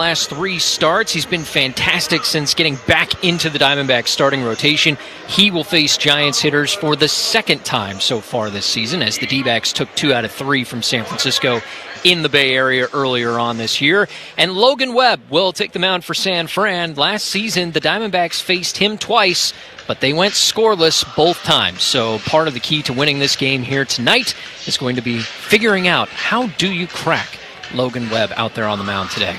Last 3 starts. He's been fantastic since getting back into the Diamondbacks starting rotation. He will face Giants hitters for the second time so far this season, as the D-backs took 2 out of 3 from San Francisco in the Bay Area earlier on this year. And Logan Webb will take the mound for San Fran. Last season, the Diamondbacks faced him twice, but they went scoreless both times. So part of the key to winning this game here tonight is going to be figuring out how do you crack Logan Webb out there on the mound today.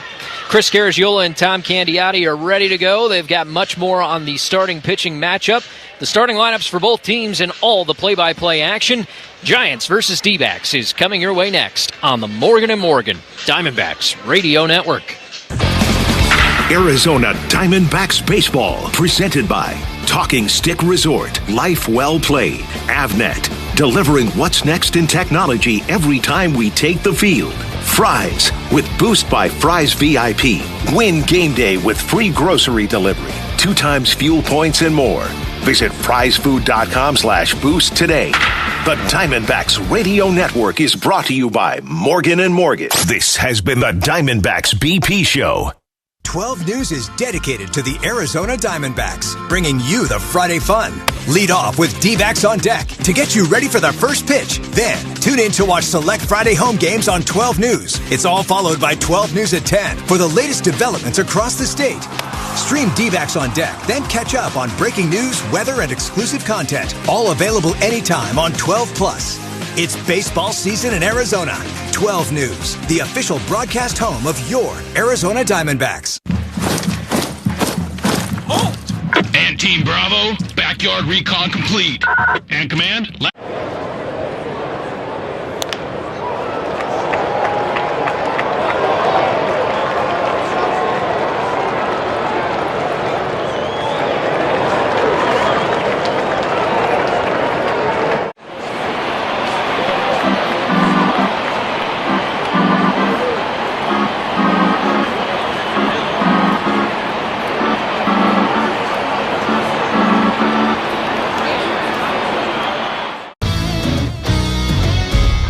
Chris Garagiola and Tom Candiotti are ready to go. They've got much more on the starting pitching matchup, the starting lineups for both teams, and all the play-by-play action. Giants versus D-backs is coming your way next on the Morgan & Morgan Diamondbacks Radio Network. Arizona Diamondbacks Baseball, presented by Talking Stick Resort, Life Well Played, Avnet, delivering what's next in technology every time we take the field. Fry's, with Boost by Fry's VIP. Win game day with free grocery delivery, 2 times fuel points and more. Visit frysfood.com/boost today. The Diamondbacks Radio Network is brought to you by Morgan & Morgan. This has been the Diamondbacks BP Show. 12 News is dedicated to the Arizona Diamondbacks, bringing you the Friday fun. Lead off with D-backs on deck to get you ready for the first pitch. Then, tune in to watch select Friday home games on 12 News. It's all followed by 12 News at 10 for the latest developments across the state. Stream D-backs on deck, then catch up on breaking news, weather, and exclusive content. All available anytime on 12+. It's baseball season in Arizona. 12 News, the official broadcast home of your Arizona Diamondbacks. Oh! And Team Bravo, backyard recon complete. And command...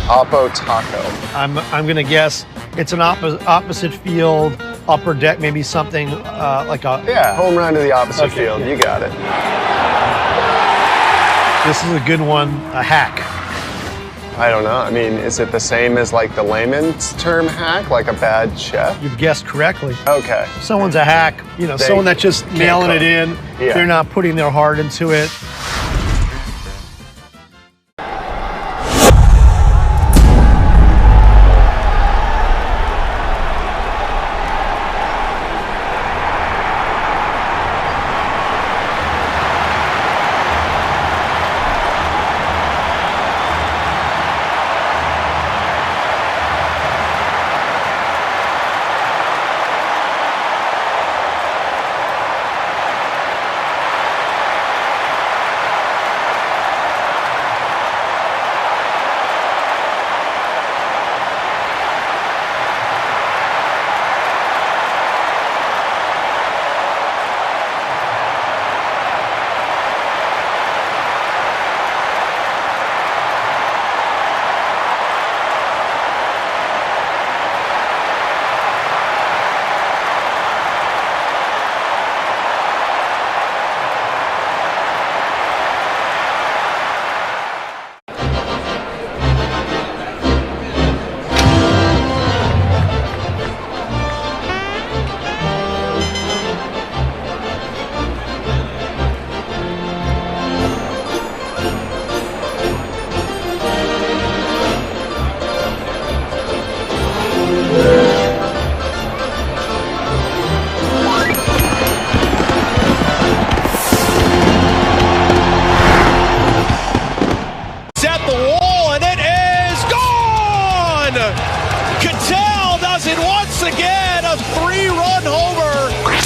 Oppo Taco. I'm going to guess it's an opposite field, upper deck, maybe something like a... Yeah, home run to the opposite field. Yeah. You got it. This is a good one, a hack. I don't know. I mean, is it the same as like the layman's term hack, like a bad chef? You've guessed correctly. Okay. Someone's a hack, someone that's just nailing it in. Yeah. They're not putting their heart into it.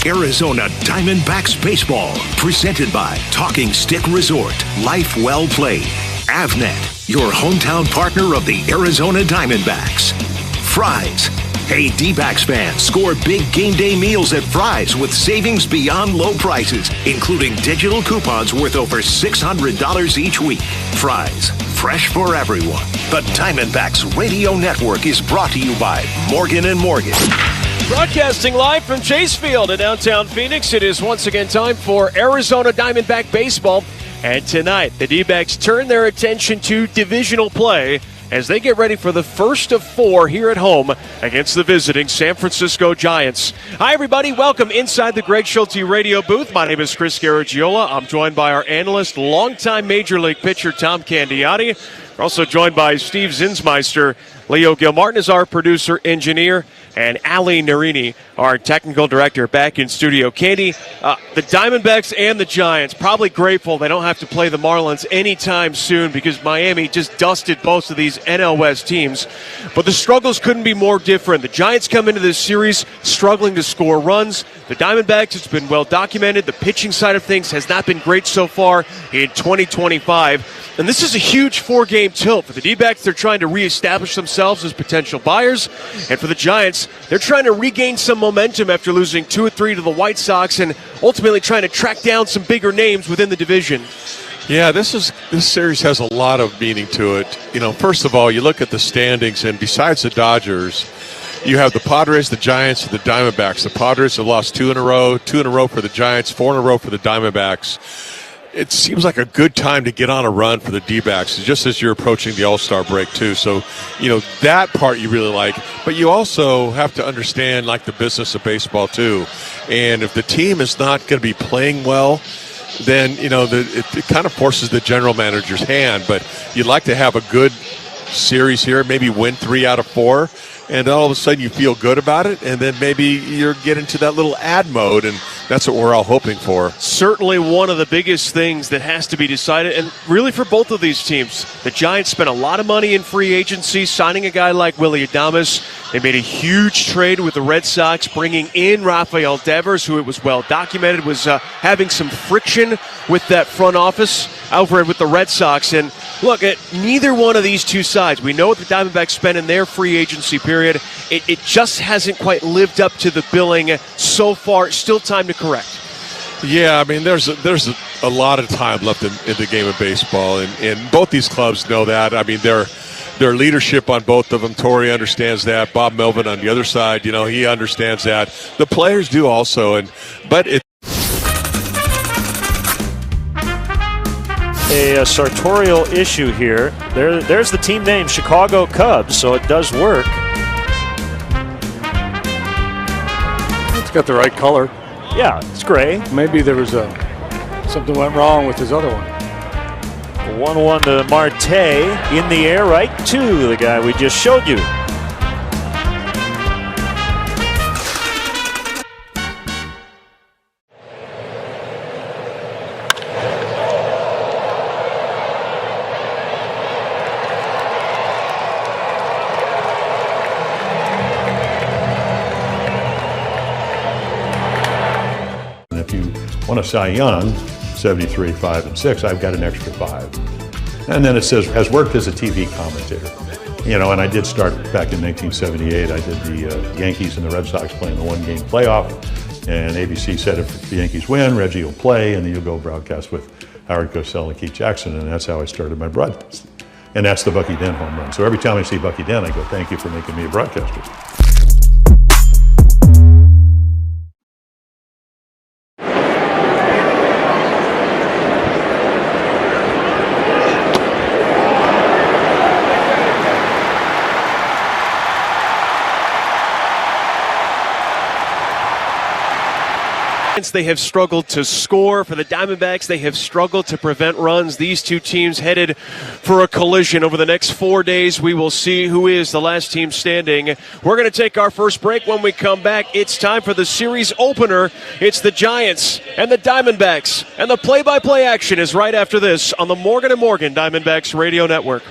Arizona Diamondbacks Baseball, presented by Talking Stick Resort, Life Well Played, Avnet, your hometown partner of the Arizona Diamondbacks. Fry's. Hey, D-backs fans, score big game day meals at Fry's with savings beyond low prices, including digital coupons worth over $600 each week. Fry's, fresh for everyone. The Diamondbacks Radio Network is brought to you by Morgan & Morgan. Broadcasting live from Chase Field in downtown Phoenix, it is once again time for Arizona Diamondback baseball. And tonight, the D-backs turn their attention to divisional play as they get ready for the first of 4 here at home against the visiting San Francisco Giants. Hi, everybody. Welcome inside the Greg Schulte radio booth. My name is Chris Garagiola. I'm joined by our analyst, longtime Major League pitcher Tom Candiotti. We're also joined by Steve Zinsmeister. Leo Gilmartin is our producer, engineer, and Ali Narini, our technical director, back in studio. Candy, the Diamondbacks and the Giants probably grateful they don't have to play the Marlins anytime soon because Miami just dusted both of these NL West teams. But the struggles couldn't be more different. The Giants come into this series struggling to score runs. The Diamondbacks, it's been well documented. The pitching side of things has not been great so far in 2025. And this is a huge 4-game tilt. For the D-backs, they're trying to reestablish themselves as potential buyers. And for the Giants, they're trying to regain some momentum after losing 2 or 3 to the White Sox and ultimately trying to track down some bigger names within the division. Yeah, this series has a lot of meaning to it. You know, first of all, you look at the standings, and besides the Dodgers, you have the Padres, the Giants, and the Diamondbacks. The Padres have lost 2 in a row for the Giants, 4 in a row for the Diamondbacks. It seems like a good time to get on a run for the D-backs, just as you're approaching the All-Star break, too. So, you know, that part you really like. But you also have to understand, like, the business of baseball, too. And if the team is not going to be playing well, then, you know, it kind of forces the general manager's hand. But you'd like to have a good series here, maybe win 3 out of 4. And all of a sudden you feel good about it, and then maybe you're getting to that little ad mode, and that's what we're all hoping for. Certainly one of the biggest things that has to be decided, and really for both of these teams. The Giants spent a lot of money in free agency, signing a guy like Willy Adames. They made a huge trade with the Red Sox, bringing in Rafael Devers, who it was well documented was having some friction with that front office over with the Red Sox. And look, at neither one of these two sides, we know what the Diamondbacks spent in their free agency period. It just hasn't quite lived up to the billing so far. Still time to correct. Yeah, I mean, there's a lot of time left in the game of baseball, and both these clubs know that. I mean, their leadership on both of them, Torrey understands that. Bob Melvin on the other side, you know, he understands that. The players do also, but it. A sartorial issue here. There's the team name, Chicago Cubs, so it does work. It's got the right color. Yeah, it's gray. Maybe there was something went wrong with his other one. 1-1 to Marte in the air, right to the guy we just showed you. On a Cy Young, 73, 5, and 6, I've got an extra 5. And then it says, has worked as a TV commentator. You know, and I did start back in 1978. I did the Yankees and the Red Sox playing the 1-game playoff. And ABC said if the Yankees win, Reggie will play, and then you'll go broadcast with Howard Cosell and Keith Jackson. And that's how I started my broadcast. And that's the Bucky Dent home run. So every time I see Bucky Dent, I go, thank you for making me a broadcaster. They have struggled to score. For the Diamondbacks, they have struggled to prevent runs. These two teams headed for a collision. Over the next 4 days, we will see who is the last team standing. We're going to take our first break. When we come back, it's time for the series opener. It's the Giants and the Diamondbacks. And the play-by-play action is right after this on the Morgan & Morgan Diamondbacks Radio Network.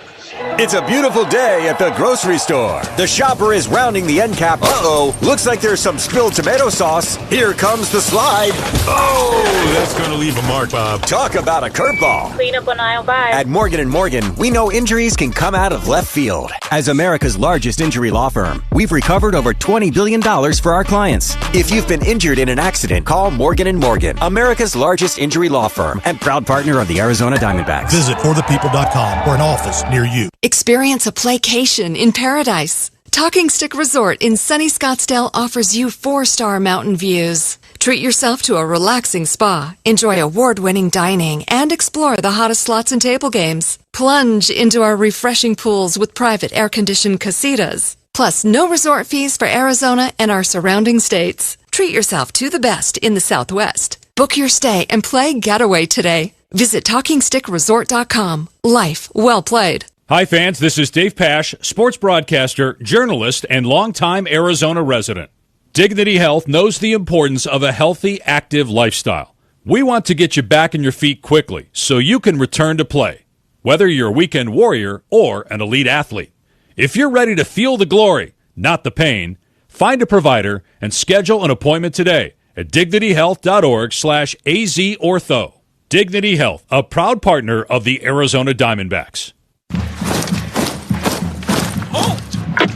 It's a beautiful day at the grocery store. The shopper is rounding the end cap. Uh-oh, looks like there's some spilled tomato sauce. Here comes the slide. Oh, that's going to leave a mark, Bob. Talk about a curveball. Clean up on aisle 5. At Morgan & Morgan, we know injuries can come out of left field. As America's largest injury law firm, we've recovered over $20 billion for our clients. If you've been injured in an accident, call Morgan & Morgan, America's largest injury law firm and proud partner of the Arizona Diamondbacks. Visit forthepeople.com for an office near you. Experience a playcation in paradise. Talking Stick Resort in sunny Scottsdale offers you 4-star mountain views. Treat yourself to a relaxing spa, enjoy award-winning dining, and explore the hottest slots and table games. Plunge into our refreshing pools with private air-conditioned casitas. Plus, no resort fees for Arizona and our surrounding states. Treat yourself to the best in the Southwest. Book your stay and play Getaway today. Visit TalkingStickResort.com. Life well played. Hi, fans. This is Dave Pasch, sports broadcaster, journalist, and longtime Arizona resident. Dignity Health knows the importance of a healthy, active lifestyle. We want to get you back on your feet quickly so you can return to play, whether you're a weekend warrior or an elite athlete. If you're ready to feel the glory, not the pain, find a provider and schedule an appointment today at dignityhealth.org/AZortho. Dignity Health, a proud partner of the Arizona Diamondbacks.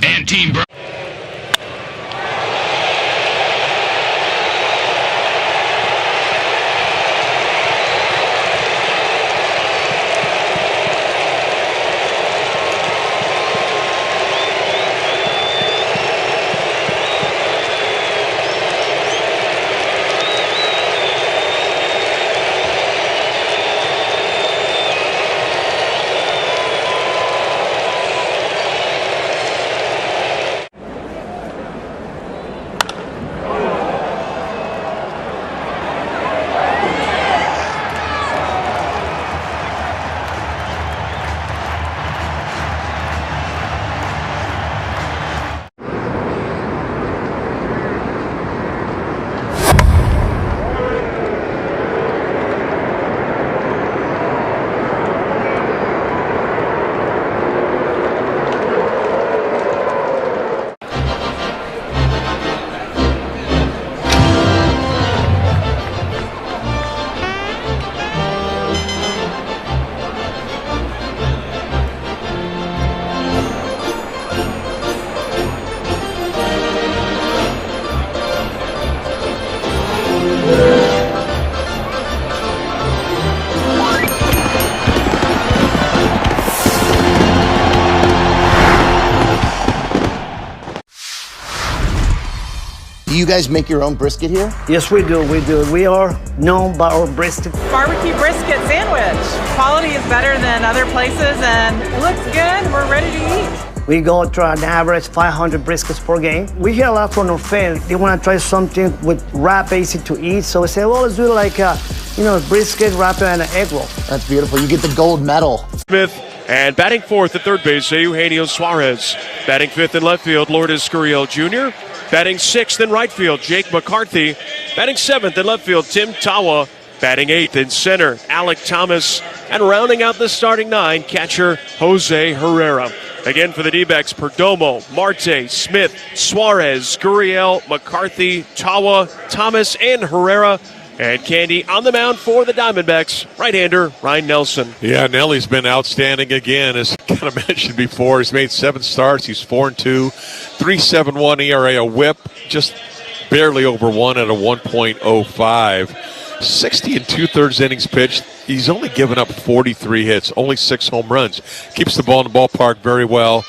And Team Bravo. Do you guys make your own brisket here? Yes, we do. We are known by our brisket. Barbecue brisket sandwich. Quality is better than other places, and it looks good. We're ready to eat. We go to an average 500 briskets per game. We hear a lot from our fans. They want to try something with wrap, easy to eat. So we say, well, let's do it like a brisket, wrap, and an egg roll. That's beautiful. You get the gold medal. Smith, and batting fourth at third base, Eugenio Suarez. Batting fifth in left field, Lourdes Gurriel Jr. Batting sixth in right field, Jake McCarthy. Batting seventh in left field, Tim Tawa. Batting eighth in center, Alec Thomas. And rounding out the starting nine, catcher Jose Herrera. Again for the D-backs, Perdomo, Marte, Smith, Suarez, Gurriel, McCarthy, Tawa, Thomas, and Herrera. And Candy on the mound for the Diamondbacks, right-hander Ryan Nelson. Yeah, Nelly's been outstanding again. As kind of mentioned before, he's made 7 starts. He's 4-2, 3.71 ERA, a whip, just barely over 1 at a 1.05. 60 2/3 innings pitched. He's only given up 43 hits, only 6 home runs. Keeps the ball in the ballpark very well.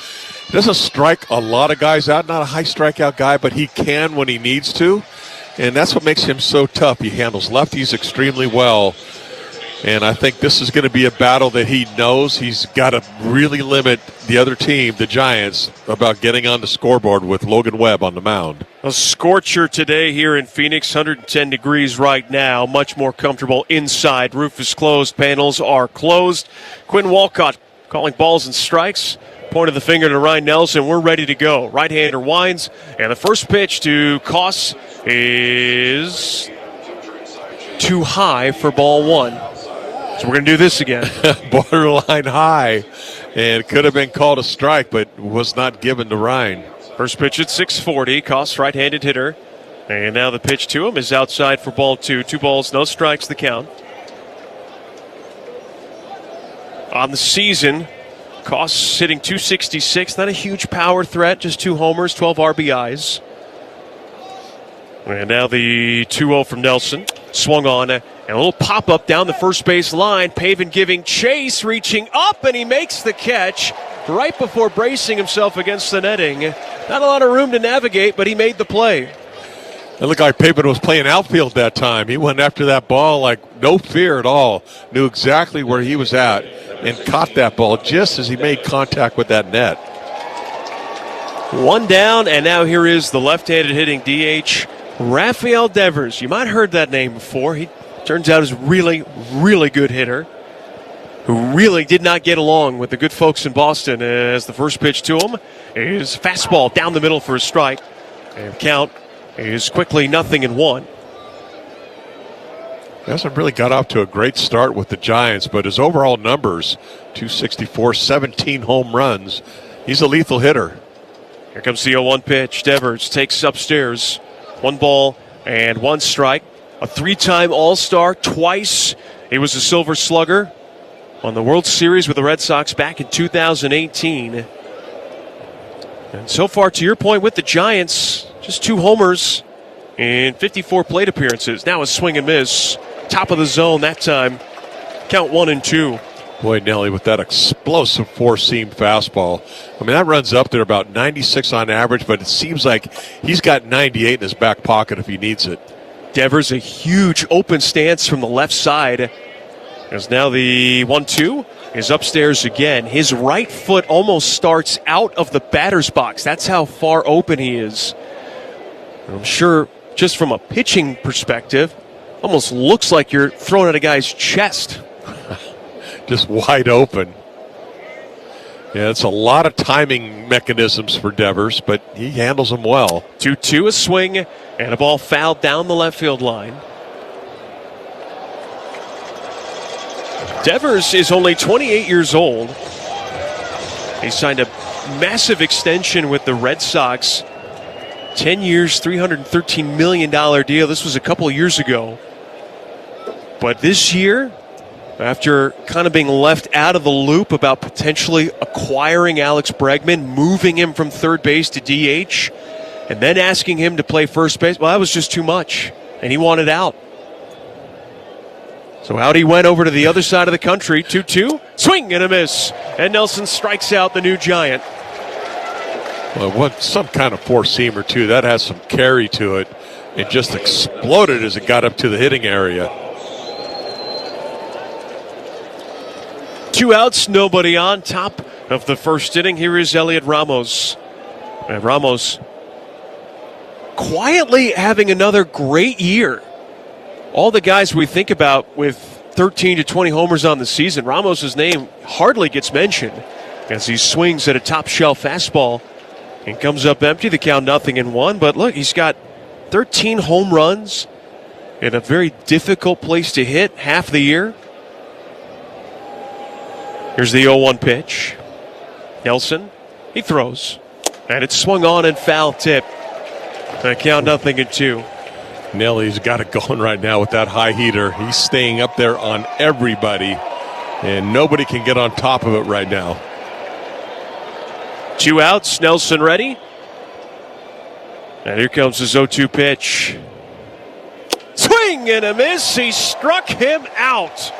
He doesn't strike a lot of guys out, not a high strikeout guy, but he can when he needs to. And that's what makes him so tough. He handles lefties extremely well. And I think this is going to be a battle that he knows he's got to really limit the other team, the Giants, about getting on the scoreboard with Logan Webb on the mound. A scorcher today here in Phoenix, 110 degrees right now. Much more comfortable inside. Roof is closed. Panels are closed. Quinn Walcott calling balls and strikes. Pointed the finger to Ryan Nelson. We're ready to go. Right-hander winds. And the first pitch to Koss is too high for ball one. So we're going to do this again. Borderline high. And could have been called a strike, but was not given to Ryan. First pitch at 640. Koss, right-handed hitter. And now the pitch to him is outside for ball two. 2 balls, no strikes, the count. On the season, Koss hitting .266, not a huge power threat, just 2 homers, 12 RBIs. And now the 2-0 from Nelson. Swung on, and a little pop-up down the first base line. Pavin giving chase, reaching up, and he makes the catch. right before bracing himself against the netting. Not a lot of room to navigate, but he made the play. It looked like Pavin was playing outfield that time. He went after that ball like no fear at all. Knew exactly where he was at and caught that ball just as he made contact with that net. One down, and now here is the left-handed hitting DH, Rafael Devers. You might have heard that name before. He turns out is really, really good hitter who really did not get along with the good folks in Boston, as the first pitch to him is fastball down the middle for a strike. And count is quickly 0-1. He hasn't really got off to a great start with the Giants, but his overall numbers, 264, 17 home runs. He's a lethal hitter. Here comes the 0-1 pitch. Devers takes upstairs. 1 ball and 1 strike. A 3-time All-Star, twice. He was a Silver Slugger on the World Series with the Red Sox back in 2018. And so far, to your point with the Giants, just 2 homers in 54 plate appearances. Now a swing and miss. Top of the zone that time. Count 1-2. Boy, Nelly, with that explosive 4-seam fastball. I mean, that runs up there about 96 on average, but it seems like he's got 98 in his back pocket if he needs it. Devers, a huge open stance from the left side. As now the 1-2 is upstairs again. His right foot almost starts out of the batter's box. That's how far open he is. I'm sure just from a pitching perspective, almost looks like you're throwing at a guy's chest. Just wide open. Yeah, it's a lot of timing mechanisms for Devers, but he handles them well. 2-2, a swing, and a ball fouled down the left field line. Devers is only 28 years old. He signed a massive extension with the Red Sox. 10 years, $313 million deal. This was a couple of years ago. But this year, after kind of being left out of the loop about potentially acquiring Alex Bregman, moving him from third base to DH, and then asking him to play first base, well, that was just too much, and he wanted out. So out he went over to the other side of the country. 2-2, swing and a miss, and Nelson strikes out the new Giant. Well, what some kind of 4-seamer, too. That has some carry to it. It just exploded as it got up to the hitting area. 2 outs, nobody on. Top of the first inning, here is Elliot Ramos. And Ramos quietly having another great year. All the guys we think about with 13 to 20 homers on the season, Ramos' name hardly gets mentioned as he swings at a top-shelf fastball and comes up empty. The count 0-1. But look, he's got 13 home runs in a very difficult place to hit half the year. Here's the 0-1 pitch. Nelson, he throws. And it's swung on and foul tip. The count 0-2. Nelly's got it going right now with that high heater. He's staying up there on everybody, and nobody can get on top of it right now. 2 outs, Nelson ready. And here comes his 0-2 pitch. Swing and a miss. He struck him out.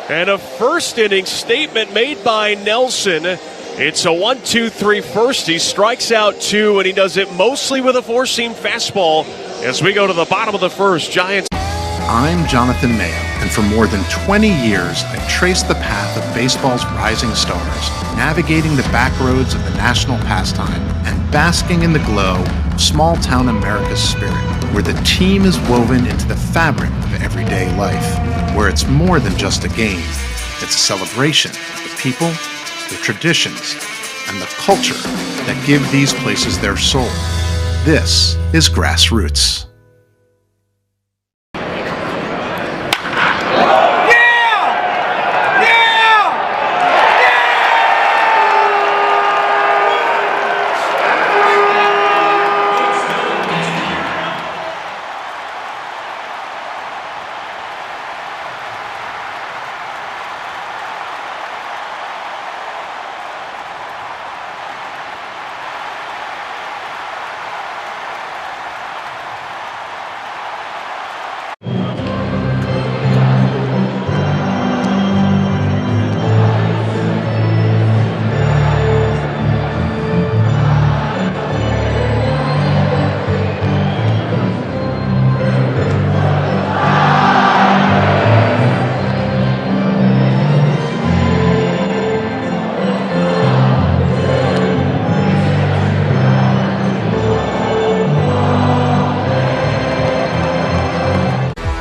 And a first inning statement made by Nelson. It's a 1-2-3 first. He strikes out 2, and he does it mostly with a 4-seam fastball. As we go to the bottom of the first, Giants. I'm Jonathan Mayo, and for more than 20 years, I've traced the path of baseball's rising stars, navigating the back roads of the national pastime and basking in the glow of small-town America's spirit, where the team is woven into the fabric of everyday life, where it's more than just a game. It's a celebration of the people, the traditions, and the culture that give these places their soul. This is Grassroots.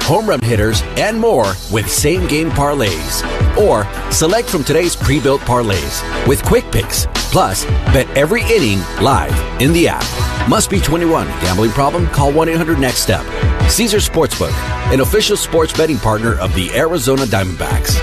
home run hitters, and more with same-game parlays. Or select from today's pre-built parlays with quick picks. Plus, bet every inning live in the app. Must be 21. Gambling problem? Call 1-800-NEXT-STEP. Caesars Sportsbook, an official sports betting partner of the Arizona Diamondbacks.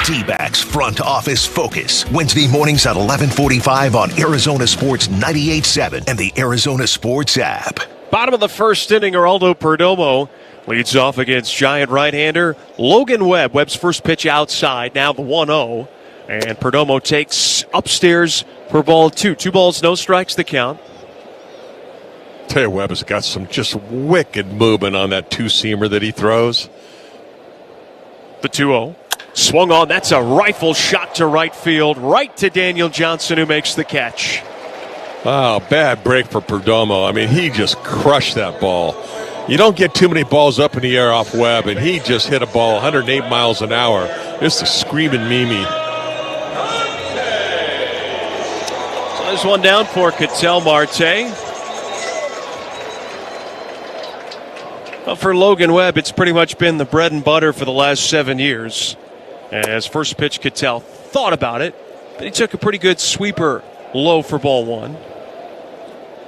D-Backs Front Office Focus. Wednesday mornings at 11:45 on Arizona Sports 98.7 and the Arizona Sports app. Bottom of the first inning, Geraldo Perdomo leads off against Giant right-hander Logan Webb. Webb's first pitch outside, now the 1-0. And Perdomo takes upstairs for ball 2. 2 balls, no strikes, the count. Tell you, Webb has got some just wicked movement on that two-seamer that he throws. The 2-0. Swung on. That's a rifle shot to right field, right to Daniel Johnson, who makes the catch. Oh, bad break for Perdomo. I mean, he just crushed that ball. You don't get too many balls up in the air off Webb, and he just hit a ball 108 miles an hour. Just a screaming Mimi. So there's one down for Ketel Marte. Well, for Logan Webb, it's pretty much been the bread and butter for the last 7 years. As first pitch, Ketel thought about it, but he took a pretty good sweeper low for ball 1.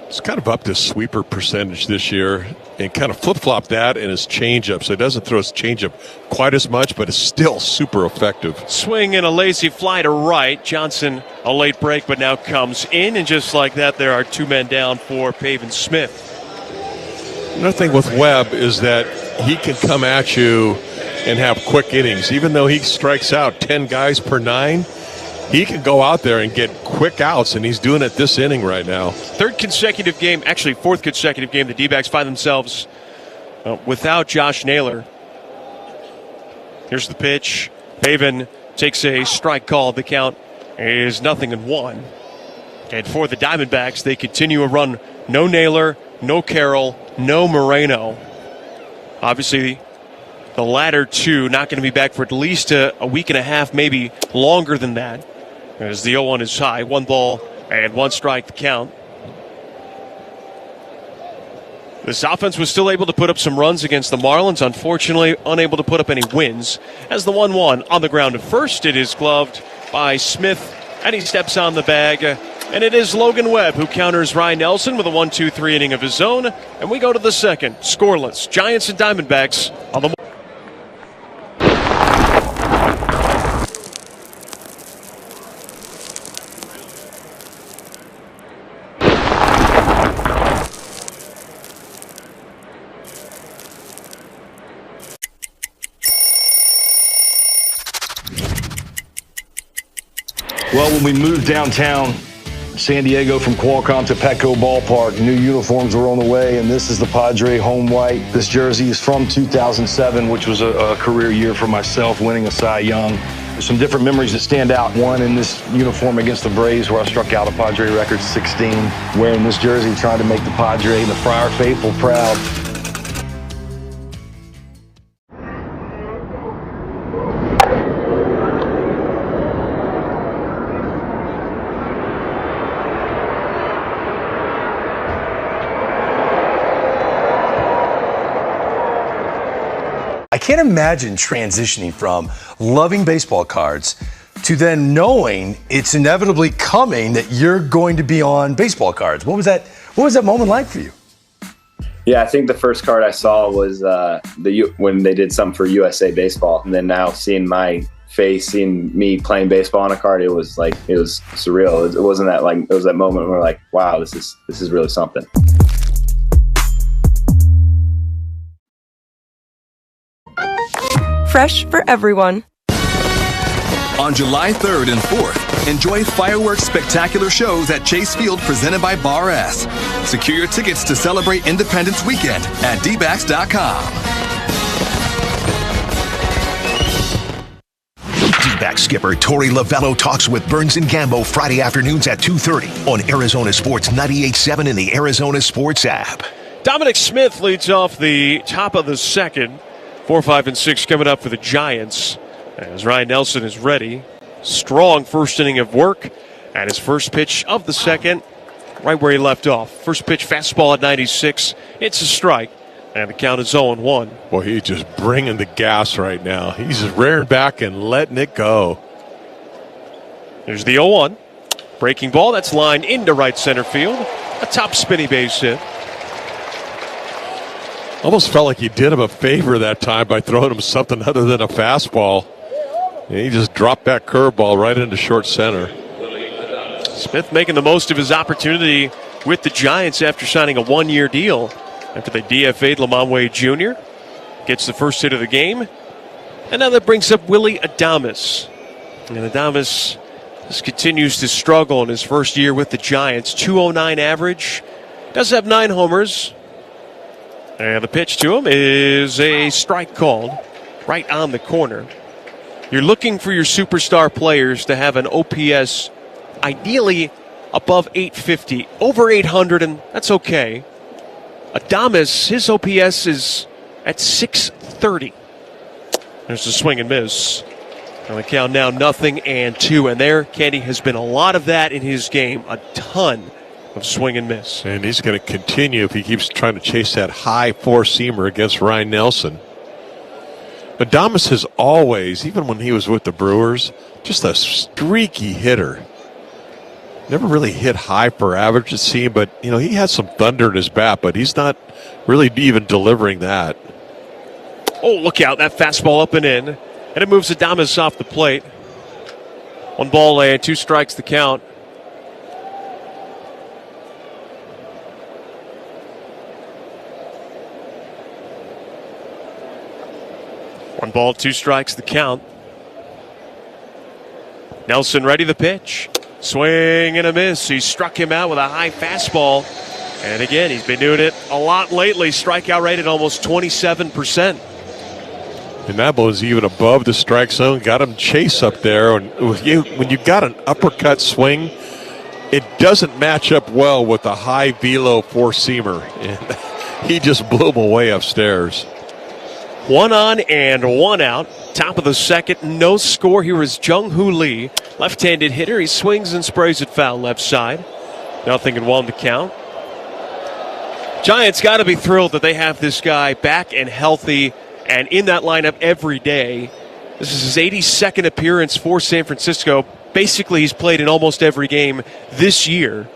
It's kind of up to sweeper percentage this year and kind of flip-flop that and his changeup. So he doesn't throw his changeup quite as much, but it's still super effective. Swing and a lazy fly to right. Johnson, a late break, but now comes in. And just like that, there are 2 men down for Pavin Smith. Another thing with Webb is that he can come at you and have quick innings. Even though he strikes out 10 guys per 9, he can go out there and get quick outs, and he's doing it this inning right now. Third consecutive game, actually fourth consecutive game, the D-backs find themselves without Josh Naylor. Here's the pitch. Pavin takes a strike call. The count is 0-1. And for the Diamondbacks, they continue a run. No Naylor, no Carroll, no Moreno. Obviously, the latter 2 not going to be back for at least a week and a half, maybe longer than that, as the 0-1 is high. 1 ball and 1 strike, the count. This offense was still able to put up some runs against the Marlins, unfortunately unable to put up any wins. As the 1-1 on the ground at first, it is gloved by Smith, and he steps on the bag. And it is Logan Webb who counters Ryan Nelson with a 1-2-3 inning of his own. And we go to the second, scoreless. Giants and Diamondbacks on the. Well, when we moved downtown San Diego from Qualcomm to Petco Ballpark, new uniforms were on the way, and this is the Padre home white. This jersey is from 2007, which was a career year for myself, winning a Cy Young. There's some different memories that stand out. One in this uniform against the Braves, where I struck out a Padre record 16, wearing this jersey, trying to make the Padre and the Friar faithful proud. I can't imagine transitioning from loving baseball cards to then knowing it's inevitably coming that you're going to be on baseball cards. What was that moment like for you? Yeah, I think the first card I saw was when they did something for USA Baseball, and then now seeing my face, seeing me playing baseball on a card, it was surreal. It wasn't that it was that moment where like, wow, this is really something. Fresh for everyone. On July 3rd and 4th, enjoy fireworks spectacular shows at Chase Field presented by Bar S. Secure your tickets to celebrate Independence Weekend at DBACKS.com. D-backs skipper Torey Lovello talks with Burns and Gambo Friday afternoons at 2:30 on Arizona Sports 98.7 and the Arizona Sports app. Dominic Smith leads off the top of the second. 4, 5, and 6 coming up for the Giants as Ryan Nelson is ready. Strong first inning of work, and his first pitch of the second right where he left off. First pitch fastball at 96. It's a strike. And the count is 0-1. Well, he's just bringing the gas right now. He's just rearing back and letting it go. There's the 0-1. Breaking ball. That's lined into right center field. A top spinny base hit. Almost felt like he did him a favor that time by throwing him something other than a fastball. And he just dropped that curveball right into short center. Smith making the most of his opportunity with the Giants after signing a one-year deal. After they DFA'd Lamont Wade Jr. Gets the first hit of the game. And now that brings up Willy Adames. And Adames just continues to struggle in his first year with the Giants. 209 average. Does have 9 homers. And the pitch to him is a strike called right on the corner. You're looking for your superstar players to have an OPS ideally above 850. Over 800, and that's okay. Adames, his OPS is at 630. There's a swing and miss. On the count now 0-2. And there, Candy, has been a lot of that in his game. A ton of swing and miss. And he's going to continue if he keeps trying to chase that high four-seamer against Ryan Nelson. Adames has always, even when he was with the Brewers, just a streaky hitter. Never really hit high for average, it seemed, but he has some thunder in his bat, but he's not really even delivering that. Oh, look out. That fastball up and in. And it moves Adames off the plate. 1 ball and 2 strikes the count. One ball, 2 strikes the count. Nelson ready the pitch. Swing and a miss. He struck him out with a high fastball. And again, he's been doing it a lot lately. Strikeout rate at almost 27%. And that was even above the strike zone. Got him chase up there. And when you got an uppercut swing, it doesn't match up well with a high velo four-seamer. And he just blew him away upstairs. 1 on and 1 out. Top of the second, no score. Here is Jung-Hoo Lee, left-handed hitter. He swings and sprays it foul left side. 0-1 to count. Giants got to be thrilled that they have this guy back and healthy and in that lineup every day. This is his 82nd appearance for San Francisco. Basically, he's played in almost every game this year.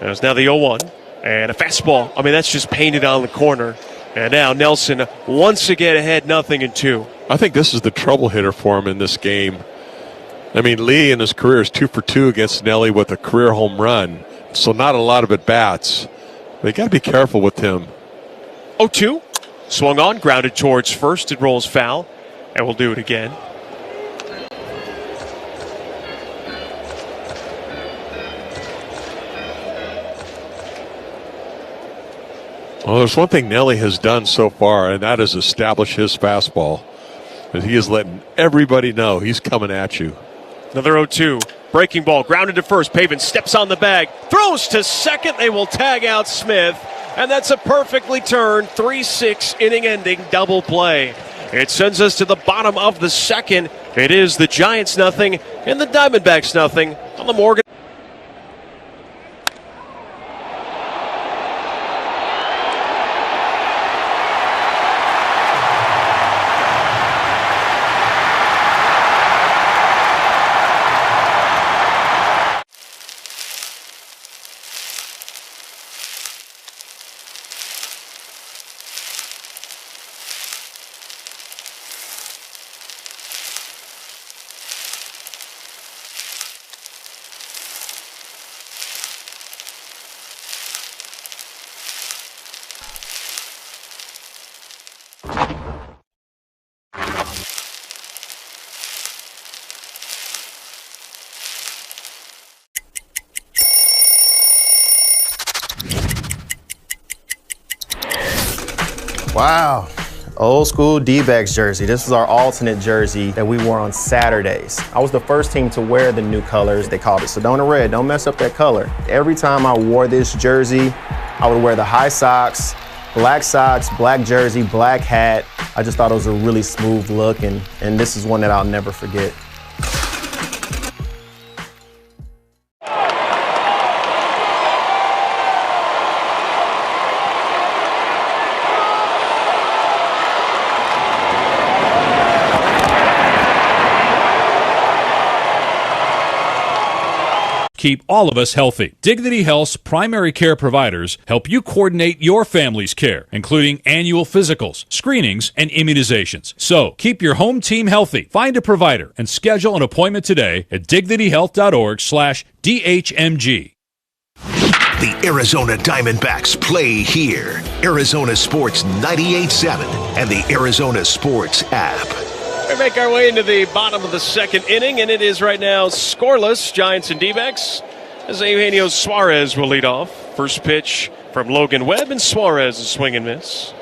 There's now the 0-1 and a fastball. I mean, that's just painted on the corner. And now Nelson once again ahead, 0-2. I think this is the trouble hitter for him in this game. I mean, Lee in his career is 2 for 2 against Nelly with a career home run. So not a lot of at-bats. They got to be careful with him. 0-2. Swung on, grounded towards first. It rolls foul. And we'll do it again. Well, there's one thing Nelly has done so far, and that is establish his fastball. But he is letting everybody know he's coming at you. Another 0-2. Breaking ball, grounded to first. Pavin steps on the bag, throws to second. They will tag out Smith. And that's a perfectly turned 3-6 inning-ending double play. It sends us to the bottom of the second. It is the Giants 0 and the Diamondbacks 0 on the Morgan. Wow. Old school D-backs jersey. This was our alternate jersey that we wore on Saturdays. I was the first team to wear the new colors. They called it Sedona Red. Don't mess up that color. Every time I wore this jersey, I would wear the high socks, black jersey, black hat. I just thought it was a really smooth look, and this is one that I'll never forget. keep all of us healthy. Dignity Health's primary care providers help you coordinate your family's care, including annual physicals, screenings, and immunizations. So keep your home team healthy. Find a provider and schedule an appointment today at dignityhealth.org/DHMG. The Arizona Diamondbacks play here. Arizona Sports 98.7 and the Arizona Sports app. We make our way into the bottom of the second inning, and it is right now scoreless. Giants and D-backs as Eugenio Suarez will lead off. First pitch from Logan Webb, and Suarez a swing and miss.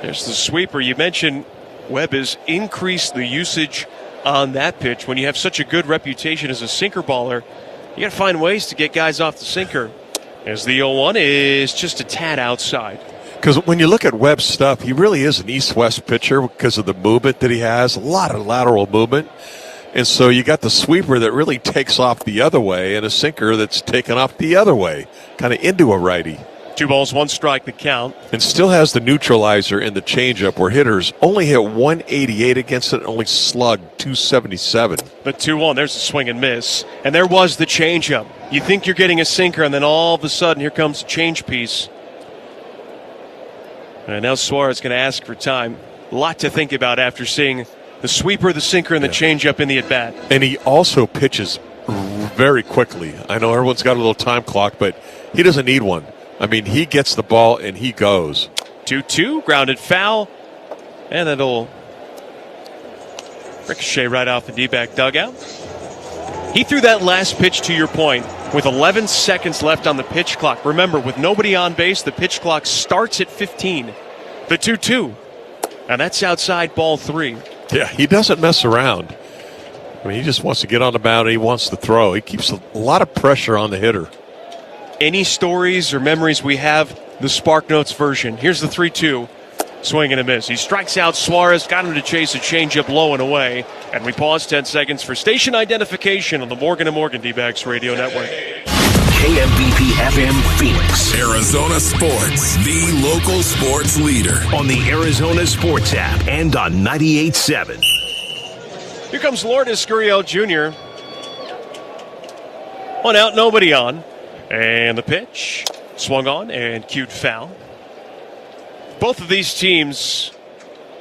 There's the sweeper. You mentioned Webb has increased the usage on that pitch. When you have such a good reputation as a sinker baller, you got to find ways to get guys off the sinker. As the 0-1 is just a tad outside. Because when you look at Webb's stuff, he really is an east-west pitcher because of the movement that he has, a lot of lateral movement. And so you got the sweeper that really takes off the other way and a sinker that's taken off the other way, kind of into a righty. 2 balls, 1 strike, the count. And still has the neutralizer in the changeup where hitters only hit 188 against it and only slugged 277. The 2-1, there's a swing and miss. And there was the changeup. You think you're getting a sinker, and then all of a sudden here comes a change piece. And now Suarez going to ask for time. A lot to think about after seeing the sweeper, the sinker, and the changeup in the at-bat. And he also pitches very quickly. I know everyone's got a little time clock, but he doesn't need one. I mean, he gets the ball and he goes. 2-2, grounded foul. And that'll ricochet right off the D-back dugout. He threw that last pitch, to your point, with 11 seconds left on the pitch clock. Remember, with nobody on base, the pitch clock starts at 15. The 2-2. And that's outside ball 3. Yeah, he doesn't mess around. I mean, he just wants to get on the mound and he wants to throw. He keeps a lot of pressure on the hitter. Any stories or memories we have, the Spark Notes version. Here's the 3-2. Swing and a miss. He strikes out Suarez, got him to chase a changeup low and away. And we pause 10 seconds for station identification on the Morgan & Morgan D-backs radio network. KMBP FM Phoenix. Arizona Sports, the local sports leader. On the Arizona Sports app and on 98.7. Here comes Lourdes Gurriel Jr. 1 out, nobody on. And the pitch swung on and cued foul. Both of these teams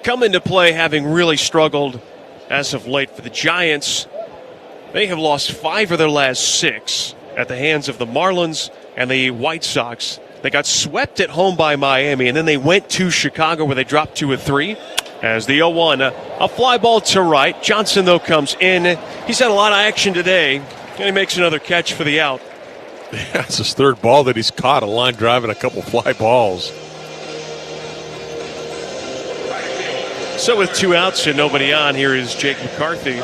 come into play having really struggled as of late. For the Giants, they have lost 5 of their last 6 at the hands of the Marlins and the White Sox. They got swept at home by Miami, and then they went to Chicago where they dropped 2 of 3. As the 0-1, a fly ball to right. Johnson, though, comes in. He's had a lot of action today, and he makes another catch for the out. Yeah, it's his 3rd ball that he's caught, a line drive and a couple fly balls. So with 2 outs and nobody on, here is Jake McCarthy.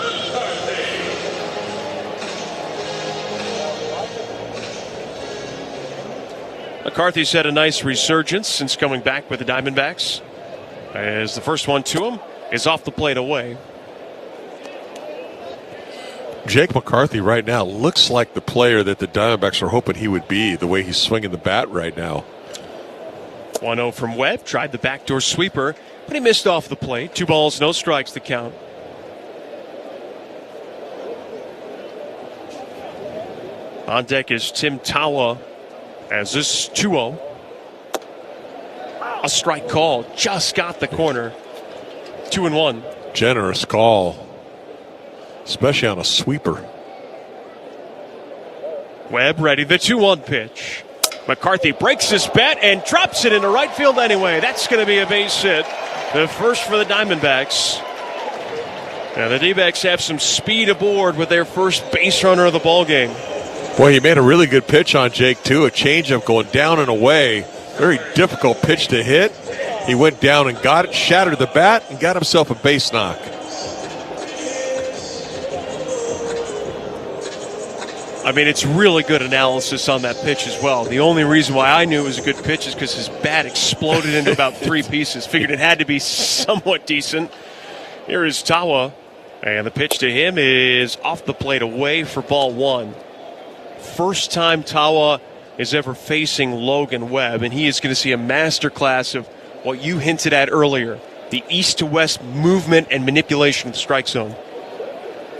McCarthy's had a nice resurgence since coming back with the Diamondbacks, as the first one to him is off the plate away. Jake McCarthy right now looks like the player that the Diamondbacks are hoping he would be, the way he's swinging the bat right now. 1-0 from Webb, tried the backdoor sweeper, but he missed off the plate. 2 balls, no strikes to count. On deck is Tim Tawa as this 2-0. A strike call, just got the corner. 2-1. Generous call, especially on a sweeper. Webb ready, the 2-1 pitch. McCarthy breaks his bat and drops it into right field anyway. That's going to be a base hit. The first for the Diamondbacks. Now the D-backs have some speed aboard with their first base runner of the ballgame. Boy, he made a really good pitch on Jake, too. A changeup going down and away. Very difficult pitch to hit. He went down and got it, shattered the bat, and got himself a base knock. I mean, it's really good analysis on that pitch as well. The only reason why I knew it was a good pitch is because his bat exploded into about 3 pieces. Figured it had to be somewhat decent. Here is Tawa, and the pitch to him is off the plate away for ball 1. First time Tawa is ever facing Logan Webb, and he is going to see a masterclass of what you hinted at earlier, the east to west movement and manipulation of the strike zone.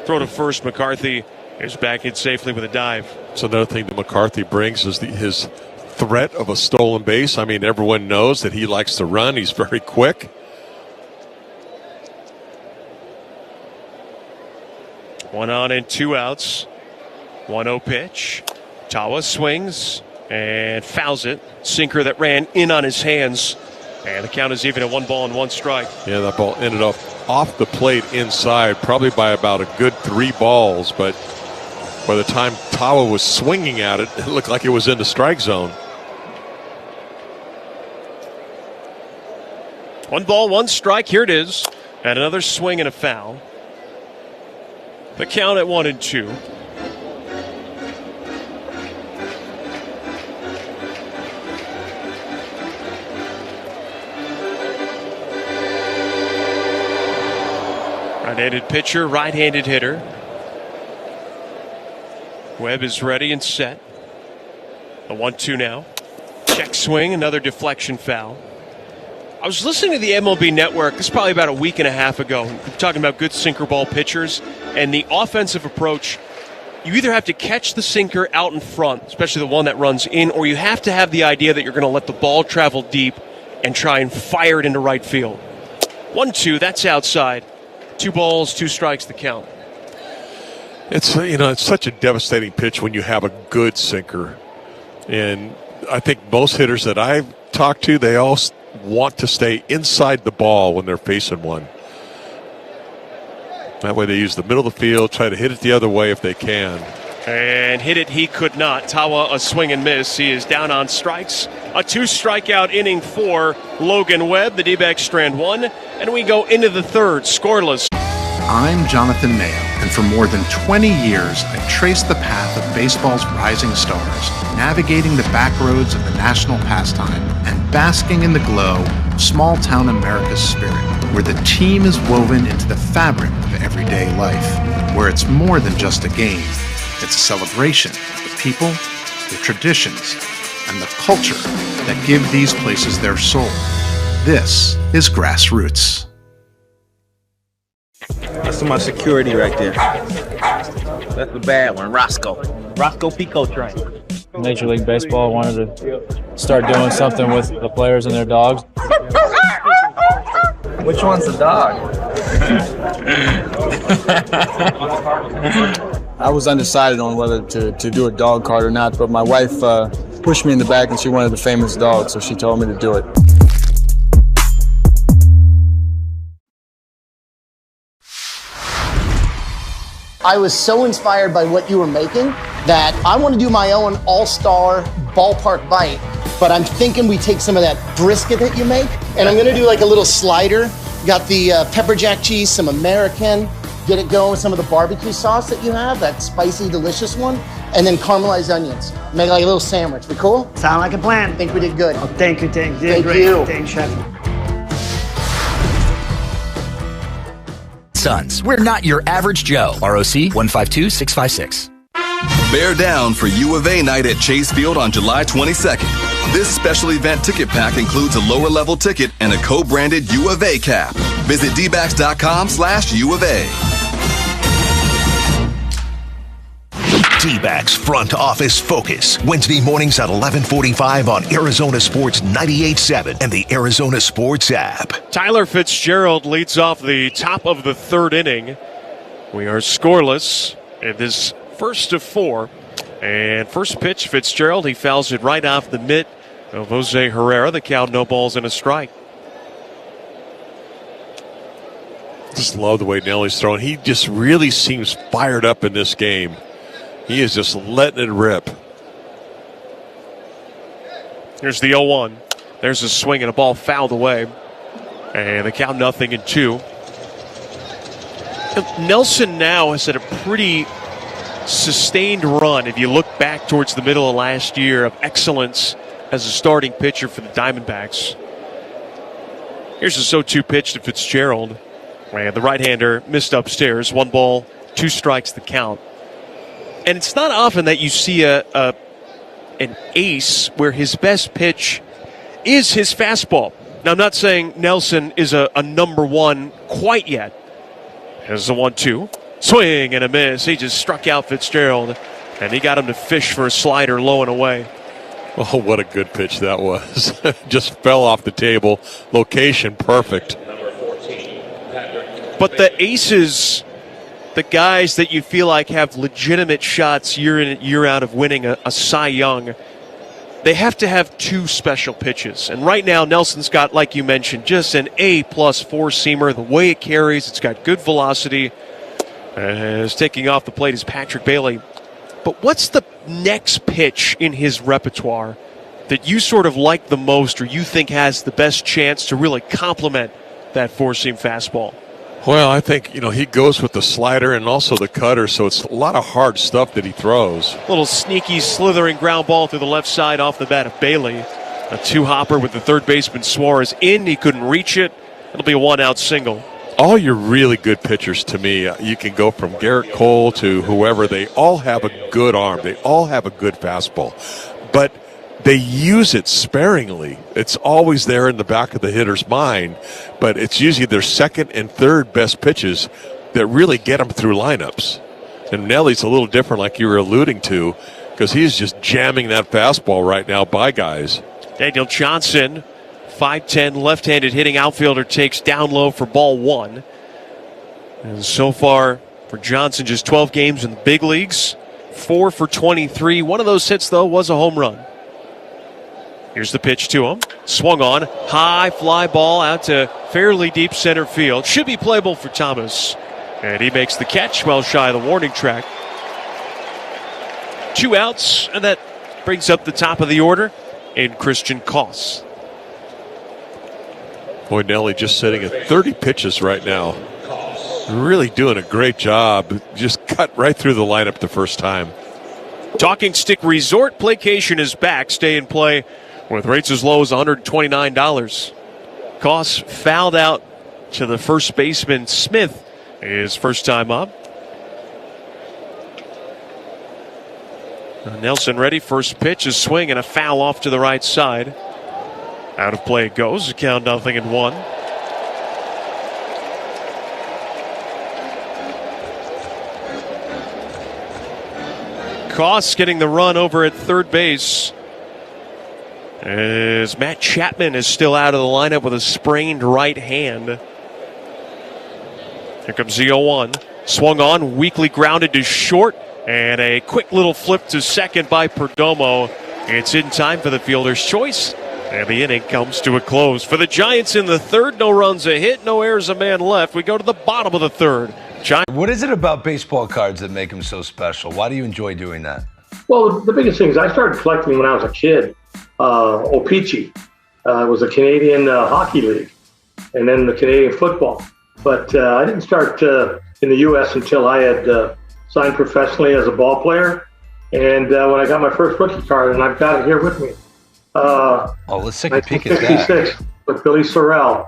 Throw to first, McCarthy Here's back in safely with a dive. So another thing that McCarthy brings is his threat of a stolen base. I mean, everyone knows that he likes to run. He's very quick. One on and 2 outs. 1-0 pitch. Tawa swings and fouls it. Sinker that ran in on his hands. And the count is even at 1 ball and 1 strike. Yeah, that ball ended up off the plate inside, probably by about a good 3 balls. But by the time Tawa was swinging at it, it looked like it was in the strike zone. 1 ball, 1 strike. Here it is. And another swing and a foul. The count at 1-2. Right-handed pitcher, right-handed hitter. Webb is ready and set. A 1-2 now. Check swing, another deflection foul. I was listening to the MLB Network, this is probably about a week and a half ago, talking about good sinker ball pitchers and the offensive approach. You either have to catch the sinker out in front, especially the one that runs in, or you have to have the idea that you're going to let the ball travel deep and try and fire it into right field. 1-2, that's outside. 2 balls, 2 strikes, the count. It's it's such a devastating pitch when you have a good sinker. And I think most hitters that I've talked to, they all want to stay inside the ball when they're facing one. That way they use the middle of the field, try to hit it the other way if they can. And hit it, he could not. Tawa, a swing and miss. He is down on strikes. A 2-strikeout inning for Logan Webb. The D-backs strand 1, and we go into the third, scoreless. I'm Jonathan Mayo, and for more than 20 years, I've traced the path of baseball's rising stars, navigating the back roads of the national pastime and basking in the glow of small-town America's spirit, where the team is woven into the fabric of everyday life, where it's more than just a game. It's a celebration of the people, the traditions, and the culture that give these places their soul. This is Grassroots. That's my security right there. That's the bad one, Roscoe Pico train. Major League Baseball wanted to start doing something with the players and their dogs. Which one's the dog? I was undecided on whether to do a dog cart or not, but my wife pushed me in the back and she wanted a famous dog, so she told me to do it. I was so inspired by what you were making that I want to do my own all-star ballpark bite, but I'm thinking we take some of that brisket that you make, and I'm going to do like a little slider. Got the pepper jack cheese, some American, get it going with some of the barbecue sauce that you have, that spicy, delicious one, and then caramelized onions. Make like a little sandwich. We cool? Sound like a plan. I think we did good. Oh, thank you. Thank Great. you. Thanks, Chef. Sons, we're not your average Joe. ROC 152656. Bear down for U of A night at Chase Field on July 22nd. This special event ticket pack includes a lower level ticket and a co-branded U of A cap. Visit dbacks.com/U of A. D-backs Front Office Focus. Wednesday mornings at 11:45 on Arizona Sports 98.7 and the Arizona Sports app. Tyler Fitzgerald leads off the top of the third inning. We are scoreless in this first of 4. And first pitch, Fitzgerald, he fouls it right off the mitt of Jose Herrera. The count, no balls and a strike. Just love the way Nelly's throwing. He just really seems fired up in this game. He is just letting it rip. Here's the 0-1. There's a swing and a ball fouled away. And the count 0-2. Nelson now has had a pretty sustained run, if you look back towards the middle of last year, of excellence as a starting pitcher for the Diamondbacks. Here's a 0-2 pitch to Fitzgerald. And the right-hander missed upstairs. 1 ball, 2 strikes, the count. And it's not often that you see an ace where his best pitch is his fastball. Now, I'm not saying Nelson is a number one quite yet. Here's the 1-2. Swing and a miss. He just struck out Fitzgerald, and he got him to fish for a slider low and away. Oh, what a good pitch that was. Just fell off the table. Location perfect. But the aces, the guys that you feel like have legitimate shots year in and year out of winning a Cy Young, they have to have two special pitches. And right now, Nelson's got, like you mentioned, just an A-plus four-seamer. The way it carries, it's got good velocity. As taking off the plate is Patrick Bailey. But what's the next pitch in his repertoire that you sort of like the most or you think has the best chance to really complement that four-seam fastball? Well, I think, he goes with the slider and also the cutter, so it's a lot of hard stuff that he throws. Little sneaky, slithering ground ball through the left side off the bat of Bailey. A two-hopper with the third baseman Suarez in. He couldn't reach it. It'll be a one-out single. All your really good pitchers, to me, you can go from Garrett Cole to whoever, they all have a good arm. They all have a good fastball. But they use it sparingly. It's always there in the back of the hitter's mind, but it's usually their second and third best pitches that really get them through lineups. And Nelly's a little different, like you were alluding to, because he's just jamming that fastball right now by guys. Daniel Johnson, 5'10", left-handed hitting outfielder, takes down low for ball one. And so far for Johnson, just 12 games in the big leagues, 4 for 23. One of those hits, though, was a home run. Here's the pitch to him. Swung on. High fly ball out to fairly deep center field. Should be playable for Thomas. And he makes the catch well shy of the warning track. 2 outs, and that brings up the top of the order in Christian Koss. Boy, Nelly just sitting at 30 pitches right now. Really doing a great job. Just cut right through the lineup the first time. Talking Stick Resort Playcation is back. Stay and play with rates as low as $129. Koss fouled out to the first baseman Smith his first time up. Nelson ready. First pitch, a swing and a foul off to the right side. Out of play it goes. The count 0-1. Koss getting the run over at third base. As Matt Chapman is still out of the lineup with a sprained right hand. Here comes the 0-1. Swung on, weakly grounded to short, and a quick little flip to second by Perdomo. It's in time for the fielder's choice, and the inning comes to a close. For the Giants in the third, no runs, a hit, no errors, a man left. We go to the bottom of the third. What is it about baseball cards that make them so special? Why do you enjoy doing that? Well, the biggest thing is I started collecting when I was a kid. O-Pee-Chee was a Canadian hockey league, and then the Canadian football. But I didn't start in the U.S. until I had signed professionally as a ball player. And when I got my first rookie card, and I've got it here with me. Let's take a peek at that. 1956 with Billy Sorrell.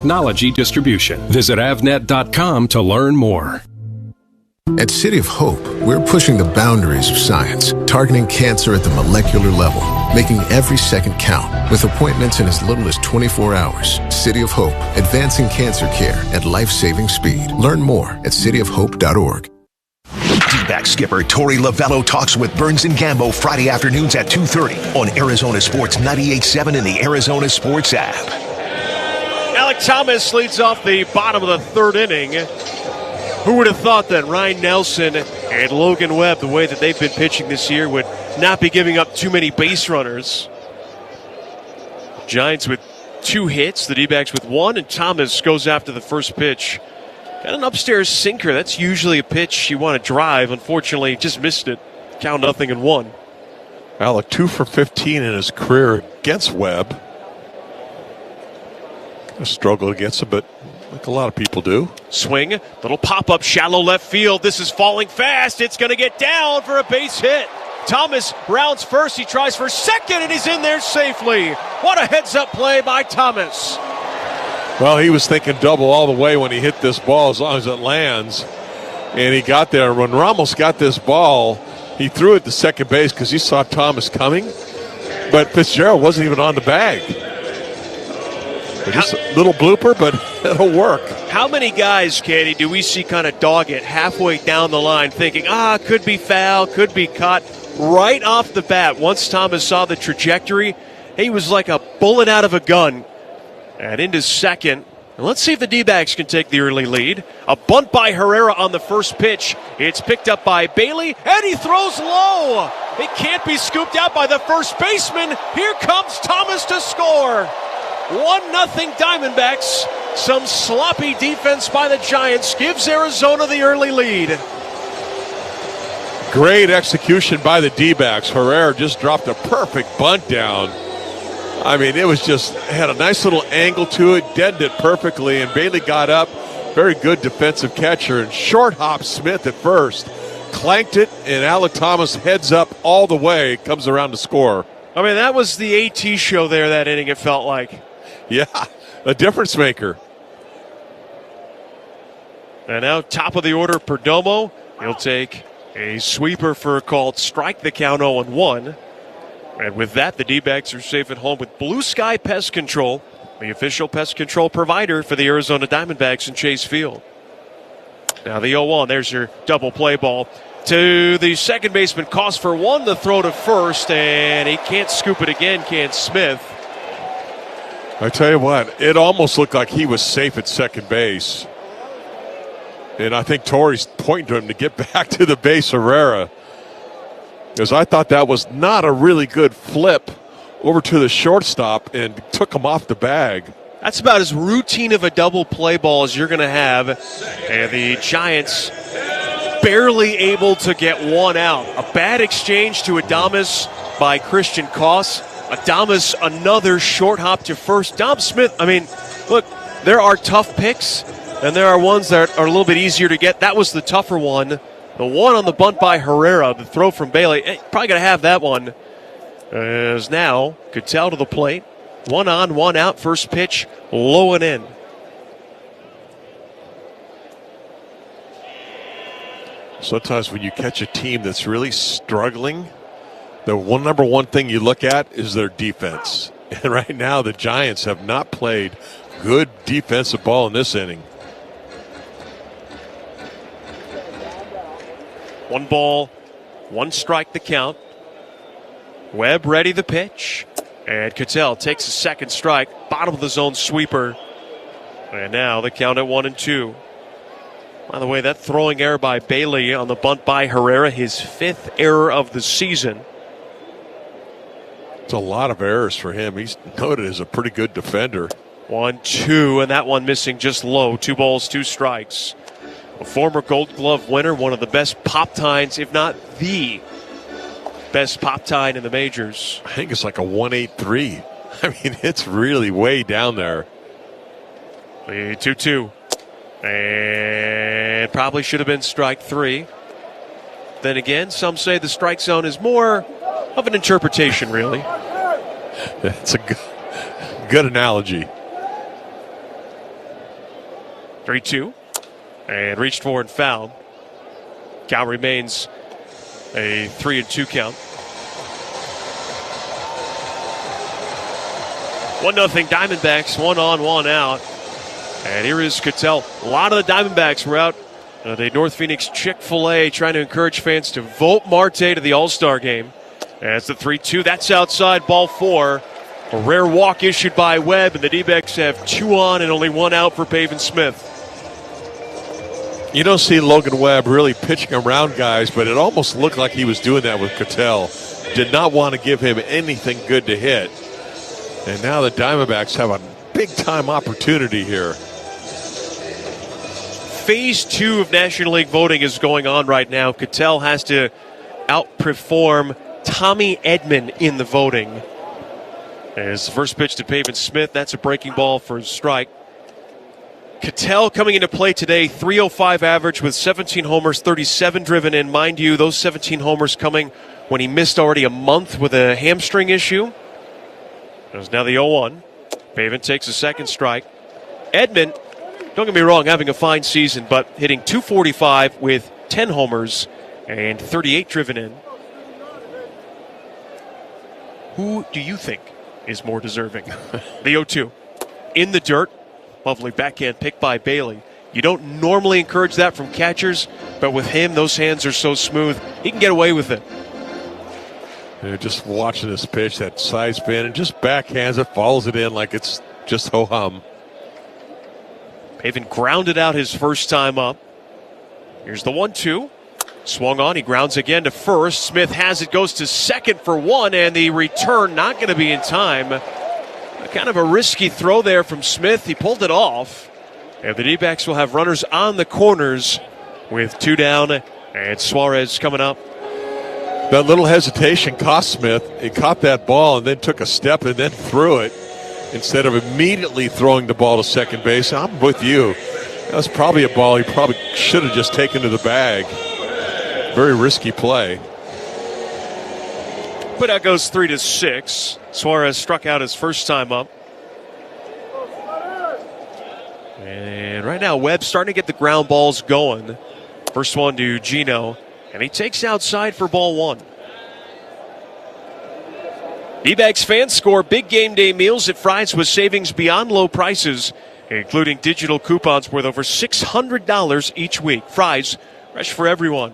Technology distribution. Visit avnet.com to learn more. At City of Hope, we're pushing the boundaries of science, targeting cancer at the molecular level, making every second count, with appointments in as little as 24 hours. City of Hope, advancing cancer care at life-saving speed. Learn more at cityofhope.org. D-backs skipper Torey Lovello talks with Burns and Gambo Friday afternoons at 2:30 on Arizona Sports 98.7 and the Arizona Sports app. Alec Thomas leads off the bottom of the third inning. Who would have thought that Ryan Nelson and Logan Webb, the way that they've been pitching this year, would not be giving up too many base runners? Giants with 2 hits, the D-backs with 1, and Thomas goes after the first pitch. Got an upstairs sinker. That's usually a pitch you want to drive. Unfortunately, just missed it. Count 0-1. Alec, 2 for 15 in his career against Webb. I struggle against him, but like a lot of people do. Swing, little pop-up, shallow left field. This is falling fast. It's going to get down for a base hit. Thomas rounds first. He tries for second, and he's in there safely. What a heads-up play by Thomas. Well, he was thinking double all the way when he hit this ball, as long as it lands. And he got there. When Ramos got this ball, he threw it to second base because he saw Thomas coming. But Fitzgerald wasn't even on the bag. Just a little blooper, but it'll work. How many guys, Katie, do we see kind of dog it halfway down the line thinking, could be foul, could be caught? Right off the bat, once Thomas saw the trajectory, he was like a bullet out of a gun. And into second. And let's see if the D-backs can take the early lead. A bunt by Herrera on the first pitch. It's picked up by Bailey, and he throws low. It can't be scooped out by the first baseman. Here comes Thomas to score. 1-0 Diamondbacks. Some sloppy defense by the Giants gives Arizona the early lead. Great execution by the D-backs. Herrera just dropped a perfect bunt down. I mean, it was just, had a nice little angle to it, deadened it perfectly, and Bailey got up. Very good defensive catcher, and short hop Smith at first. Clanked it, and Alec Thomas heads up all the way, comes around to score. I mean, that was the AT show there that inning, it felt like. Yeah, a difference maker. And now top of the order, Perdomo. He'll take a sweeper for a called strike, the count 0-1. And with that, the D-backs are safe at home with Blue Sky Pest Control, the official pest control provider for the Arizona Diamondbacks in Chase Field. Now the 0-1, there's your double play ball to the second baseman. Cost for 1, the throw to first, and he can't scoop it again, can Smith. I tell you what, it almost looked like he was safe at second base. And I think Torrey's pointing to him to get back to the base, Herrera. Because I thought that was not a really good flip over to the shortstop and took him off the bag. That's about as routine of a double play ball as you're going to have. And the Giants barely able to get one out. A bad exchange to Adames by Christian Koss. Adames, another short hop to first. Dom Smith, I mean, look, there are tough picks, and there are ones that are a little bit easier to get. That was the tougher one. The one on the bunt by Herrera, the throw from Bailey, probably going to have that one. As now, Cattell to the plate. 1 on, 1 out, first pitch, low and in. Sometimes when you catch a team that's really struggling, the number one thing you look at is their defense. And right now, the Giants have not played good defensive ball in this inning. 1 ball, 1 strike the count. Webb ready the pitch. And Cattell takes a second strike. Bottom of the zone sweeper. And now the count at 1-2. By the way, that throwing error by Bailey on the bunt by Herrera, his 5th error of the season. It's a lot of errors for him. He's noted as a pretty good defender. 1-2, and that one missing just low. 2 balls, 2 strikes. A former Gold Glove winner, one of the best pop tines, if not the best pop tine in the majors. I think it's like a 1.83. I mean, it's really way down there. The 2-2. And probably should have been strike 3. Then again, some say the strike zone is more of an interpretation, really. It's a good analogy. 3-2. And reached for and fouled. Count remains a 3-2 count. 1-0 Diamondbacks, 1 on, 1 out. And here is Cattell. A lot of the Diamondbacks were out at the North Phoenix Chick-fil-A trying to encourage fans to vote Marte to the All-Star game. And it's the 3-2. That's outside, ball 4. A rare walk issued by Webb, and the D-backs have 2 on and only 1 out for Pavin Smith. You don't see Logan Webb really pitching around guys, but it almost looked like he was doing that with Cattell. Did not want to give him anything good to hit. And now the Diamondbacks have a big-time opportunity here. Phase 2 of National League voting is going on right now. Cattell has to outperform Tommy Edman in the voting. As the first pitch to Pavin Smith, that's a breaking ball for a strike. Cattell coming into play today, .305 average with 17 homers, 37 driven in. Mind you, those 17 homers coming when he missed already a month with a hamstring issue. There's now the 0-1. Pavin takes a second strike. Edman, don't get me wrong, having a fine season, but hitting .245 with 10 homers and 38 driven in. Who do you think is more deserving? The 0-2. In the dirt. Lovely backhand pick by Bailey. You don't normally encourage that from catchers, but with him, those hands are so smooth, he can get away with it. You're just watching this pitch, that side spin, and just backhands it, follows it in like it's just ho-hum. Pavin grounded out his first time up. Here's the 1-2. Swung on, he grounds again to first. Smith has it, goes to second for 1, and the return not going to be in time. Kind of a risky throw there from Smith. He pulled it off. And the D-backs will have runners on the corners with 2 down, and Suarez coming up. That little hesitation cost Smith. He caught that ball and then took a step and then threw it instead of immediately throwing the ball to second base. I'm with you. That was probably a ball he probably should have just taken to the bag. Very risky play. But that goes 3-6. Suarez struck out his first time up. And right now, Webb starting to get the ground balls going. First one to Gino, and he takes outside for ball 1. D-backs fans score big game day meals at Fry's with savings beyond low prices, including digital coupons worth over $600 each week. Fry's, fresh for everyone.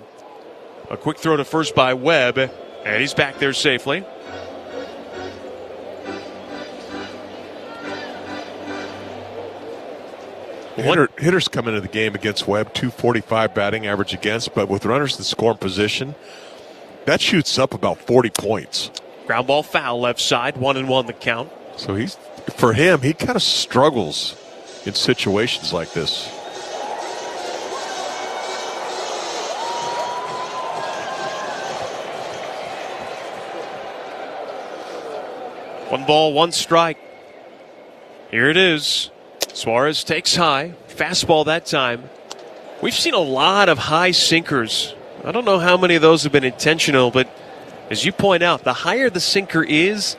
A quick throw to first by Webb, and he's back there safely. Hitters come into the game against Webb, .245 batting average against, but with runners that score in position, that shoots up about 40 points. Ground ball foul left side, 1-1 the count. So for him, he kind of struggles in situations like this. One ball, one strike. Here it is. Suarez takes high. Fastball that time. We've seen a lot of high sinkers. I don't know how many of those have been intentional, but as you point out, the higher the sinker is,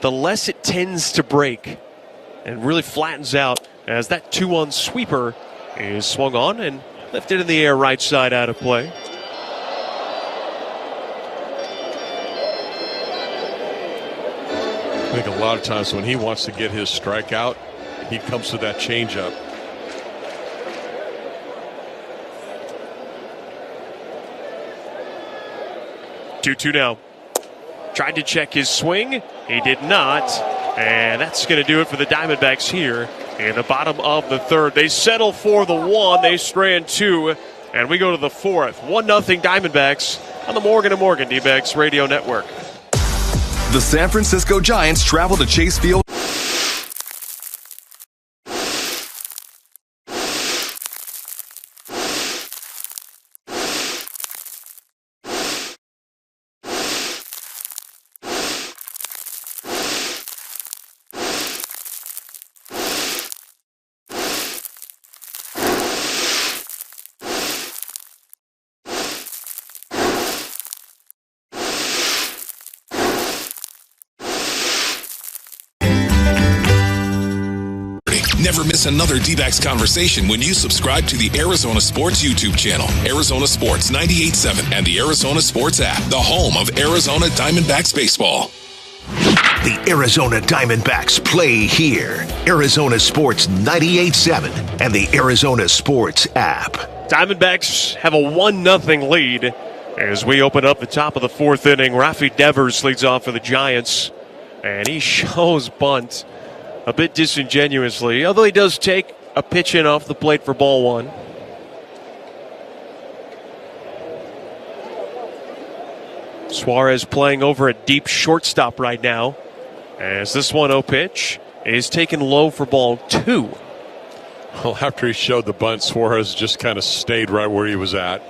the less it tends to break and really flattens out as that 2-1 sweeper is swung on and lifted in the air right side out of play. I think a lot of times when he wants to get his strikeout, he comes to that changeup. Two now. Tried to check his swing. He did not. And that's going to do it for the Diamondbacks here in the bottom of the third. They settle for the 1. They strand 2. And we go to the 4th. 1-0 Diamondbacks on the Morgan & Morgan D-backs Radio Network. The San Francisco Giants travel to Chase Field. Never miss another D-backs conversation when you subscribe to the Arizona Sports YouTube channel, Arizona Sports 98.7, and the Arizona Sports app, the home of Arizona Diamondbacks baseball. The Arizona Diamondbacks play here. Arizona Sports 98.7 and the Arizona Sports app. Diamondbacks have a 1-0 lead as we open up the top of the 4th inning. Rafi Devers leads off for the Giants. And he shows bunt a bit disingenuously, although he does take a pitch in off the plate for ball one. Suarez playing over a deep shortstop right now, as this 1-0 pitch is taken low for ball two. Well, after he showed the bunt, Suarez just kind of stayed right where he was at.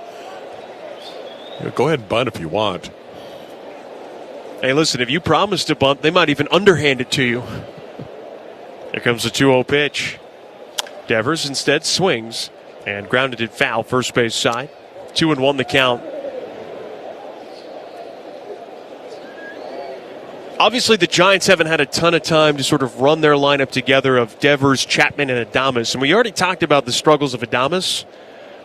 Go ahead and bunt if you want. Hey, listen, if you promise to bunt, they might even underhand it to you. Here comes the 2-0 pitch. Devers instead swings and grounded it foul, first base side. 2-1 the count. Obviously, the Giants haven't had a ton of time to sort of run their lineup together of Devers, Chapman, and Adames. And we already talked about the struggles of Adames.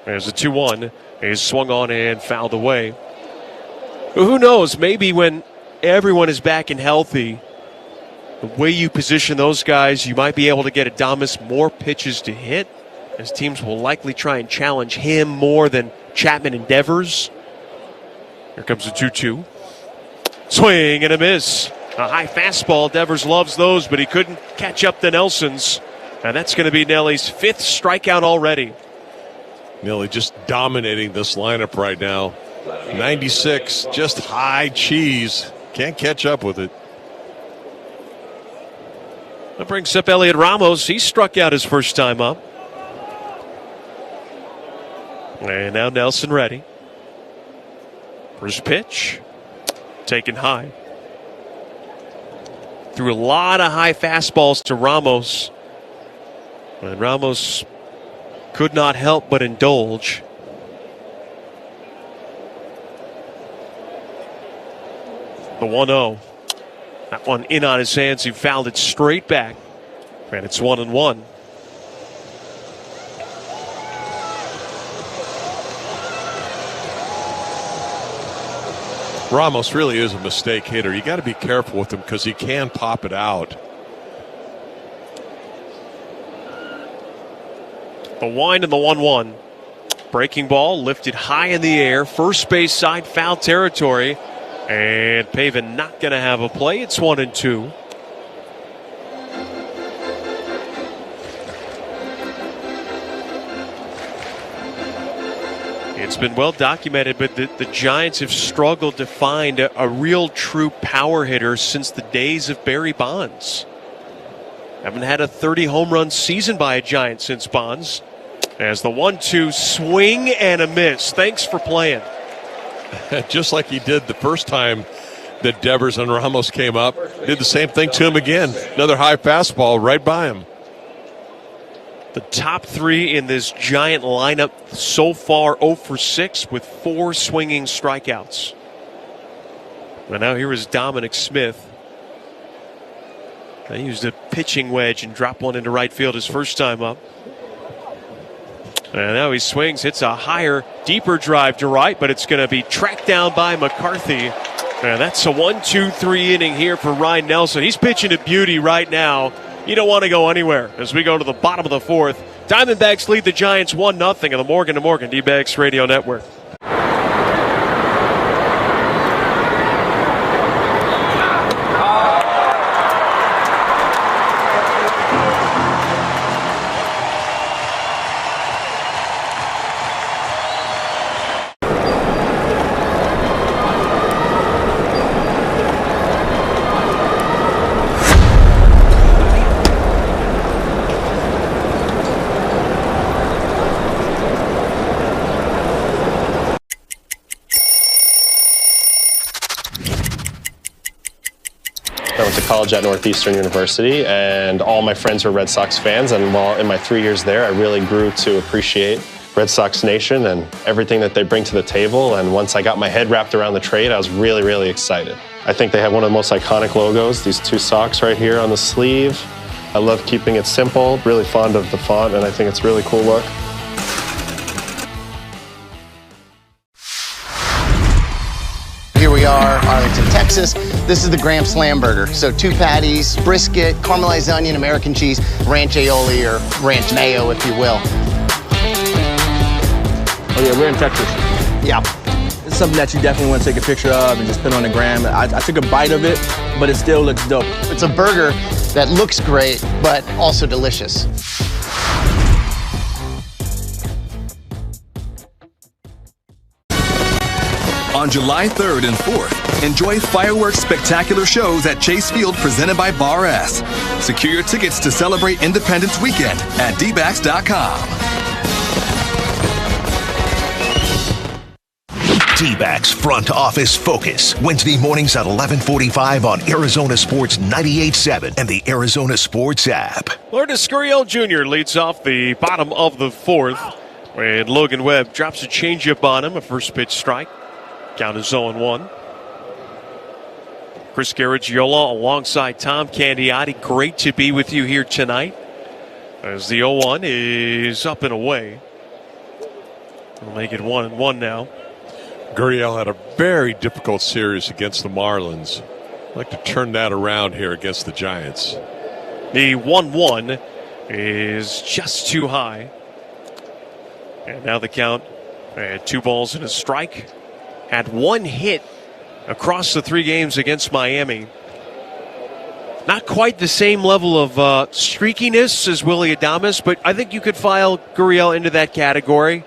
There's a 2-1. He's swung on and fouled away. But who knows? Maybe when everyone is back and healthy, the way you position those guys, you might be able to get Adames more pitches to hit, as teams will likely try and challenge him more than Chapman and Devers. Here comes the 2-2. Swing and a miss. A high fastball. Devers loves those, but he couldn't catch up to Nelson's. And that's going to be Nelly's 5th strikeout already. Nelly just dominating this lineup right now. 96, just high cheese. Can't catch up with it. That brings up Elliot Ramos. He struck out his first time up. And now Nelson ready. First pitch. Taken high. Threw a lot of high fastballs to Ramos. And Ramos could not help but indulge. The 1-0. That one in on his hands. He fouled it straight back. And it's 1-1. Ramos really is a mistake hitter. You got to be careful with him because he can pop it out. The wind and the 1-1. Breaking ball lifted high in the air. First base side, foul territory. And Pavin not going to have a play. It's 1-2. It's been well documented, but the Giants have struggled to find a real true power hitter since the days of Barry Bonds. Haven't had a 30 home run season by a Giant since Bonds. As the 1-2 swing and a miss. Thanks for playing. Just like he did the first time that Devers and Ramos came up. Did the same thing to him again. Another high fastball right by him. The top three in this Giant lineup so far 0 for 6 with 4 swinging strikeouts. And now here is Dominic Smith. He used a pitching wedge and dropped one into right field his first time up. And now he swings, hits a higher, deeper drive to right, but it's going to be tracked down by McCarthy. And that's a 1-2-3 inning here for Ryan Nelson. He's pitching to beauty right now. You don't want to go anywhere as we go to the bottom of the 4th. Diamondbacks lead the Giants 1-0 on the Morgan & Morgan D-Backs Radio Network. College at Northeastern University, and all my friends were Red Sox fans, and while in my 3 years there, I really grew to appreciate Red Sox Nation and everything that they bring to the table. And once I got my head wrapped around the trade, I was really, really excited. I think they have one of the most iconic logos, these 2 socks right here on the sleeve. I love keeping it simple, really fond of the font, and I think it's a really cool look. Here we are, Arlington, Texas. This is the Graham Slam Burger. So 2 patties, brisket, caramelized onion, American cheese, ranch aioli, or ranch mayo, if you will. Oh yeah, we're in Texas. Yeah. This something that you definitely want to take a picture of and just put on the gram. I took a bite of it, but it still looks dope. It's a burger that looks great, but also delicious. On July 3rd and 4th, enjoy fireworks spectacular shows at Chase Field presented by Bar S. Secure your tickets to celebrate Independence Weekend at DBACKS.com. D-backs Front Office Focus, Wednesday mornings at 11:45 on Arizona Sports 98.7 and the Arizona Sports app. Lourdes Gurriel Jr. leads off the bottom of the fourth, and Logan Webb drops a changeup on him, a first pitch strike. Count is 0-1. Chris Garagiola alongside Tom Candiotti. Great to be with you here tonight as the 0-1 is up and away. We'll make it 1-1 now. Gurriel had a very difficult series against the Marlins. I'd like to turn that around here against the Giants. The 1-1 is just too high. And now the count at 2 balls and a strike. Had 1 hit across the 3 games against Miami. Not quite the same level of streakiness as Willy Adames, but I think you could file Gurriel into that category.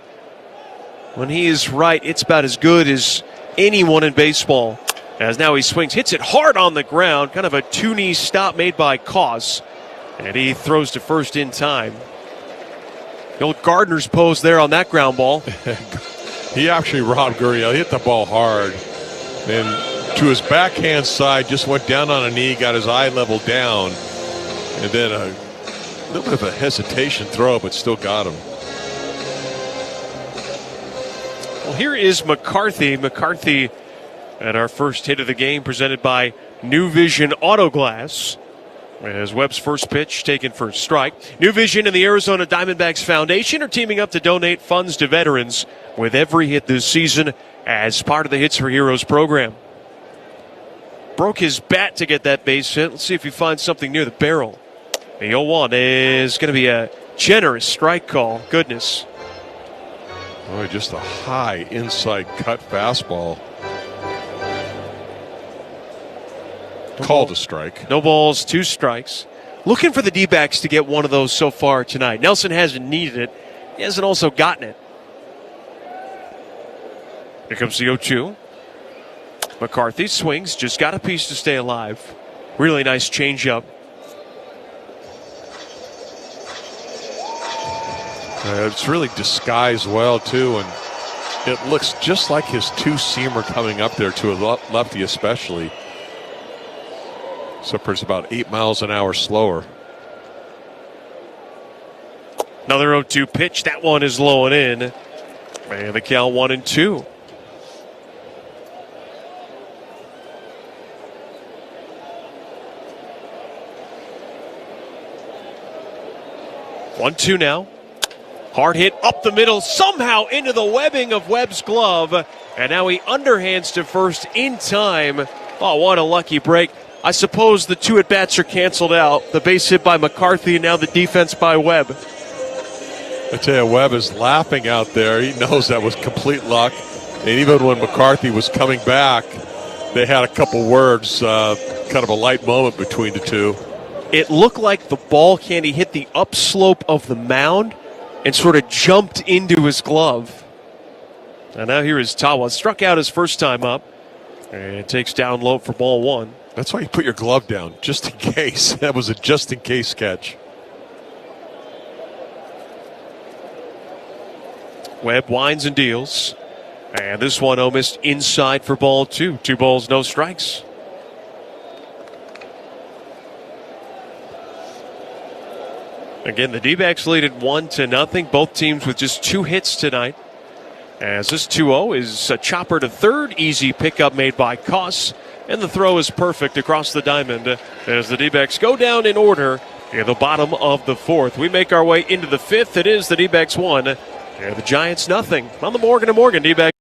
When he is right, it's about as good as anyone in baseball. As now he swings, hits it hard on the ground, kind of a 2-knee stop made by Koss. And he throws to first in time. The old Gardner's pose there on that ground ball. He actually robbed Gurriel. He hit the ball hard. And to his backhand side, just went down on a knee, got his eye level down. And then a little bit of a hesitation throw, but still got him. Well, here is McCarthy. McCarthy at our first hit of the game, presented by New Vision Auto Glass. As Webb's first pitch taken for a strike. New Vision and the Arizona Diamondbacks Foundation are teaming up to donate funds to veterans with every hit this season as part of the Hits for Heroes program. Broke his bat to get that base hit. Let's see if he finds something near the barrel. The 0-1 is going to be a generous strike call. Goodness. Boy, just a high inside cut fastball. Called a strike. No balls, 2 strikes. Looking for the D-backs to get one of those so far tonight. Nelson hasn't needed it. He hasn't also gotten it. Here comes the 0-2. McCarthy swings, just got a piece to stay alive. Really nice changeup. It's really disguised well, too, and it looks just like his 2-seamer coming up there to a lefty especially. Except for it's about 8 miles an hour slower. Another 0-2 pitch. That one is low and in. And the count 1-2. One, two now. Hard hit up the middle, somehow into the webbing of Webb's glove. And now he underhands to first in time. Oh, what a lucky break. I suppose the 2 at-bats are canceled out. The base hit by McCarthy, and now the defense by Webb. I tell you, Webb is laughing out there. He knows that was complete luck. And even when McCarthy was coming back, they had a couple words, kind of a light moment between the two. It looked like the ball candy hit the upslope of the mound and sort of jumped into his glove. And now here is Tawa. Struck out his first time up and takes down low for ball 1. That's why you put your glove down, just in case. That was a just-in-case catch. Webb winds and deals. And this one almost inside for ball 2. 2 balls, no strikes. Again, the D-backs lead at 1-0. Both teams with just 2 hits tonight. As this 2-0 is a chopper to third. Easy pickup made by Koss. And the throw is perfect across the diamond as the D-backs go down in order in the bottom of the 4th. We make our way into the 5th. It is the D-backs 1 and the Giants nothing. On the Morgan & Morgan D-backs.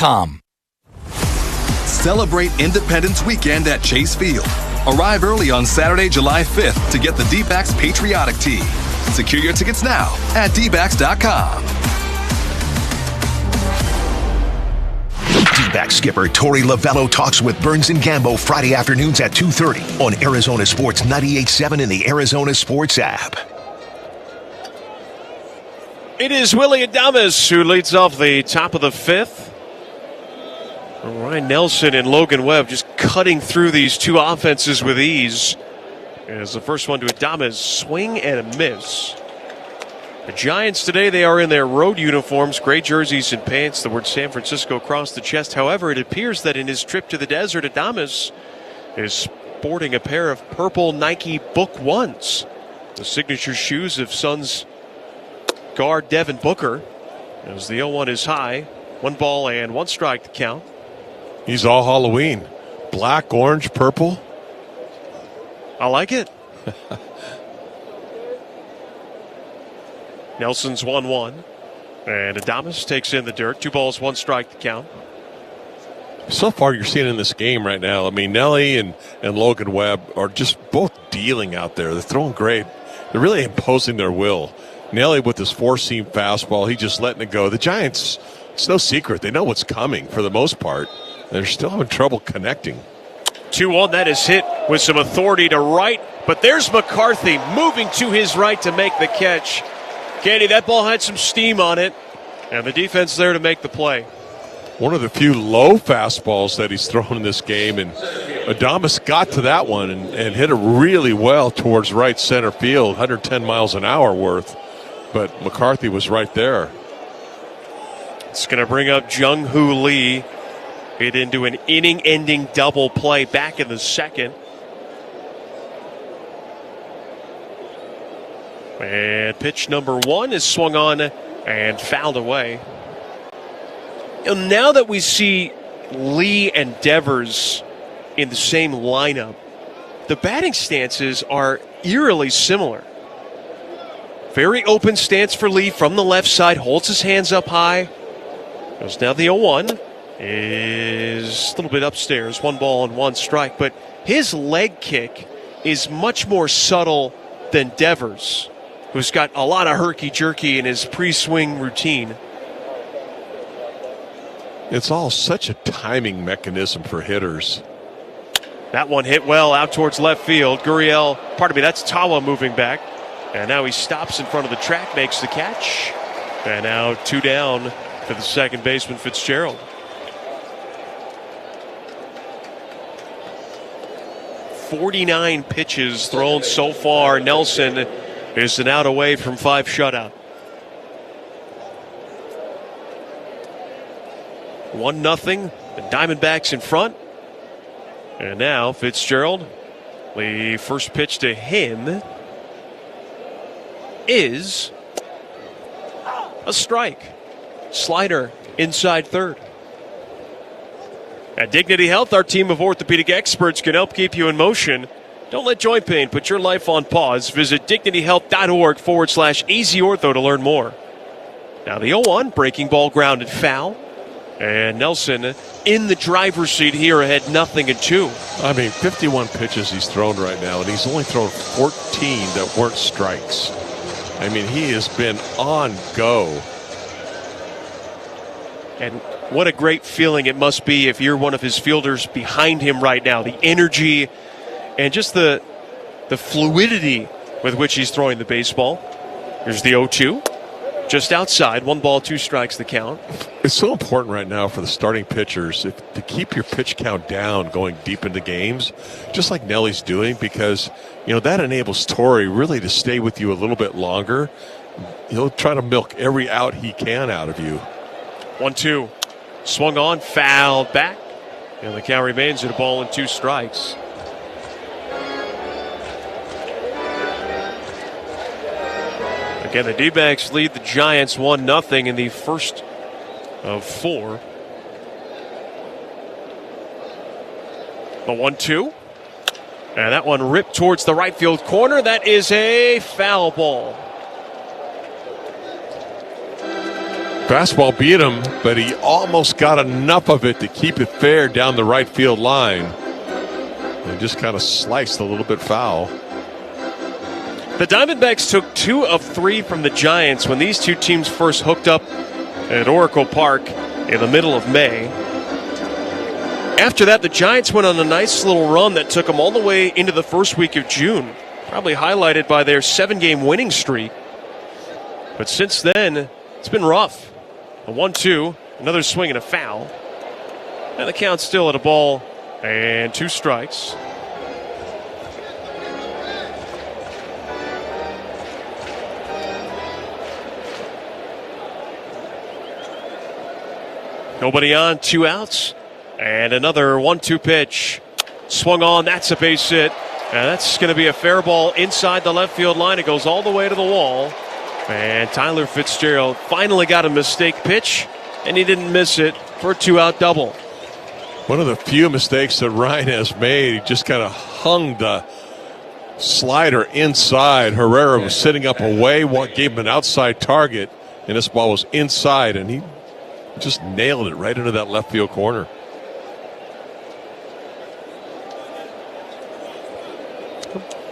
DBACKS.com. Celebrate Independence Weekend at Chase Field. Arrive early on Saturday, July 5th to get the D-backs patriotic tee. Secure your tickets now at DBACKS.com. D-backs skipper Torey Lavello talks with Burns and Gambo Friday afternoons at 2:30 on Arizona Sports 98.7 and the Arizona Sports app. It is Willie Adames who leads off the top of the fifth. Ryan Nelson and Logan Webb just cutting through these two offenses with ease. As the first one to Adames, swing and a miss. The Giants today, they are in their road uniforms, gray jerseys and pants, the word San Francisco across the chest. However, it appears that in his trip to the desert, Adames is sporting a pair of purple Nike Book Ones, the signature shoes of Suns guard Devin Booker. As the 0-1 is high, 1 ball and 1 strike to count. He's all Halloween. Black, orange, purple. I like it. Nelson's 1-1. And Adames takes in the dirt. 2 balls, 1 strike to count. So far, you're seeing in this game right now, I mean, Nelly and Logan Webb are just both dealing out there. They're throwing great. They're really imposing their will. Nelly with his 4-seam fastball, he just letting it go. The Giants, it's no secret. They know what's coming for the most part. They're still having trouble connecting. 2-1, that is hit with some authority to right. But there's McCarthy moving to his right to make the catch. Candy, that ball had some steam on it. And the defense there to make the play. One of the few low fastballs that he's thrown in this game. And Adames got to that one and hit it really well towards right center field, 110 miles an hour worth. But McCarthy was right there. It's going to bring up Jung-Hoo Lee. Hit into an inning-ending double play back in the second. And pitch number 1 is swung on and fouled away. And now that we see Lee and Devers in the same lineup, the batting stances are eerily similar. Very open stance for Lee from the left side, holds his hands up high. Goes now the 0-1. Is a little bit upstairs, 1 ball and 1 strike, but his leg kick is much more subtle than Devers, who's got a lot of herky-jerky in his pre-swing routine. It's all such a timing mechanism for hitters. That one hit well out towards left field. Gurriel, that's Tawa moving back. And now he stops in front of the track, makes the catch. And now 2 down for the second baseman, Fitzgerald. 49 pitches thrown so far. Nelson is an out away from 5 shutout. 1-0. The Diamondbacks in front. And now Fitzgerald. The first pitch to him is a strike. Slider inside third. At Dignity Health, our team of orthopedic experts can help keep you in motion. Don't let joint pain put your life on pause. Visit dignityhealth.org/easyortho to learn more. Now the 0-1, breaking ball grounded foul. And Nelson in the driver's seat here ahead 0-2. I mean, 51 pitches he's thrown right now, and he's only thrown 14 that weren't strikes. I mean, he has been on go. And what a great feeling it must be if you're one of his fielders behind him right now. The energy and just the fluidity with which he's throwing the baseball. Here's the 0-2. Just outside, 1 ball, 2 strikes the count. It's so important right now for the starting pitchers to keep your pitch count down going deep into games, just like Nelly's doing, because that enables Torey really to stay with you a little bit longer. He'll try to milk every out he can out of you. 1-2. Swung on, fouled back. And the count remains at 1 ball and 2 strikes. Again, the D-backs lead the Giants 1-0 in the first of 4. The 1-2. And that one ripped towards the right field corner. That is a foul ball. Fastball beat him, but he almost got enough of it to keep it fair down the right field line. And just kind of sliced a little bit foul. The Diamondbacks took 2 of 3 from the Giants when these two teams first hooked up at Oracle Park in the middle of May. After that, the Giants went on a nice little run that took them all the way into the first week of June, probably highlighted by their 7-game winning streak. But since then, it's been rough. A 1-2, another swing and a foul. And the count's still at a ball and 2 strikes. Nobody on, 2 outs. And another 1-2 pitch. Swung on, that's a base hit. And that's going to be a fair ball inside the left field line. It goes all the way to the wall. And Tyler Fitzgerald finally got a mistake pitch, and he didn't miss it for a 2-out double. One of the few mistakes that Ryan has made. He just kind of hung the slider inside. Herrera was sitting up away, gave him an outside target, and this ball was inside, and he just nailed it right into that left field corner.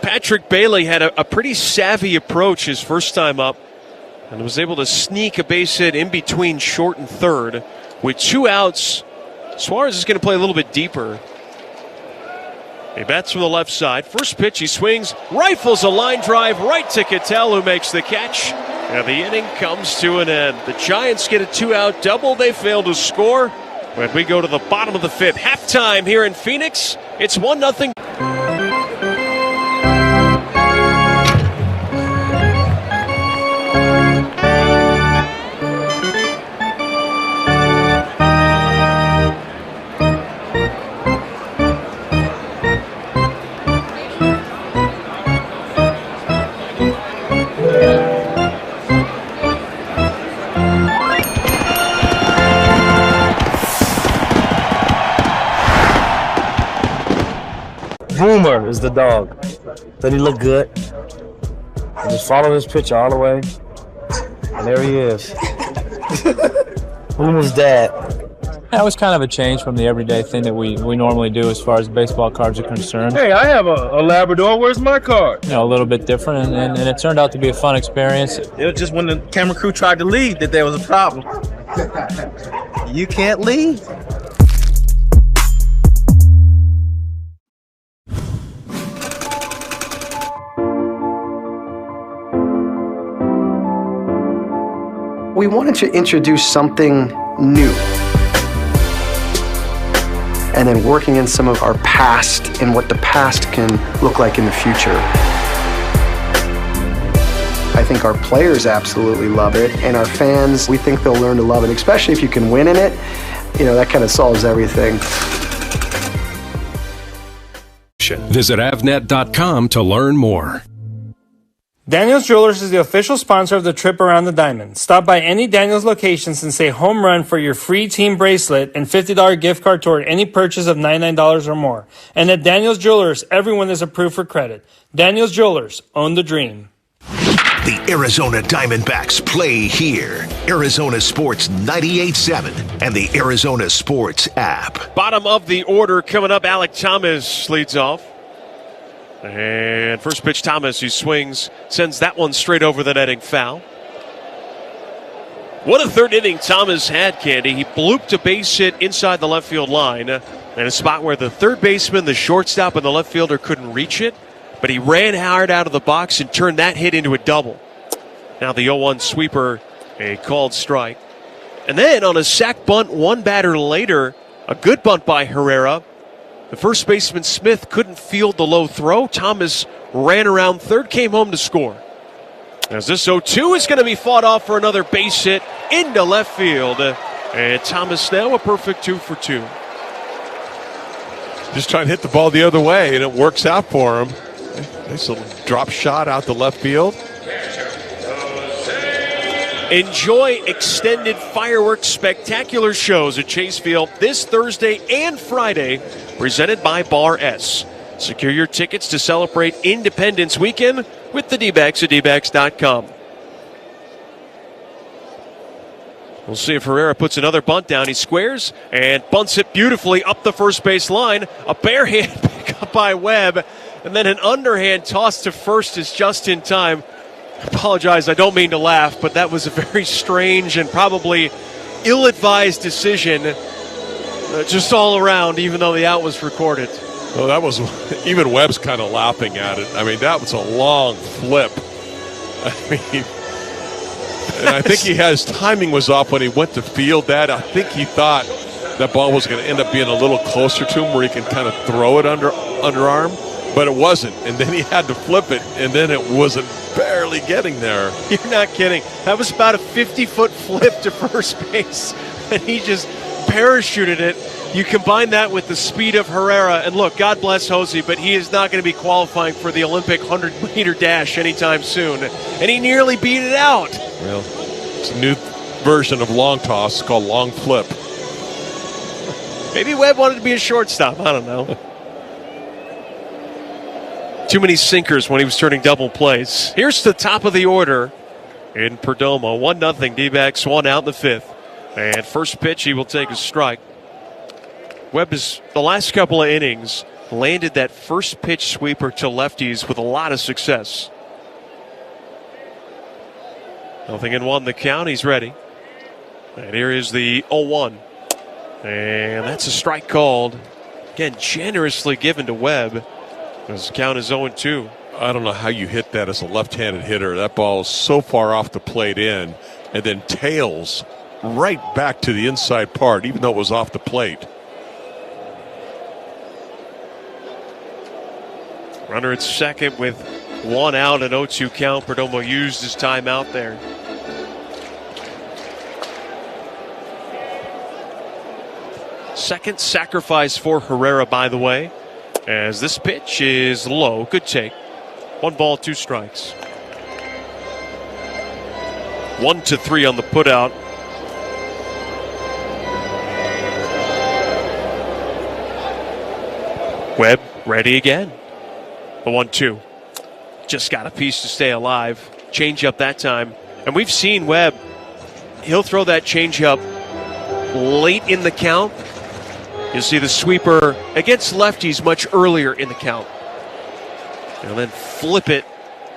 Patrick Bailey had a pretty savvy approach his first time up and was able to sneak a base hit in between short and third. With 2 outs, Suarez is going to play a little bit deeper. He bats from the left side. First pitch, he swings, rifles a line drive right to Cattell, who makes the catch. And the inning comes to an end. The Giants get a 2-out double. They fail to score. When we go to the bottom of the 5th, halftime here in Phoenix, it's 1-0. Boomer is the dog. Then he looked good. I just followed his picture all the way. And there he is. Boomer's dad. That was kind of a change from the everyday thing that we normally do as far as baseball cards are concerned. Hey, I have a Labrador. Where's my card? You know, a little bit different, and it turned out to be a fun experience. It was just when the camera crew tried to leave that there was a problem. You can't leave. We wanted to introduce something new. And then working in some of our past and what the past can look like in the future. I think our players absolutely love it, and our fans, we think they'll learn to love it, especially if you can win in it. You know, that kind of solves everything. Visit avnet.com to learn more. Daniels Jewelers is the official sponsor of the trip around the diamond. Stop by any Daniels locations and say home run for your free team bracelet and $50 gift card toward any purchase of $99 or more. And at Daniels Jewelers, everyone is approved for credit. Daniels Jewelers, own the dream. The Arizona Diamondbacks play here. Arizona Sports 98.7 and the Arizona Sports app. Bottom of the order coming up. Alec Thomas leads off. And first pitch, Thomas, he swings, sends that one straight over the netting, foul. What a third inning Thomas had, Candy. He blooped a base hit inside the left field line in a spot where the third baseman, the shortstop, and the left fielder couldn't reach it. But he ran hard out of the box and turned that hit into a double. Now the 0-1 sweeper, a called strike. And then on a sac bunt, one batter later, a good bunt by Herrera. The first baseman, Smith, couldn't field the low throw. Thomas ran around third, came home to score. As this 0-2 is going to be fought off for another base hit into left field. And Thomas now a perfect 2 for 2. Just trying to hit the ball the other way, and it works out for him. Nice little drop shot out to left field. Enjoy extended fireworks spectacular shows at Chase Field this Thursday and Friday, presented by Bar S. Secure your tickets to celebrate Independence Weekend with the D-backs at DBACKS.com. We'll see if Herrera puts another bunt down. He squares and bunts it beautifully up the first base line. A barehand pick up by Webb, and then an underhand toss to first is just in time. I apologize, I don't mean to laugh, but that was a very strange and probably ill-advised decision just all around, even though the out was recorded. Well, that was, even Webb's kind of laughing at it. I mean, that was a long flip. I mean, and I think his timing was off when he went to field that. I think he thought that ball was going to end up being a little closer to him where he can kind of throw it underarm, but it wasn't. And then he had to flip it, and then it wasn't barely getting there. You're not kidding. That was about a 50-foot flip to first base, and he just parachuted it. You combine that with the speed of Herrera, and look, God bless Jose, but he is not going to be qualifying for the Olympic 100-meter dash anytime soon. And he nearly beat it out. Well, it's a new version of long toss. It's called long flip. Maybe Webb wanted to be a shortstop. I don't know. Too many sinkers when he was turning double plays. Here's the top of the order in Perdomo. 1-0 D-backs, 1 out in the 5th. And first pitch, he will take a strike. Webb has, the last couple of innings, landed that first pitch sweeper to lefties with a lot of success. 0-1 the count. He's ready. And here is the 0-1. And that's a strike called. Again, generously given to Webb. His count is 0-2. I don't know how you hit that as a left-handed hitter. That ball is so far off the plate in and then tails right back to the inside part, even though it was off the plate. Runner at second with 1 out and 0-2 count. Perdomo used his timeout there. Second sacrifice for Herrera, by the way, as this pitch is low. Good take. 1 ball, 2 strikes. 1-3 on the putout. Webb ready again. The 1-2. Just got a piece to stay alive. Change up that time. And we've seen Webb. He'll throw that change up late in the count. You'll see the sweeper against lefties much earlier in the count. And then flip it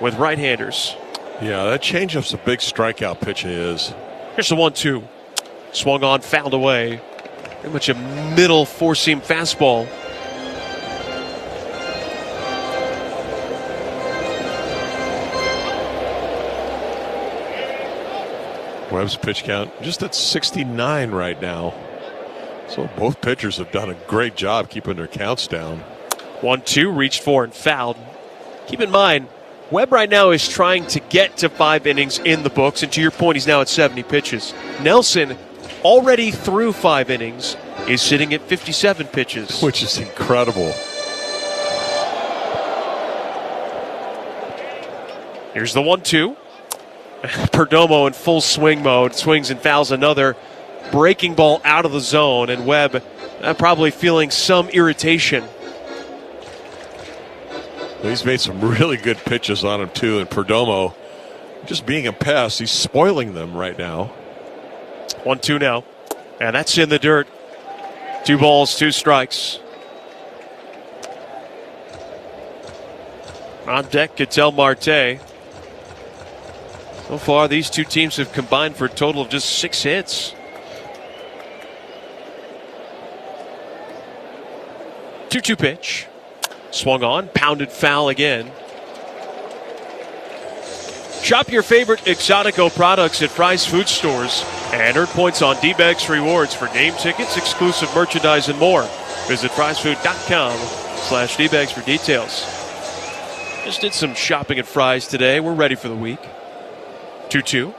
with right-handers. Yeah, that changeup's a big strikeout pitch. It is. Here's the 1-2. Swung on, fouled away. Pretty much a middle four-seam fastball. Webb's pitch count just at 69 right now. So both pitchers have done a great job keeping their counts down. 1-2, reached for and fouled. Keep in mind, Webb right now is trying to get to 5 innings in the books, and to your point, he's now at 70 pitches. Nelson, already through 5 innings, is sitting at 57 pitches. Which is incredible. Here's the 1-2. Perdomo in full swing mode, swings and fouls another breaking ball out of the zone, and Webb probably feeling some irritation. Well, he's made some really good pitches on him too, and Perdomo just being a pest, he's spoiling them right now. 1-2 now, and that's in the dirt. 2 balls, 2 strikes. On deck, Ketel Marte. So far, these two teams have combined for a total of just 6 hits. 2-2 pitch. Swung on, pounded foul again. Shop your favorite Exotico products at Fry's Food Stores and earn points on D-Bags Rewards for game tickets, exclusive merchandise, and more. Visit frysfood.com/D-Bags for details. Just did some shopping at Fry's today. We're ready for the week. 2-2.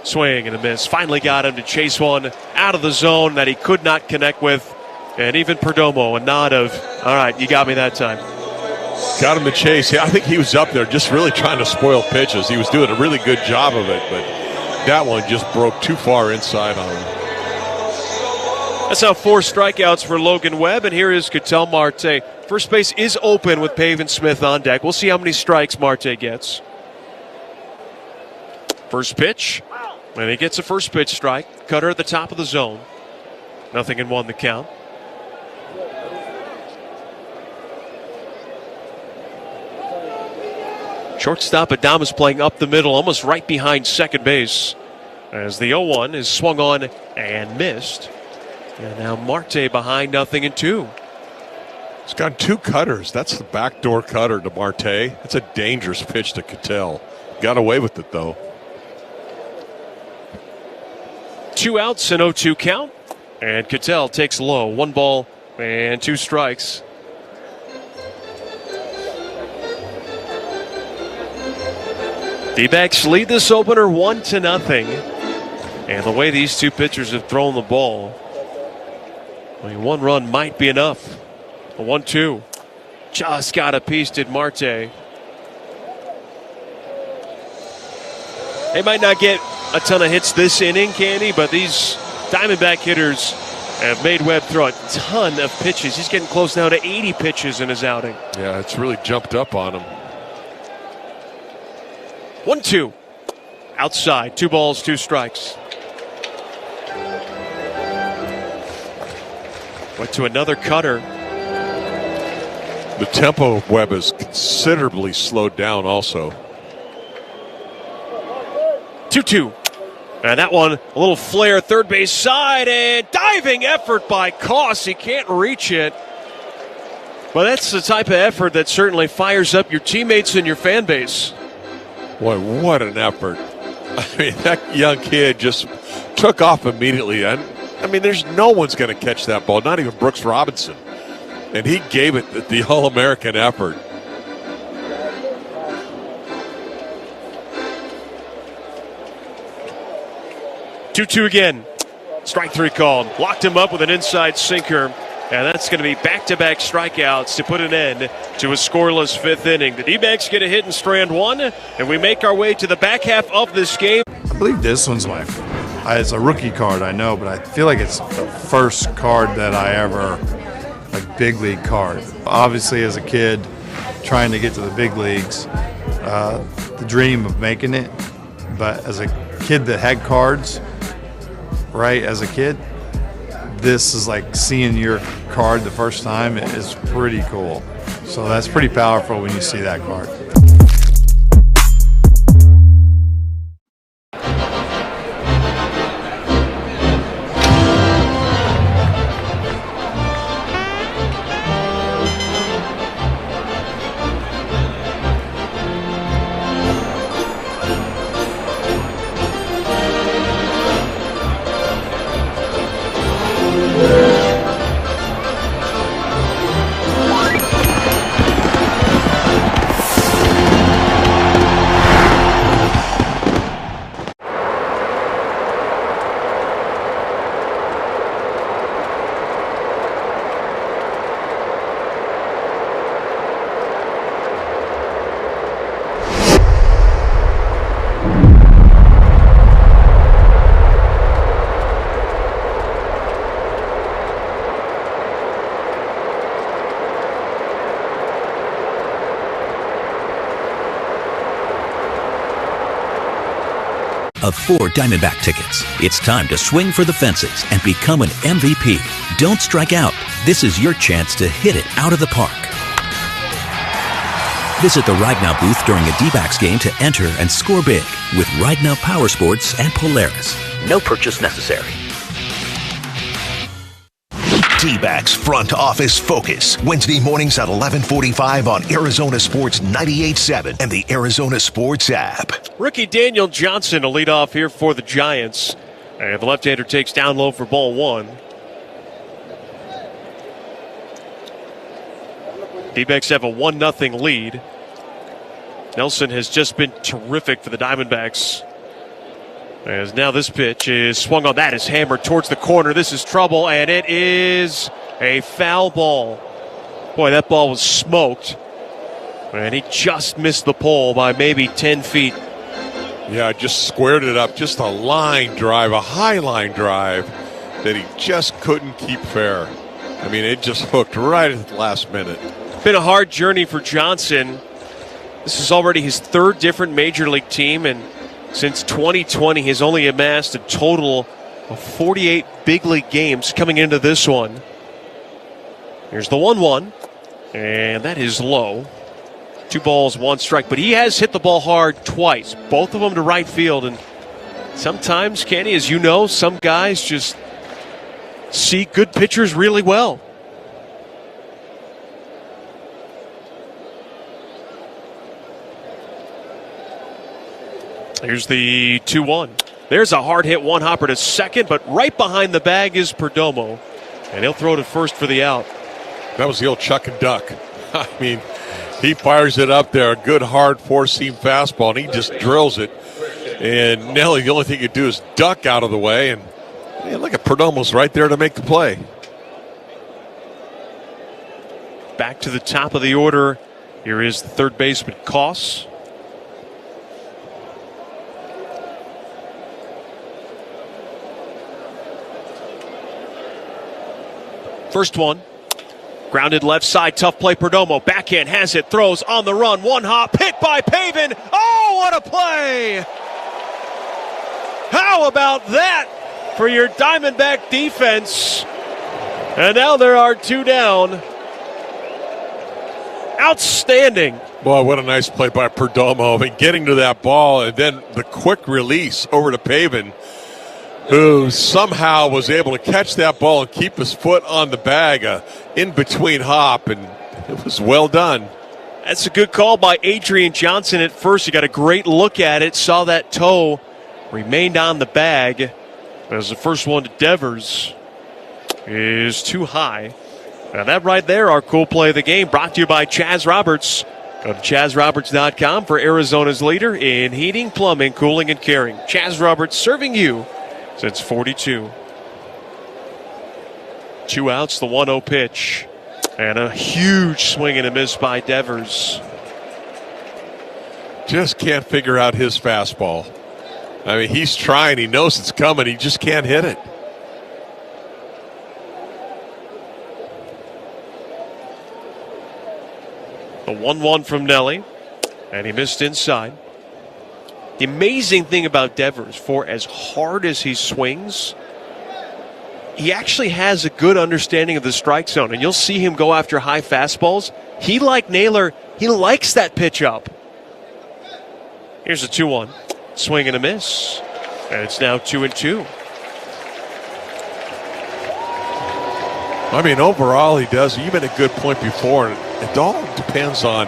Swing and a miss. Finally got him to chase one out of the zone that he could not connect with. And even Perdomo, a nod of, all right, you got me that time. Got him to chase. I think he was up there just really trying to spoil pitches. He was doing a really good job of it, but that one just broke too far inside on him. That's now 4 strikeouts for Logan Webb, and here is Ketel Marte. First base is open with Pavin Smith on deck. We'll see how many strikes Marte gets. First pitch, And he gets a first pitch strike. Cutter at the top of the zone. 0-1 the count. Shortstop Adames playing up the middle, almost right behind second base. As the 0-1 is swung on and missed. And now Marte behind 0-2. He's got 2 cutters. That's the backdoor cutter to Marte. It's a dangerous pitch to Cattell. Got away with it, though. 2 outs and 0-2 count. And Cattell takes low. 1 ball and 2 strikes. D-backs lead this opener 1-0. And the way these 2 pitchers have thrown the ball, I mean, 1 run might be enough. A 1-2. Just got a piece, did Marte. They might not get a ton of hits this inning, Candy, but these Diamondback hitters have made Webb throw a ton of pitches. He's getting close now to 80 pitches in his outing. Yeah, it's really jumped up on him. 1-2. Outside. 2 balls, 2 strikes. Went to another cutter. The tempo of Webb is considerably slowed down also. 2-2. And that one, a little flare, third base side, and diving effort by Koss. He can't reach it. But that's the type of effort that certainly fires up your teammates and your fan base. Boy, what an effort. I mean, that young kid just took off immediately. I mean, there's no one's going to catch that ball, not even Brooks Robinson. And he gave it the All-American effort. Two again. Strike 3 called. Locked him up with an inside sinker. And that's going to be back-to-back strikeouts to put an end to a scoreless 5th inning. The D-backs get a hit in strand 1, and we make our way to the back half of this game. I believe this one's it's a rookie card, I know, but I feel like it's the first card that I ever, big league card. Obviously, as a kid, trying to get to the big leagues, the dream of making it. But as a kid that had cards, right, as a kid, this is like seeing your card the first time is pretty cool. So that's pretty powerful when you see that card. Of 4 Diamondback tickets, it's time to swing for the fences and become an MVP. Don't strike out. This is your chance to hit it out of the park. Visit the Ride Now booth during a D-backs game to enter and score big with Ride Now Power Sports and Polaris. No purchase necessary. D-backs Front Office Focus, Wednesday mornings at 11:45 on Arizona Sports 98.7 and the Arizona Sports app. Rookie Daniel Johnson to lead off here for the Giants. And the left-hander takes down low for ball 1. D-backs have a 1-0 lead. Nelson has just been terrific for the Diamondbacks. As now this pitch is swung on. That is hammered towards the corner. This is trouble, and it is a foul ball. Boy, that ball was smoked. And he just missed the pole by maybe 10 feet. Yeah, just squared it up. Just a line drive, a high line drive that he just couldn't keep fair. I mean, it just hooked right at the last minute. Been a hard journey for Johnson. This is already his 3rd different major league team, and Since 2020, he's only amassed a total of 48 big league games coming into this one. Here's the 1-1, and that is low. 2 balls, 1 strike, but he has hit the ball hard twice, both of them to right field. And sometimes, Kenny, as you know, some guys just see good pitchers really well. Here's the 2-1. There's a hard hit one hopper to second, but right behind the bag is Perdomo, and he'll throw to first for the out. That was the old chuck and duck. I mean, he fires it up there, a good hard four-seam fastball, and he just drills it. And Nelly, the only thing you do is duck out of the way, and man, look at Perdomo's right there to make the play. Back to the top of the order. Here is the third baseman, Koss. First one, grounded left side, tough play. Perdomo, backhand, has it, throws on the run, one hop, hit by Pavin. Oh, what a play! How about that for your Diamondback defense? And now there are 2 down. Outstanding. Boy, what a nice play by Perdomo. I mean, getting to that ball and then the quick release over to Pavin, who somehow was able to catch that ball and keep his foot on the bag, in between hop, and it was well done. That's a good call by Adrian Johnson at first. He got a great look at it, saw that toe, remained on the bag. As the first one to Devers is too high. Now that right there, our cool play of the game, brought to you by Chaz Roberts. Go to ChazRoberts.com for Arizona's leader in heating, plumbing, cooling, and caring. Chaz Roberts serving you since 42. 2 outs, the 1-0 pitch. And a huge swing and a miss by Devers. Just can't figure out his fastball. I mean, he's trying. He knows it's coming. He just can't hit it. The 1-1 from Nelly. And he missed inside. The amazing thing about Devers, for as hard as he swings, he actually has a good understanding of the strike zone. And you'll see him go after high fastballs. He, like Naylor, he likes that pitch up. Here's a 2-1. Swing and a miss. And it's now 2-2. I mean, overall, he does. You made a good point before. It all depends on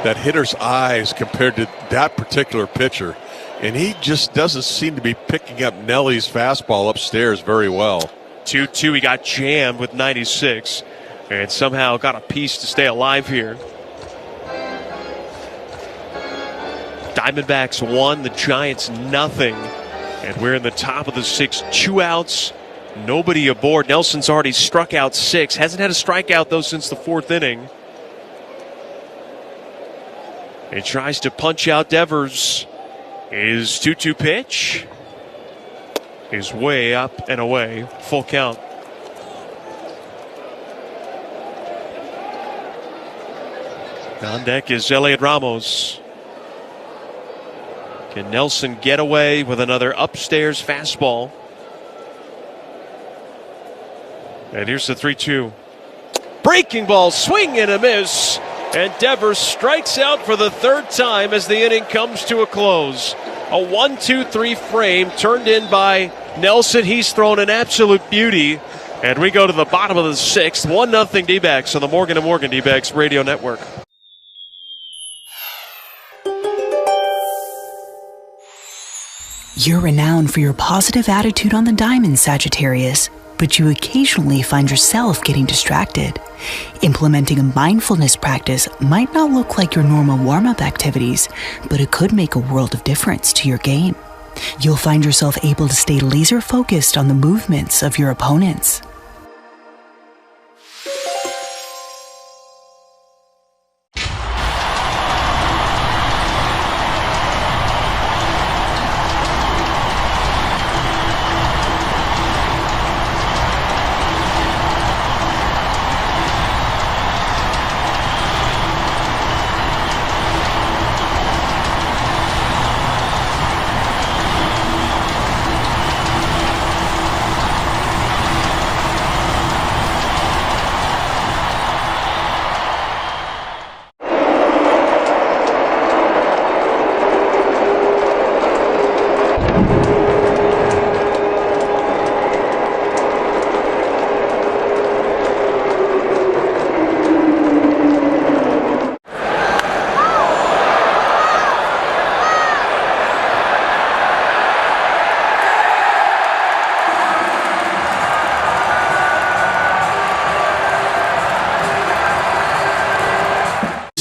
that hitter's eyes compared to that particular pitcher. And he just doesn't seem to be picking up Nelly's fastball upstairs very well. 2-2. He got jammed with 96 and somehow got a piece to stay alive here. Diamondbacks 1, the Giants nothing. And we're in the top of the 6th. 2 outs, nobody aboard. Nelson's already struck out 6. Hasn't had a strikeout, though, since the 4th inning. He tries to punch out Devers. His 2-2 pitch is way up and away. Full count. On deck is Elliot Ramos. Can Nelson get away with another upstairs fastball? And here's the 3-2. Breaking ball, swing and a miss. And Devers strikes out for the 3rd time as the inning comes to a close. A 1-2-3 frame turned in by Nelson. He's thrown an absolute beauty. And we go to the bottom of the 6th. 1-0 D-backs on the Morgan & Morgan D-backs radio network. You're renowned for your positive attitude on the diamond, Sagittarius, but you occasionally find yourself getting distracted. Implementing a mindfulness practice might not look like your normal warm-up activities, but it could make a world of difference to your game. You'll find yourself able to stay laser-focused on the movements of your opponents.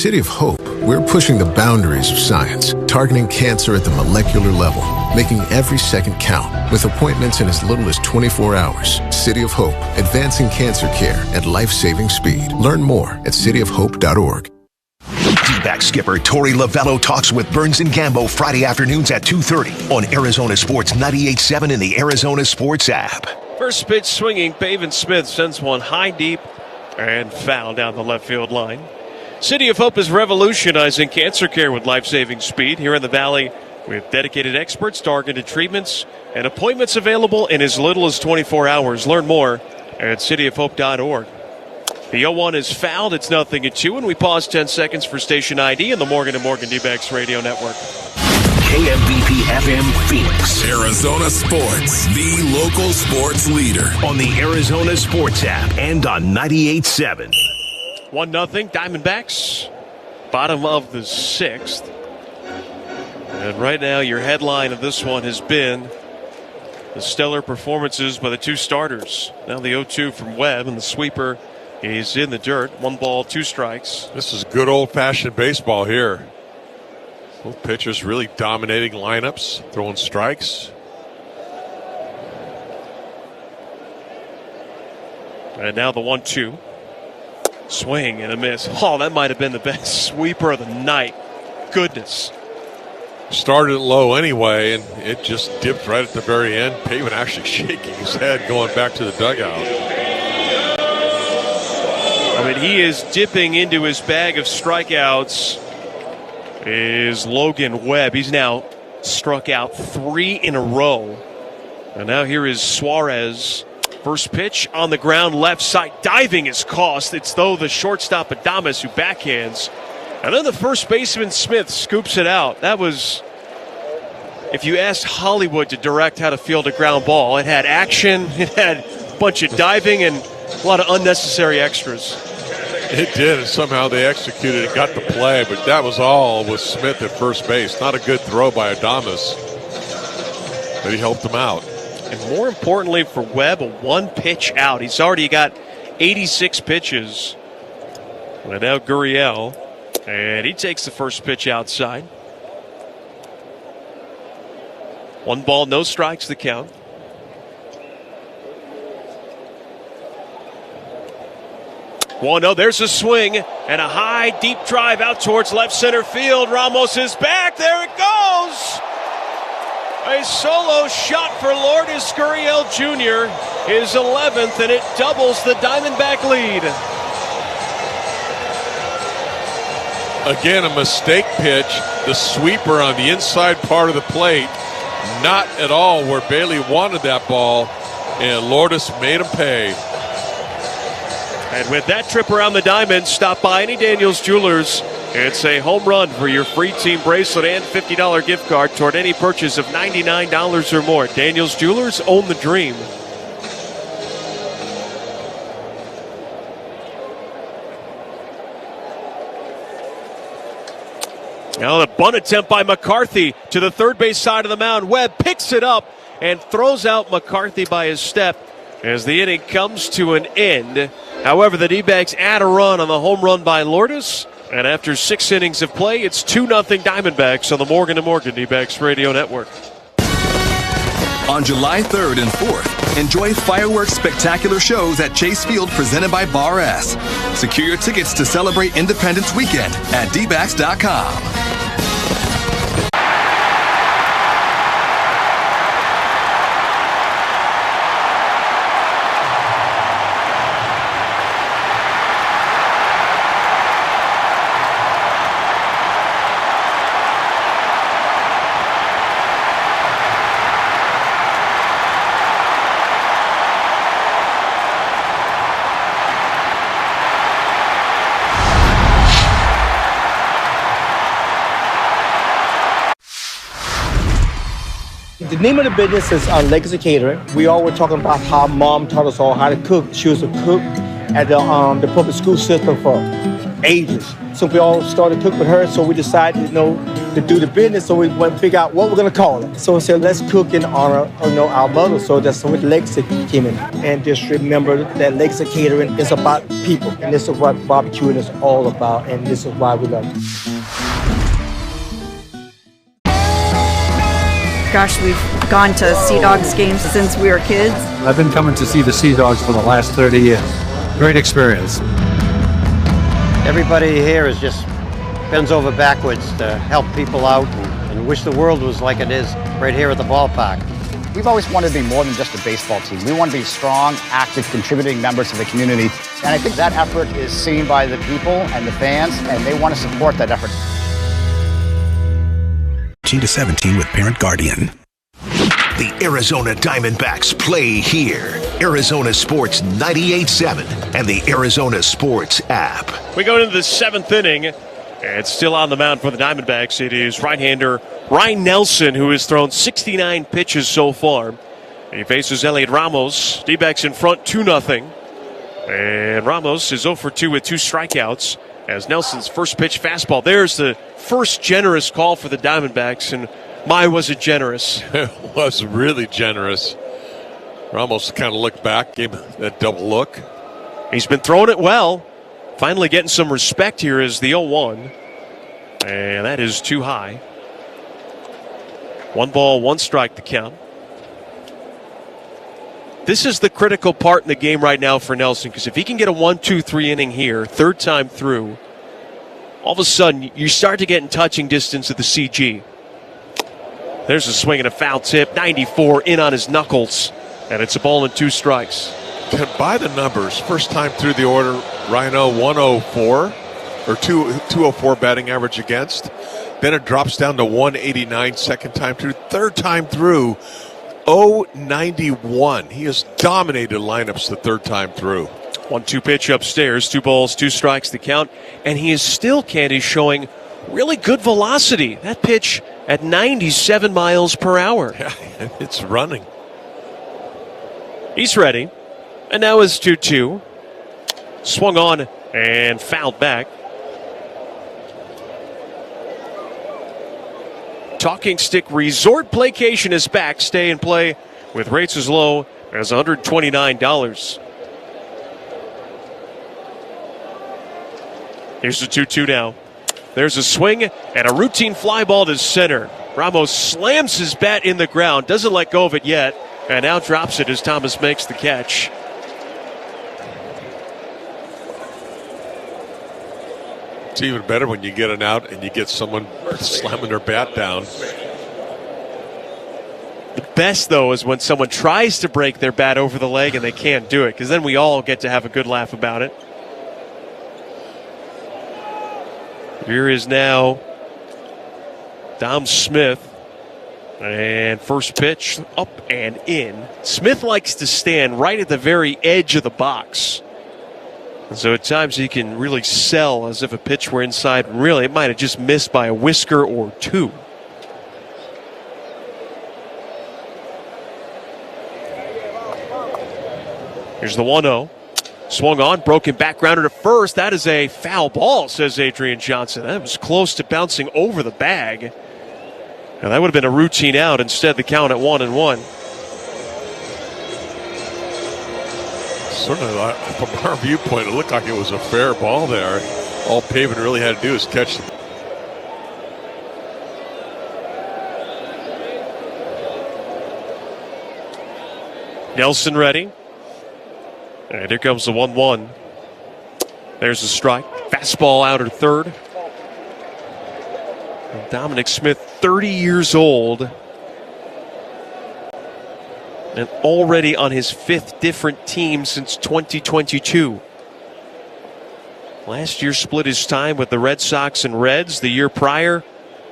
City of Hope, we're pushing the boundaries of science, targeting cancer at the molecular level, making every second count with appointments in as little as 24 hours. City of Hope, advancing cancer care at life-saving speed. Learn more at cityofhope.org. D-backs skipper Torey Lovello talks with Burns and Gambo Friday afternoons at 2:30 on Arizona Sports 98.7 and the Arizona Sports app. First pitch swinging, Pavin Smith sends one high deep and foul down the left field line. City of Hope is revolutionizing cancer care with life-saving speed here in the Valley with dedicated experts, targeted treatments, and appointments available in as little as 24 hours. Learn more at cityofhope.org. The 0-1 is fouled. It's 0-2, and we pause 10 seconds for station ID in the Morgan & Morgan D-backs radio network. KMVP FM Phoenix. Arizona Sports, the local sports leader. On the Arizona Sports app and on 98.7. 1-0 Diamondbacks, bottom of the sixth. And right now your headline of this one has been the stellar performances by the two starters. Now the 0-2 from Webb, and the sweeper is in the dirt. 1 ball, 2 strikes. This is good old-fashioned baseball here. Both pitchers really dominating lineups, throwing strikes. And now the 1-2. Swing and a miss. Oh, that might have been the best sweeper of the night. Goodness. Started low anyway, and it just dipped right at the very end. Pavin actually shaking his head going back to the dugout. I mean, he is dipping into his bag of strikeouts. Is Logan Webb. He's now struck out 3 in a row. And now here is Suarez. First pitch on the ground, left side, diving is cost. It's though the shortstop Adames who backhands. And then the first baseman Smith scoops it out. That was, if you asked Hollywood to direct how to field a ground ball, it had action, it had a bunch of diving and a lot of unnecessary extras. It did, and somehow they executed it, got the play, but that was all with Smith at first base. Not a good throw by Adames, but he helped him out. And more importantly for Webb, a 1-pitch out. He's already got 86 pitches. And now Gurriel, and he takes the first pitch outside. 1 ball, no strikes, the count. Oh, there's a swing and a high, deep drive out towards left center field. Ramos is back. There it goes. A solo shot for Lourdes Gurriel Jr., his 11th, and it doubles the Diamondback lead. Again, a mistake pitch. The sweeper on the inside part of the plate. Not at all where Bailey wanted that ball, and Lourdes made him pay. And with that trip around the diamond, stop by any Daniels Jewelers. It's a home run for your free team bracelet and $50 gift card toward any purchase of $99 or more. Daniels Jewelers, own the dream. Now the bunt attempt by McCarthy to the third base side of the mound. Webb picks it up and throws out McCarthy by his step as the inning comes to an end. However, the D-backs add a run on the home run by Lourdes. And after 6 innings of play, it's 2-0 Diamondbacks on the Morgan & Morgan D-backs radio network. On July 3rd and 4th, enjoy fireworks spectacular shows at Chase Field presented by Bar S. Secure your tickets to celebrate Independence Weekend at DBACKS.com. The name of the business is Legacy Catering. We all were talking about how mom taught us all how to cook. She was a cook at the public school system for ages. So we all started cooking with her, so we decided, to do the business, so we want to figure out what we're going to call it. So we said, let's cook in honor of our mother, so that's what legacy came in. And just remember that legacy catering is about people, and this is what barbecuing is all about, and this is why we love it. Gosh, we've gone to Sea Dogs games since we were kids. I've been coming to see the Sea Dogs for the last 30 years. Great experience. Everybody here is just bends over backwards to help people out and wish the world was like it is right here at the ballpark. We've always wanted to be more than just a baseball team. We want to be strong, active, contributing members of the community. And I think that effort is seen by the people and the fans, and they want to support that effort. 18 to 17 with Parent Guardian. The Arizona Diamondbacks play here. Arizona Sports 98.7 and the Arizona Sports app. We go into the 7th inning, and still on the mound for the Diamondbacks. It is right-hander Ryan Nelson, who has thrown 69 pitches so far. He faces Elliot Ramos. D-backs in front 2-0. And Ramos is 0 for 2 with 2 strikeouts as Nelson's first pitch fastball. There's the first generous call for the Diamondbacks, and my, was it generous. It was really generous. Ramos kind of looked back, gave that double look. He's been throwing it well. Finally getting some respect here is the 0-1. And that is too high. 1 ball, 1 strike to count. This is the critical part in the game right now for Nelson, because if he can get a 1-2-3 inning here, 3rd time through, all of a sudden you start to get in touching distance of the CG. There's a swing and a foul tip. 94 in on his knuckles, and it's a ball and 2 strikes. By the numbers, first time through the order, Rhino 104 or 204 batting average against. Then it drops down to 189 second time through. 3rd time through, 091. He has dominated lineups the 3rd time through. 1-2 pitch upstairs, 2 balls, 2 strikes to count, and he is still, Candy, showing really good velocity. That pitch at 97 miles per hour. Yeah, it's running. He's ready. And now it's 2-2. Swung on and fouled back. Talking Stick Resort Playcation is back. Stay and play with rates as low as $129. Here's the 2-2 now. There's a swing and a routine fly ball to center. Ramos slams his bat in the ground, doesn't let go of it yet, and now drops it as Thomas makes the catch. It's even better when you get an out and you get someone slamming their bat down. The best, though, is when someone tries to break their bat over the leg and they can't do it, because then we all get to have a good laugh about it. Here is now Dom Smith. And first pitch up and in. Smith likes to stand right at the very edge of the box. And so at times he can really sell as if a pitch were inside. Really, it might have just missed by a whisker or 2. Here's the 1-0. Swung on, broken backgrounder to first. That is a foul ball, says Adrian Johnson. That was close to bouncing over the bag. Now that would have been a routine out. Instead, the count at 1-1. Sort of, from our viewpoint, it looked like it was a fair ball there. All Pavin really had to do is catch the. Nelson ready. And here comes the 1-1. There's a strike. Fastball outer third. And Dominic Smith, 30 years old. And already on his 5th different team since 2022. Last year split his time with the Red Sox and Reds. The year prior,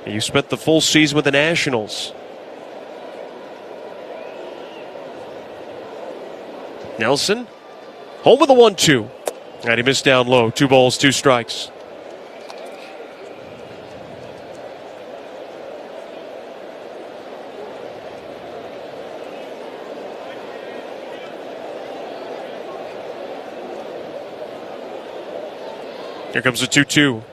he spent the full season with the Nationals. Nelson, home with a 1-2. And he missed down low. 2 balls, 2 strikes. Here comes the 2-2.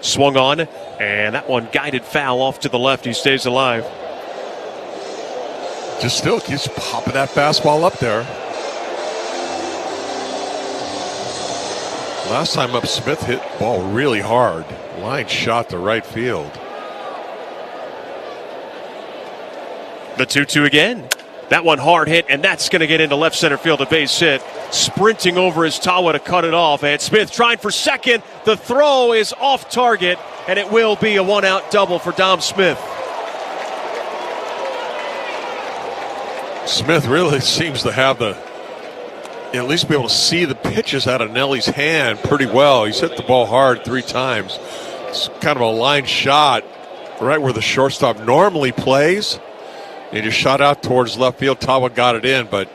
Swung on, and that one guided foul off to the left. He stays alive. Just still keeps popping that fastball up there. Last time up, Smith hit the ball really hard. Line shot to right field. The 2-2 again. That one hard hit, and that's going to get into left center field, a base hit. Sprinting over is Tawa to cut it off, and Smith trying for second. The throw is off target, and it will be a one-out double for Dom Smith. Smith really seems to have at least be able to see the pitches out of Nelly's hand pretty well. He's hit the ball hard 3 times. It's kind of a line shot right where the shortstop normally plays. He just shot out towards left field. Tawa got it in, but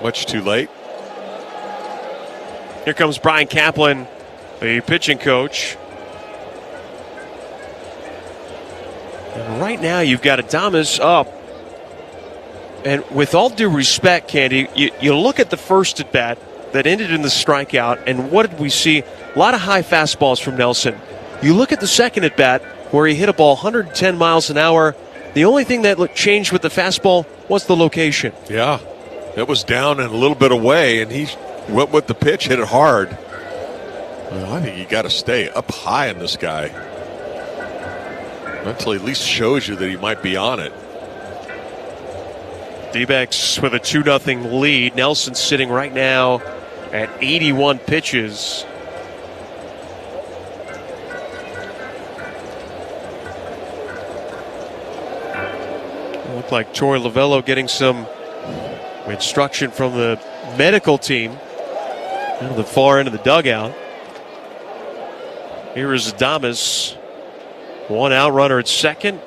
much too late. Here comes Brian Kaplan, the pitching coach. And right now you've got Adames up. And with all due respect, Candy, you look at the first at bat that ended in the strikeout, and what did we see? A lot of high fastballs from Nelson. You look at the second at bat where he hit a ball 110 miles an hour. The only thing that changed with the fastball was the location. Yeah, it was down and a little bit away, and he went with the pitch, hit it hard. Well, I think you got to stay up high in this guy until he at least shows you that he might be on it. D-backs with a 2-0 lead. Nelson sitting right now at 81 pitches. It looked like Troy Lavello getting some instruction from the medical team at the far end of the dugout. Here is Adames. 1 out, runner at second.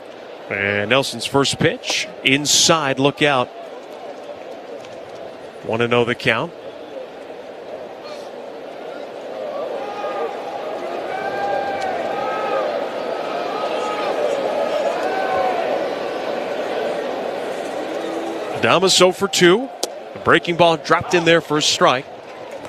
And Nelson's first pitch. Inside, look out. 1-0 the count. Adames 0 for 2. The breaking ball dropped in there for a strike.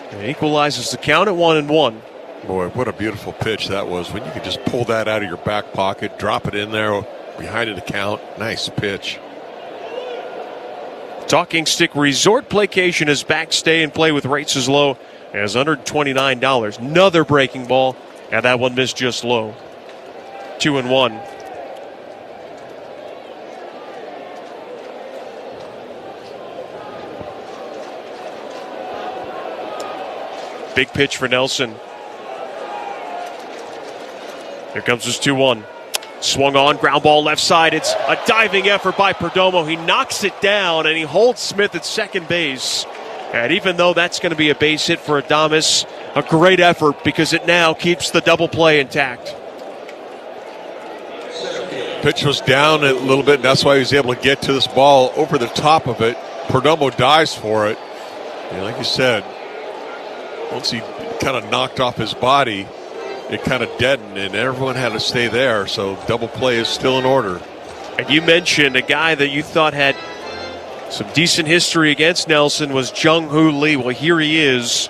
And equalizes the count at 1-1. Boy, what a beautiful pitch that was. When you could just pull that out of your back pocket, drop it in there behind the count. Nice pitch. Talking Stick Resort Playcation is back. Stay and play with rates as low as $129. Another breaking ball, and that one missed just low. 2-1. Big pitch for Nelson. Here comes his 2-1. Swung on, ground ball left side. It's a diving effort by Perdomo. He knocks it down, and he holds Smith at second base. And even though that's going to be a base hit for Adames, a great effort because it now keeps the double play intact. Pitch was down a little bit, and that's why he was able to get to this ball over the top of it. Perdomo dives for it. And like you said, once he kind of knocked off his body, it kind of deadened, and everyone had to stay there, so double play is still in order. And you mentioned a guy that you thought had some decent history against Nelson was Jung-Hoo Lee. Well, here he is,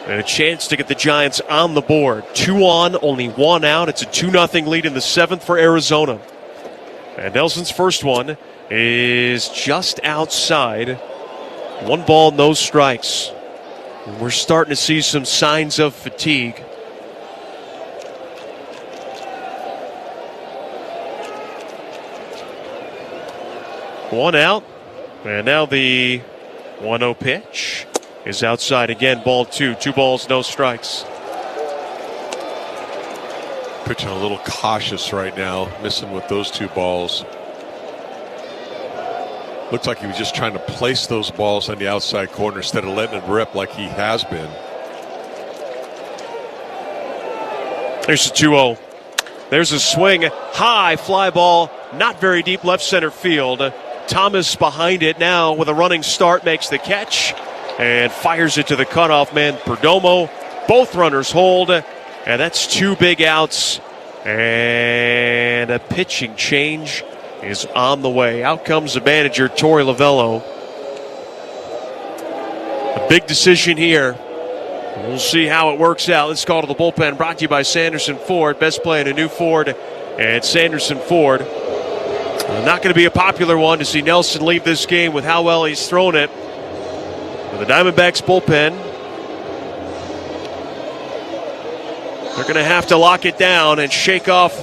and a chance to get the Giants on the board. 2 on, only 1 out. It's a 2-0 lead in the 7th for Arizona. And Nelson's first one is just outside. 1 ball, no strikes. And we're starting to see some signs of fatigue. One out, and now the 1-0 pitch is outside again. Ball 2. 2 balls, no strikes. Pitching a little cautious right now, missing with those 2 balls. Looks like he was just trying to place those balls on the outside corner instead of letting it rip like he has been. There's a 2-0. There's a swing, high fly ball, not very deep left center field. Thomas behind it now with a running start, makes the catch and fires it to the cutoff man, Perdomo. Both runners hold, and that's 2 big outs. And a pitching change is on the way. Out comes the manager, Torey Lavello. A big decision here. We'll see how it works out. Let's call to the bullpen, brought to you by Sanderson Ford. Best play in a new Ford at Sanderson Ford. Not going to be a popular one to see Nelson leave this game with how well he's thrown it. But the Diamondbacks bullpen, they're going to have to lock it down and shake off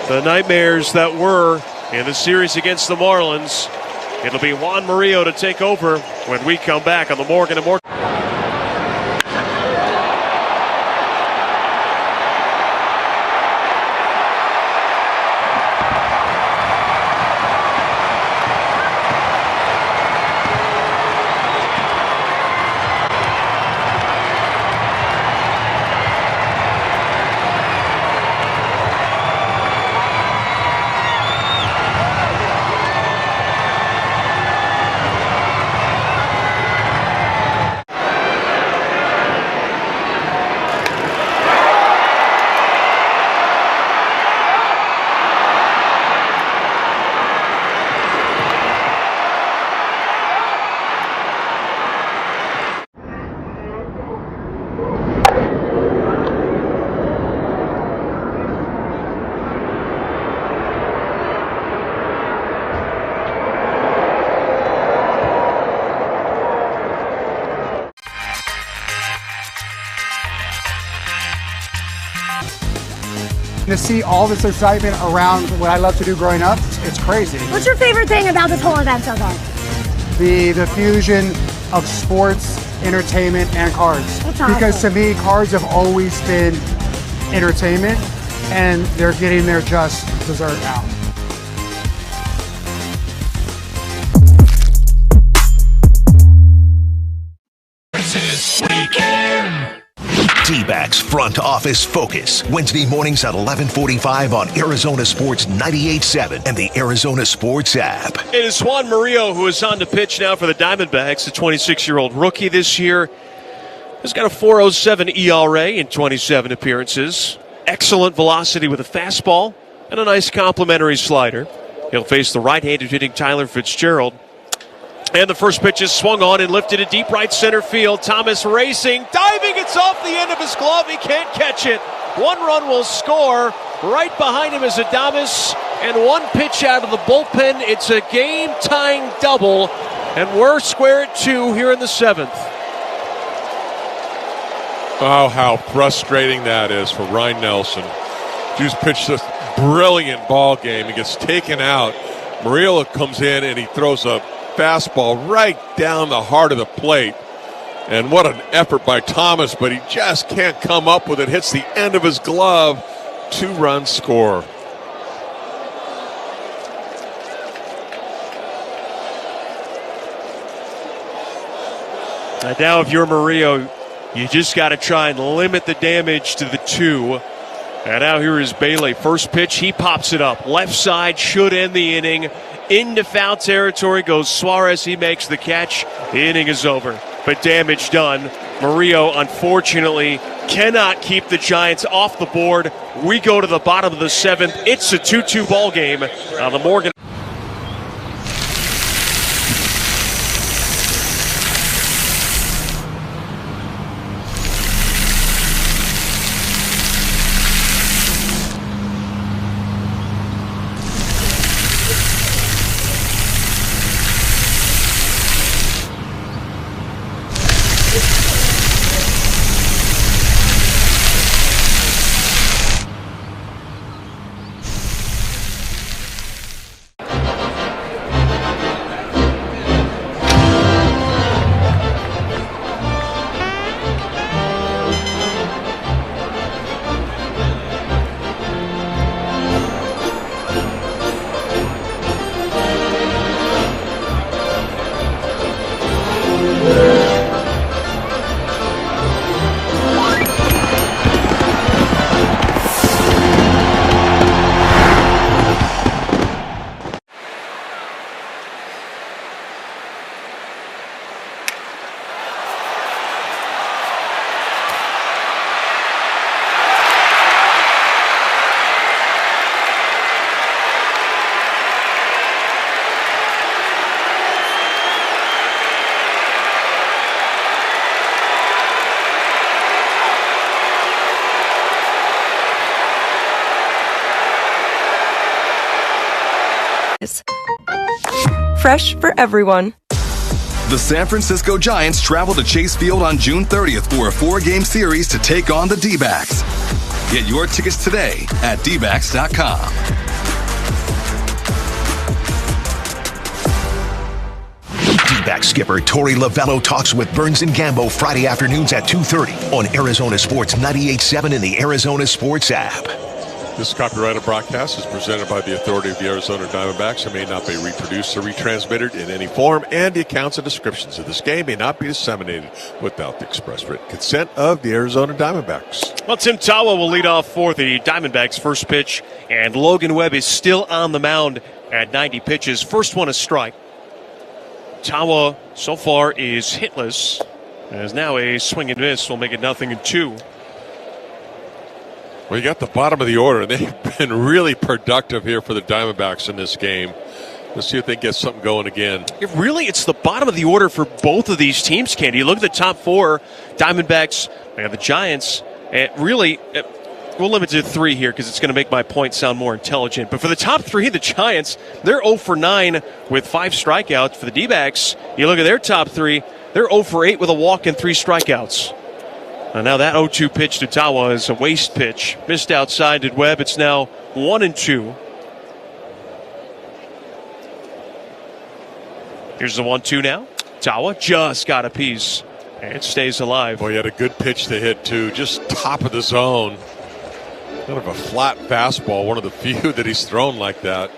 the nightmares that were in the series against the Marlins. It'll be Juan Murillo to take over when we come back on the Morgan & Morgan. To see all this excitement around what I love to do growing up, it's crazy. What's your favorite thing about this whole event so far? The fusion of sports, entertainment, and cards. That's awesome. Because to me, cards have always been entertainment, and they're getting their just dessert now. D-Backs Front Office Focus, Wednesday mornings at 11:45 on Arizona Sports 98.7 and the Arizona Sports app. It is Juan Murillo who is on the pitch now for the Diamondbacks, the 26-year-old rookie this year. He's got a 4.07 ERA in 27 appearances. Excellent velocity with a fastball and a nice complimentary slider. He'll face the right-handed hitting Tyler Fitzgerald. And the first pitch is swung on and lifted to deep right center field. Thomas racing, diving, it's off the end of his glove. He can't catch it. One run will score. Right behind him is Adames. And one pitch out of the bullpen. It's a game-tying double. And we're square at 2 here in the 7th. Oh, how frustrating that is for Ryan Nelson. Just pitched a brilliant ball game. He gets taken out. Murillo comes in and he throws a fastball right down the heart of the plate. And what an effort by Thomas, but he just can't come up with it. Hits the end of his glove. 2-run score. And now if you're Murillo, you just got to try and limit the damage to the 2. And now here is Bailey. First pitch, he pops it up. Left side should end the inning. Into foul territory goes Suarez. He makes the catch. The inning is over. But damage done. Murillo, unfortunately, cannot keep the Giants off the board. We go to the bottom of the 7th. It's a 2-2 ball game on the Morgan. fresh for everyone. The San Francisco Giants travel to Chase Field on June 30th for a 4-game series to take on the D-backs. Get your tickets today at DBACKS.com. D-back skipper Torey Lovello talks with Burns and Gambo Friday afternoons at 2:30 on Arizona Sports 98.7 and the Arizona Sports app. This copyrighted broadcast is presented by the authority of the Arizona Diamondbacks and may not be reproduced or retransmitted in any form, and the accounts and descriptions of this game may not be disseminated without the express written consent of the Arizona Diamondbacks. Well, Tim Tawa will lead off for the Diamondbacks' first pitch, and Logan Webb is still on the mound at 90 pitches. First one a strike. Tawa so far is hitless, as now a swing and miss will make it 0-2. Well, you got the bottom of the order. They've been really productive here for the Diamondbacks in this game. Let's see if they get something going again. It's the bottom of the order for both of these teams, Candy. You look at the top four, Diamondbacks and the Giants, and really, we'll limit it to 3 here because it's going to make my point sound more intelligent. But for the top 3, the Giants, they're 0 for 9 with 5 strikeouts. For the D-backs, you look at their top 3, they're 0 for 8 with a walk and 3 strikeouts. And now that 0-2 pitch to Tawa is a waste pitch. Missed outside to Webb. It's now 1-2. Here's the 1-2 now. Tawa just got a piece. And it stays alive. Boy, he had a good pitch to hit, too. Just top of the zone. Kind of a flat fastball. One of the few that he's thrown like that.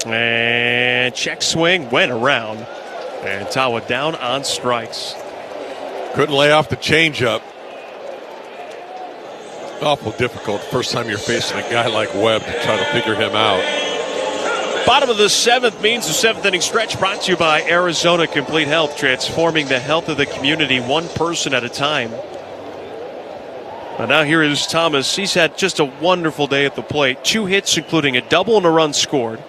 And check swing. Went around. And Tawa down on strikes. Couldn't lay off the changeup. Awful difficult first time you're facing a guy like Webb to try to figure him out. Bottom of the 7th means the 7th inning stretch brought to you by Arizona Complete Health, transforming the health of the community one person at a time. And now here is Thomas. He's had just a wonderful day at the plate. 2 hits, including a double and a run scored.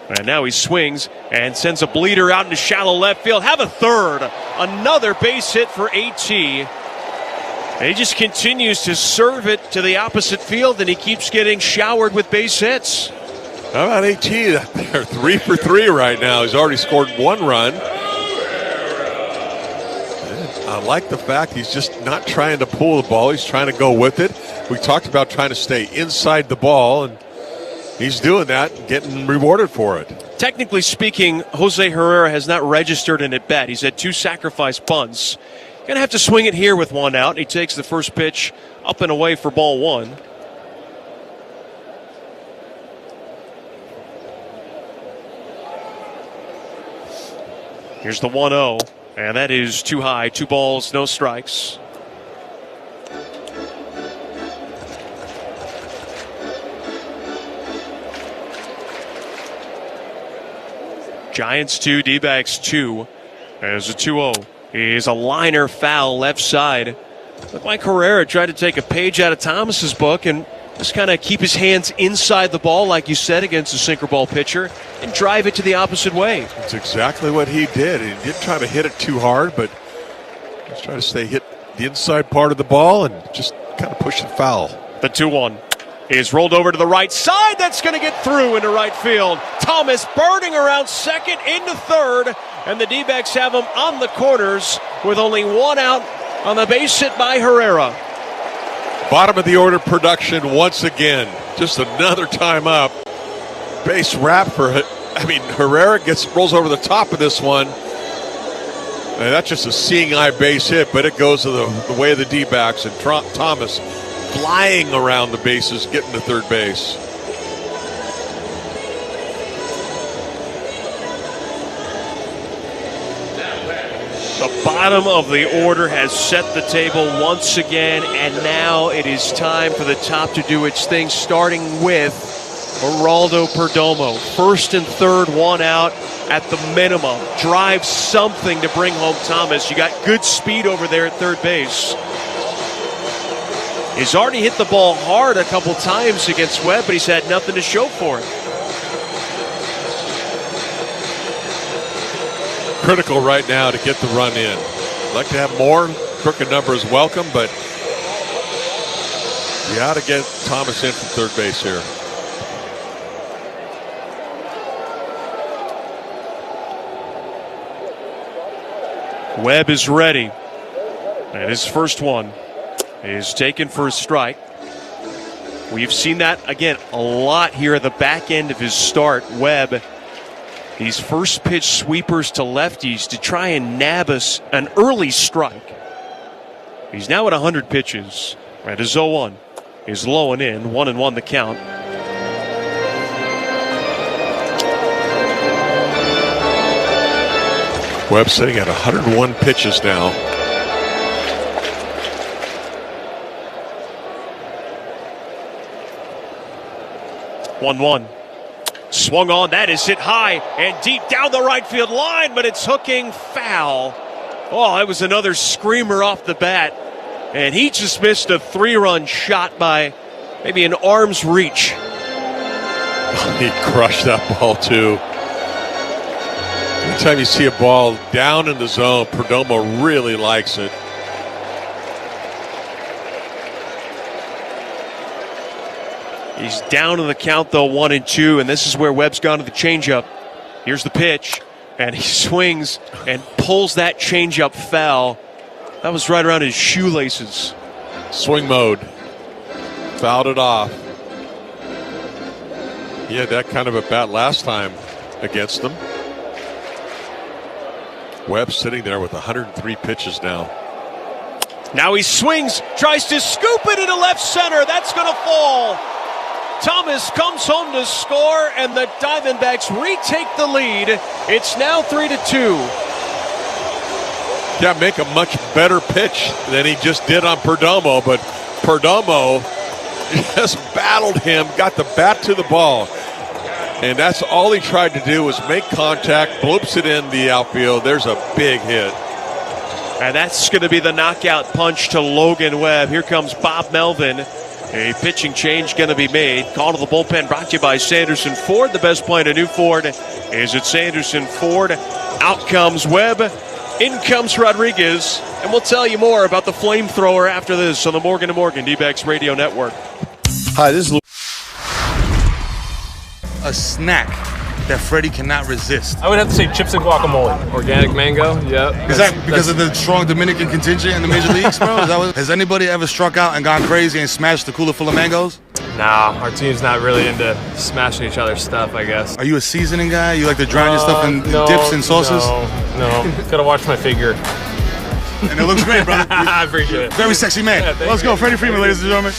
And now he swings and sends a bleeder out into shallow left field. Have a third. Another base hit for AT. And he just continues to serve it to the opposite field, and he keeps getting showered with base hits. How about AT? They're 3 for 3 right now. He's already scored 1 run. I like the fact he's just not trying to pull the ball. He's trying to go with it. We talked about trying to stay inside the ball, and he's doing that and getting rewarded for it. Technically speaking, Jose Herrera has not registered an at-bat. He's had 2 sacrifice bunts. Going to have to swing it here with 1 out. He takes the first pitch up and away for ball 1. Here's the 1-0, and that is too high. 2 balls, no strikes. Giants 2, D-backs 2. There's a 2-0. Is a liner foul left side. Looked like Herrera tried to take a page out of Thomas's book and just kind of keep his hands inside the ball, like you said, against a sinker ball pitcher, and drive it to the opposite way. That's exactly what he did. He didn't try to hit it too hard, but just try to hit the inside part of the ball and just kind of push it foul. The 2-1 is rolled over to the right side. That's going to get through into right field. Thomas burning around second into third, and the D-backs have him on the corners with only 1 out on the base hit by Herrera. Bottom of the order production once again. Just another time up. Base wrap for, Herrera rolls over the top of this one. And that's just a seeing eye base hit, but it goes to the way of the D-backs, and Thomas flying around the bases, getting to third base. The bottom of the order has set the table once again, and now it is time for the top to do its thing, starting with Geraldo Perdomo. First and third, 1 out at the minimum. Drive something to bring home Thomas. You got good speed over there at third base. He's already hit the ball hard a couple times against Webb, but he's had nothing to show for it. Critical right now to get the run in. Like to have more. Crooked number is welcome, but You got to get Thomas in from third base here. Webb is ready. And his first one is taken for a strike. We've seen that, again, a lot here at the back end of his start. Webb, these first pitch sweepers to lefties to try and nab us an early strike. He's now at 100 pitches. At his 0-1 is low and in. 1-1 the count. Webb sitting at 101 pitches now. One. Swung on. That is hit high and deep down the right field line, but it's hooking foul. Oh, that was another screamer off the bat. And he just missed a 3-run shot by maybe an arm's reach. He crushed that ball, too. Anytime you see a ball down in the zone, Perdomo really likes it. He's down in the count, though, 1-2, and this is where Webb's gone to the changeup. Here's the pitch, and he swings and pulls that changeup foul. That was right around his shoelaces. Swing mode. Fouled it off. He had that kind of a bat last time against them. Webb sitting there with 103 pitches now. Now he swings, tries to scoop it into left center. That's going to fall. Thomas comes home to score, and the Diamondbacks retake the lead. It's now 3-2. Yeah, make a much better pitch than he just did on Perdomo, but Perdomo just battled him, got the bat to the ball, and that's all he tried to do was make contact, bloops it in the outfield. There's a big hit. And that's going to be the knockout punch to Logan Webb. Here comes Bob Melvin. A pitching change going to be made. Call to the bullpen brought to you by Sanderson Ford. The best play to new Ford is at Sanderson Ford. Out comes Webb. In comes Rodriguez. And we'll tell you more about the flamethrower after this on the Morgan & Morgan D-Backs Radio Network. Hi, this is a snack that Freddie cannot resist. I would have to say chips and guacamole. Organic mango, yep. Is that because of the strong Dominican contingent in the major leagues, bro? Is that what, has anybody ever struck out and gone crazy and smashed the cooler full of mangoes? Nah, our team's not really into smashing each other's stuff, I guess. Are you a seasoning guy? You like to drown your stuff in dips and sauces? No. Gotta watch my figure. And it looks great, brother. I appreciate it. Very sexy man. Yeah, Let's go, Freddie Freeman, ladies and gentlemen.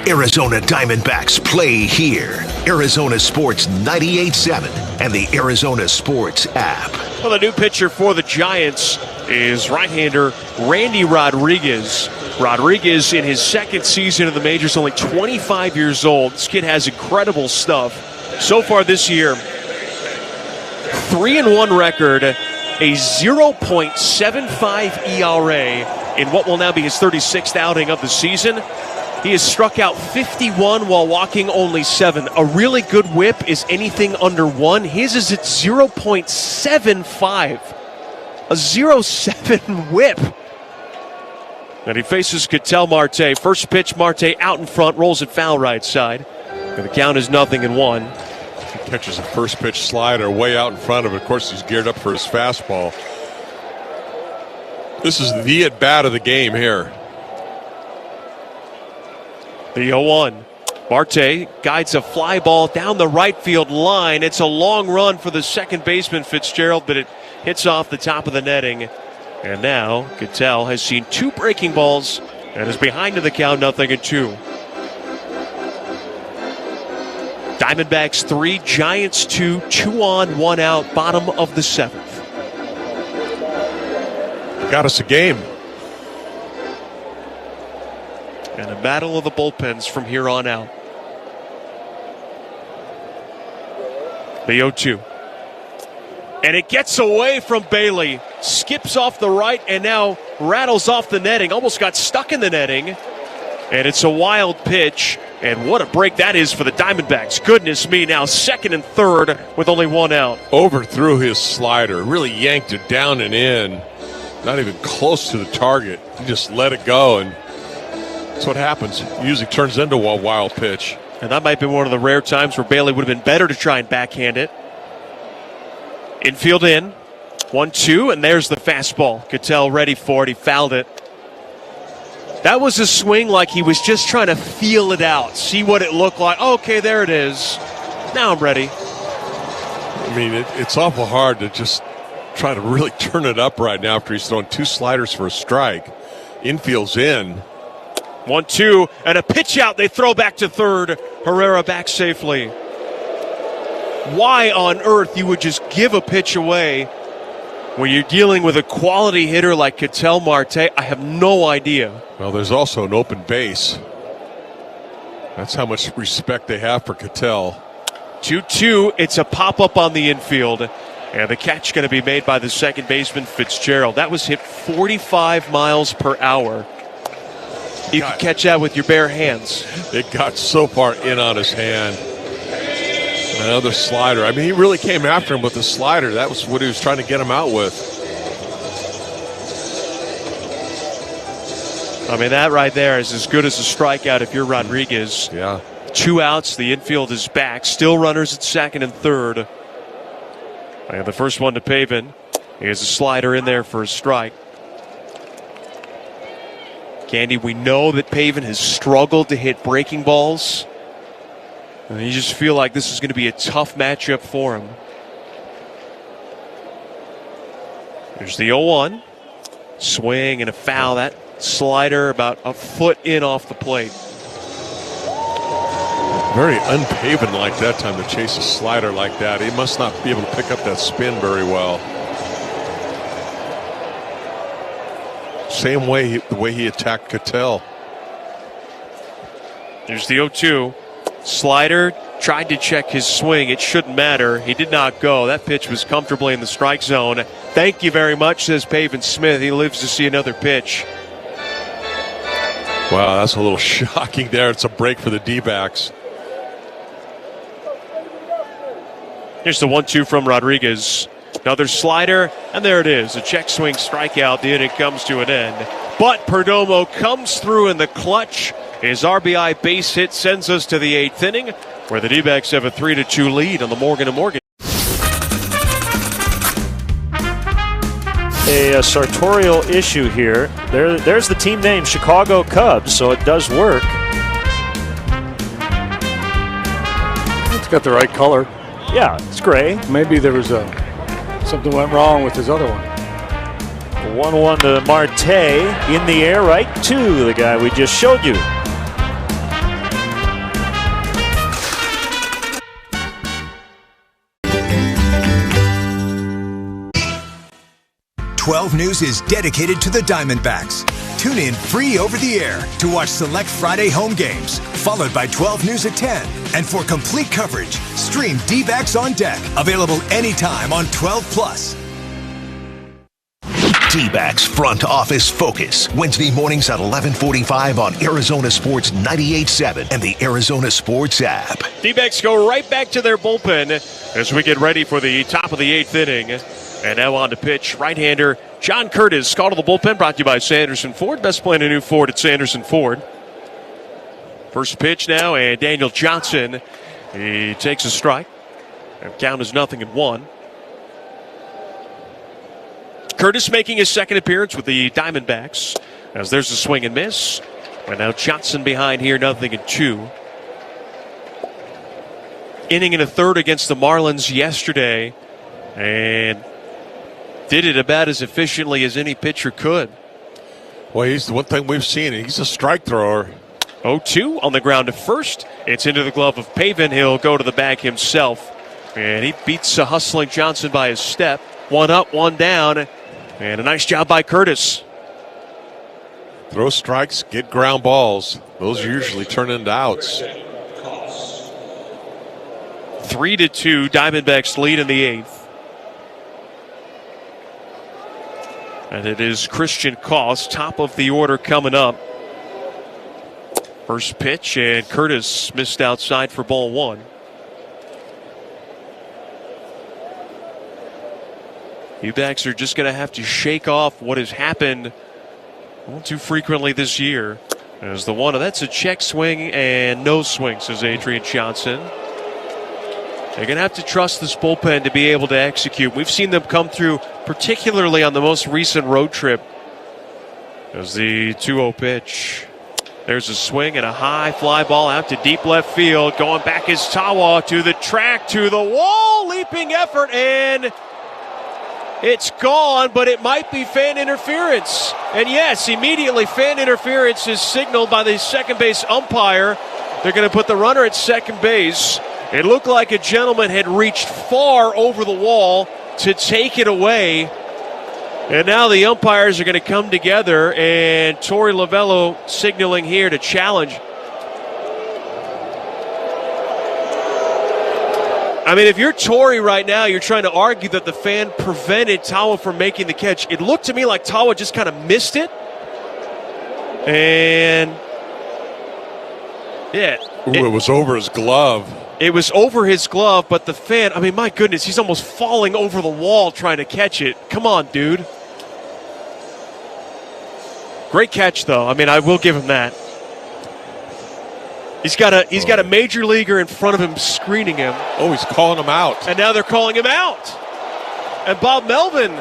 Arizona Diamondbacks play here. Arizona Sports 98.7 and the Arizona Sports app. Well, the new pitcher for the Giants is right-hander Randy Rodriguez. Rodriguez, in his second season of the majors, only 25 years old. This kid has incredible stuff. So far this year, 3-1 record, a 0.75 ERA in what will now be his 36th outing of the season. He has struck out 51 while walking only 7. A really good whip is anything under 1. His is at 0.75. A 0.7 whip. And he faces Ketel Marte. First pitch, Marte out in front, rolls it foul right side. And the count is 0-1. He catches a first pitch slider way out in front of it. Of course, he's geared up for his fastball. This is the at-bat of the game here. The 0-1. Marte guides a fly ball down the right field line. It's a long run for the second baseman, Fitzgerald, but it hits off the top of the netting. And now Cattell has seen 2 breaking balls and is behind in the count, 0-2. Diamondbacks 3, Giants 2, 2 on, 1 out, bottom of the 7th. Got us a game. And a battle of the bullpens from here on out. The 0-2. And it gets away from Bailey. Skips off the right and now rattles off the netting. Almost got stuck in the netting. And it's a wild pitch. And what a break that is for the Diamondbacks. Goodness me, now second and third with only 1 out. Overthrew his slider. Really yanked it down and in. Not even close to the target. He just let it go, and that's what happens. It usually turns into a wild pitch. And that might be one of the rare times where Bailey would have been better to try and backhand it. Infield in. 1-2, and there's the fastball. Cattell ready for it. He fouled it. That was a swing like he was just trying to feel it out, see what it looked like. Okay, there it is. Now I'm ready. I mean, it's awful hard to just try to really turn it up right now after he's thrown 2 sliders for a strike. Infield's in. 1-2, and a pitch out. They throw back to third. Herrera back safely. Why on earth you would just give a pitch away when you're dealing with a quality hitter like Cattell Marte? I have no idea. Well, there's also an open base. That's how much respect they have for Cattell. 2-2, it's a pop-up on the infield. And the catch going to be made by the second baseman, Fitzgerald. That was hit 45 miles per hour. You can catch that with your bare hands. It got so far in on his hand. Another slider. I mean, he really came after him with the slider. That was what he was trying to get him out with. I mean, that right there is as good as a strikeout if you're Rodriguez. Yeah. 2 outs. The infield is back. Still runners at second and third. And the first one to Pavin. Here's a slider in there for a strike. Candy, we know that Pavin has struggled to hit breaking balls. And you just feel like this is going to be a tough matchup for him. There's the 0-1. Swing and a foul. That slider about a foot in off the plate. Very unpaven like that time to chase a slider like that. He must not be able to pick up that spin very well. Same way, the way he attacked Cattell. There's the 0-2. Slider tried to check his swing. It shouldn't matter. He did not go. That pitch was comfortably in the strike zone. Thank you very much, says Pavin Smith. He lives to see another pitch. Wow, that's a little shocking there. It's a break for the D-backs. Here's the 1-2 from Rodriguez. Another slider, and there it is. A check swing strikeout. The inning comes to an end. But Perdomo comes through in the clutch. His RBI base hit sends us to the 8th inning, where the D-backs have a 3-2 lead on the Morgan & Morgan. A sartorial issue here. There's the team name, Chicago Cubs, so it does work. It's got the right color. Yeah, it's gray. Maybe there was something went wrong with his other one. 1-1 to Marte in the air, right to the guy we just showed you. "12 News is dedicated to the Diamondbacks. Tune in free over the air to watch select Friday home games, followed by 12 News at 10. And for complete coverage, stream D-Backs on Deck, available anytime on 12+. D-backs Front Office Focus, Wednesday mornings at 11:45 on Arizona Sports 98.7 and the Arizona Sports app. D-backs go right back to their bullpen as we get ready for the top of the 8th inning. And now on to pitch, right-hander John Curtis, called to the bullpen, brought to you by Sanderson Ford. Best play in a new Ford at Sanderson Ford. First pitch now, and Daniel Johnson, he takes a strike. And count is 0-1. Curtis making his second appearance with the Diamondbacks, as there's a swing and miss. And now Johnson behind here, 0-2. Inning and a third against the Marlins yesterday, and did it about as efficiently as any pitcher could. Well, he's the one thing we've seen. He's a strike thrower. 0-2 on the ground to first. It's into the glove of Pavin. He'll go to the bag himself. And he beats a hustling Johnson by his step. 1 up, 1 down. And a nice job by Curtis. Throw strikes, get ground balls. Those usually turn into outs. 3-2, Diamondbacks lead in the 8th. And it is Christian Koss, top of the order coming up. First pitch, and Curtis missed outside for ball 1. D-backs are just going to have to shake off what has happened all too frequently this year. As the 1, that's a check swing and no swing, says Adrian Johnson. They're going to have to trust this bullpen to be able to execute. We've seen them come through, particularly on the most recent road trip. As the 2-0 pitch. There's a swing and a high fly ball out to deep left field. Going back is Tawa to the track, to the wall. Leaping effort, and it's gone, but it might be fan interference. And yes, immediately fan interference is signaled by the second base umpire. They're going to put the runner at second base. It looked like a gentleman had reached far over the wall to take it away. And now the umpires are going to come together, and Torey Lovello signaling here to challenge. I mean, if you're Torey right now, you're trying to argue that the fan prevented Tawa from making the catch. It looked to me like Tawa just kind of missed it. And, yeah. It was over his glove. It was over his glove, but the fan, I mean, my goodness, he's almost falling over the wall trying to catch it. Come on, dude. Great catch, though. I mean, I will give him that. He's got a major leaguer in front of him screening him. Oh, he's calling him out. And now they're calling him out. And Bob Melvin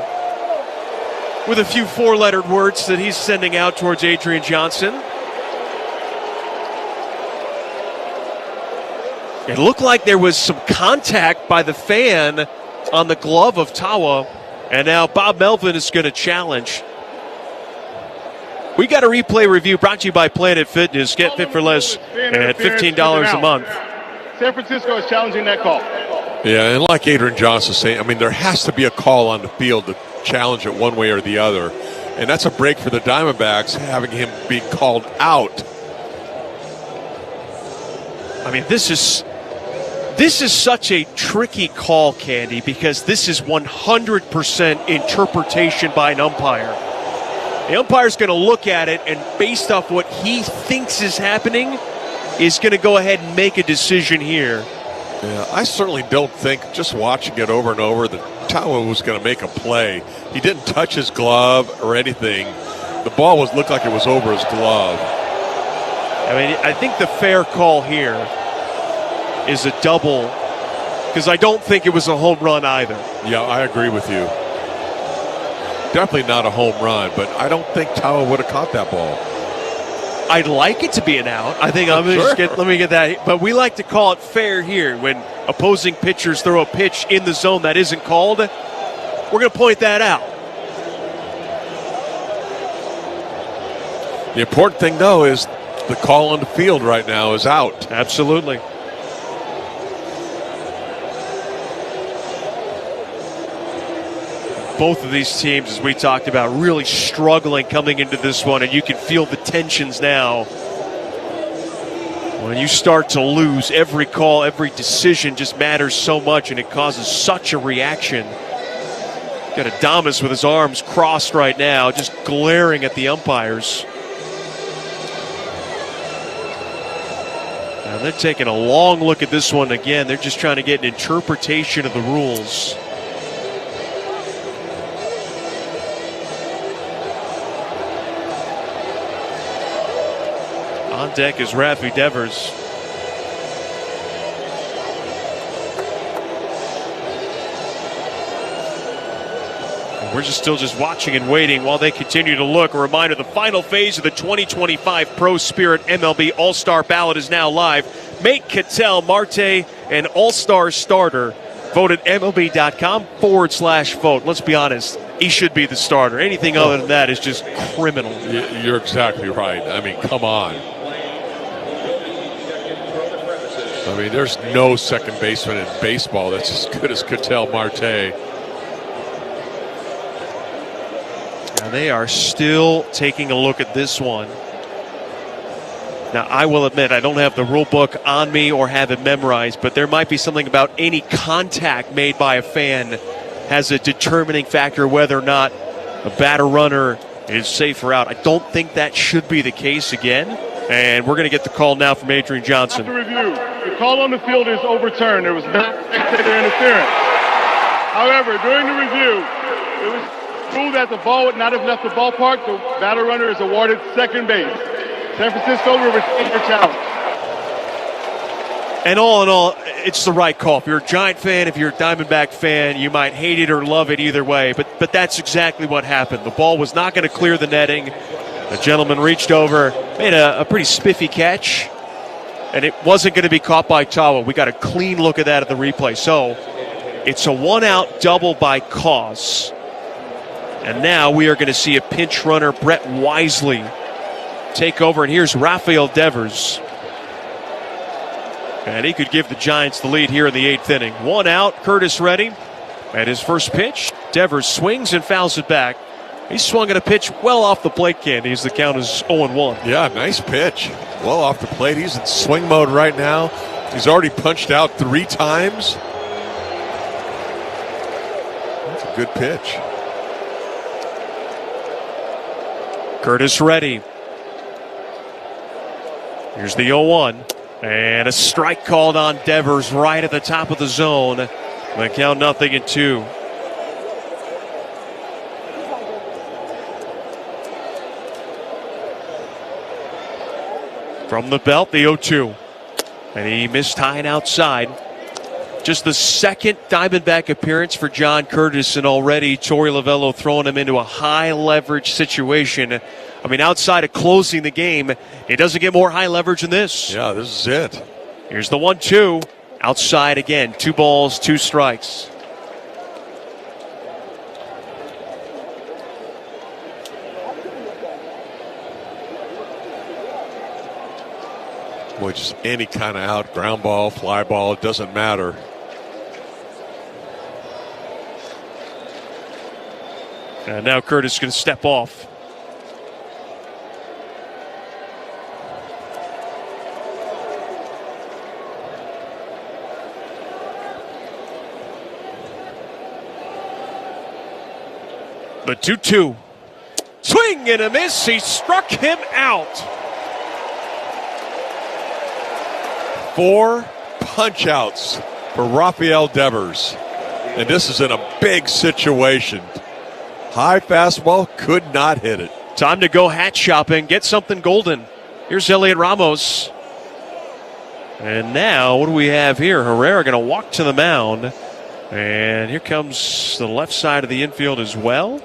with a few 4-lettered words that he's sending out towards Adrian Johnson. It looked like there was some contact by the fan on the glove of Tawa, and now Bob Melvin is going to challenge. We got a replay review brought to you by Planet Fitness. Get fit for less at $15 a month. San Francisco is challenging that call. Yeah, and like Adrian Johnson saying, I mean, there has to be a call on the field to challenge it one way or the other. And that's a break for the Diamondbacks, having him being called out. I mean, this is such a tricky call, Candy, because this is 100% interpretation by an umpire. The umpire's going to look at it, and based off what he thinks is happening, is going to go ahead and make a decision here. Yeah, I certainly don't think, just watching it over and over, that Tawa was going to make a play. He didn't touch his glove or anything. The ball looked like it was over his glove. I mean, I think the fair call here is a double, because I don't think it was a home run either. Yeah, I agree with you. Definitely not a home run, but I don't think Tawa would have caught that ball. I'd like it to be an out. I think let me get that. But we like to call it fair here when opposing pitchers throw a pitch in the zone that isn't called. We're going to point that out. The important thing, though, is the call on the field right now is out. Absolutely. Both of these teams, as we talked about, really struggling coming into this one, and you can feel the tensions now. When you start to lose, every call, every decision just matters so much, and it causes such a reaction. Got Adames with his arms crossed right now, just glaring at the umpires. Now they're taking a long look at this one again. They're just trying to get an interpretation of the rules. On deck is Rafi Devers. We're still watching and waiting while they continue to look. A reminder, the final phase of the 2025 Pro Spirit MLB All-Star Ballot is now live. Make Ketel Marte an All-Star starter. Vote at MLB.com/vote. Let's be honest, he should be the starter. Anything other than that is just criminal. You're exactly right. I mean, come on. I mean, there's no second baseman in baseball that's as good as Ketel Marte. Now they are still taking a look at this one. Now, I will admit, I don't have the rule book on me or have it memorized, but there might be something about any contact made by a fan has a determining factor whether or not a batter runner is safe or out. I don't think that should be the case again. And we're going to get the call now from Adrian Johnson. After review, the call on the field is overturned. There was no spectator interference. However, during the review, it was ruled that the ball would not have left the ballpark. The batter runner is awarded second base. San Francisco will retain their challenge. And all in all, it's the right call. If you're a Giant fan, if you're a Diamondback fan, you might hate it or love it either way. But that's exactly what happened. The ball was not going to clear the netting. The gentleman reached over, made a pretty spiffy catch, and it wasn't going to be caught by Tawa. We got a clean look at that at the replay. So it's a one-out double by Cause. And now we are going to see a pinch runner, Brett Wisely, take over. And here's Rafael Devers. And he could give the Giants the lead here in the 8th inning. One out, Curtis Reddy. At his first pitch, Devers swings and fouls it back. He swung at a pitch well off the plate, Candy, as the count is 0-1. Yeah, nice pitch. Well off the plate. He's in swing mode right now. He's already punched out 3 times. That's a good pitch. Curtis Reddy. Here's the 0-1. And a strike called on Devers right at the top of the zone. The count 0-2. From the belt, the 0-2. And he missed high and outside. Just the second Diamondback appearance for John Curtis, and already Torey Lovello throwing him into a high leverage situation. I mean, outside of closing the game, it doesn't get more high leverage than this. Yeah, this is it. Here's the 1-2. Outside again. 2 balls, 2 strikes. Boy, just any kind of out, ground ball, fly ball, it doesn't matter. And now Curtis is going to step off. The 2-2. Swing and a miss. He struck him out. 4 punch-outs for Rafael Devers. And this is in a big situation. High fastball, could not hit it. Time to go hat shopping, get something golden. Here's Elliot Ramos. And now, what do we have here? Herrera going to walk to the mound. And here comes the left side of the infield as well.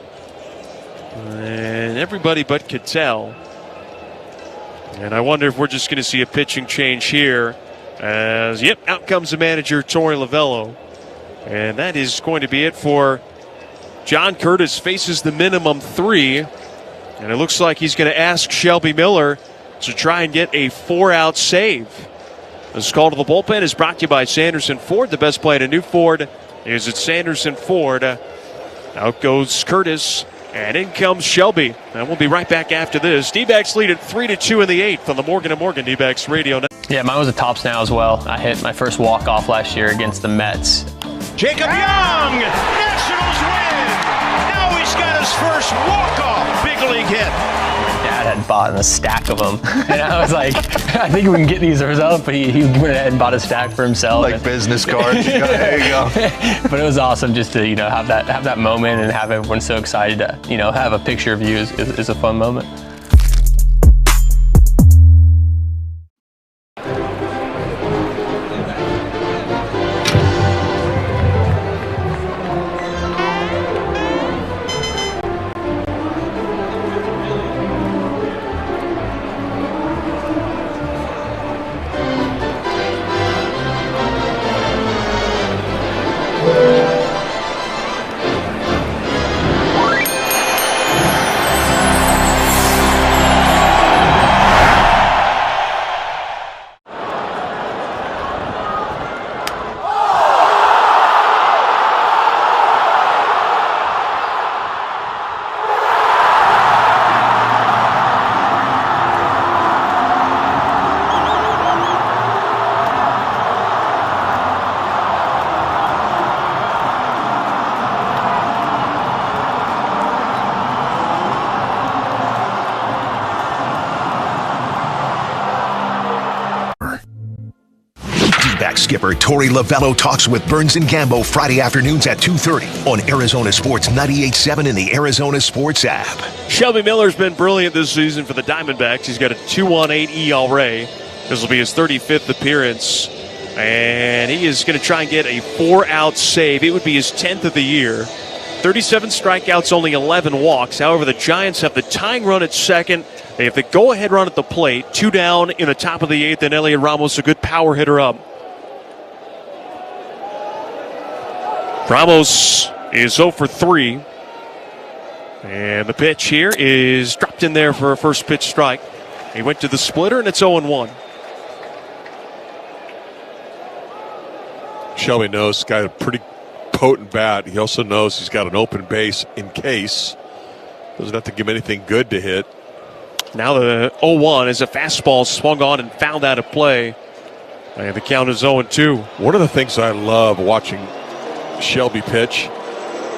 And everybody but Ketel. And I wonder if we're just going to see a pitching change here. As, yep, out comes the manager, Torey Lovello. And that is going to be it for John Curtis. Faces the minimum 3. And it looks like he's going to ask Shelby Miller to try and get a 4-out save. This call to the bullpen is brought to you by Sanderson Ford. The best play at a new Ford is at Sanderson Ford. Out goes Curtis. And in comes Shelby. And we'll be right back after this. D-backs lead at 3-2 in the 8th on the Morgan & Morgan D-backs radio. Yeah, mine was a tops now as well. I hit my first walk-off last year against the Mets. Jacob Young, Nationals win! Now he's got his first walk-off big league hit. Dad had bought a stack of them. And I was like, I think we can get these ourselves, but he went ahead and bought a stack for himself. Like business cards. There you go. But it was awesome just to, have that moment and have everyone so excited to, have a picture of you is a fun moment. skipper Torey Lovello talks with Burns and Gambo Friday afternoons at 2:30 on Arizona Sports 98.7 and the Arizona Sports app. Shelby Miller's been brilliant this season for the Diamondbacks. He's got a 2.18 ERA. This will be his 35th appearance. And he is going to try and get a 4-out save. It would be his 10th of the year. 37 strikeouts, only 11 walks. However, the Giants have the tying run at second. They have the go-ahead run at the plate. 2 down in the top of the 8th, and Elliot Ramos, a good power hitter up. Ramos is 0 for 3. And the pitch here is dropped in there for a first pitch strike. He went to the splitter, and it's 0-1. Shelby knows he's got a pretty potent bat. He also knows he's got an open base in case. Doesn't have to give him anything good to hit. Now the 0-1 is a fastball swung on and fouled out of play. And the count is 0-2. One of the things I love watching Shelby pitch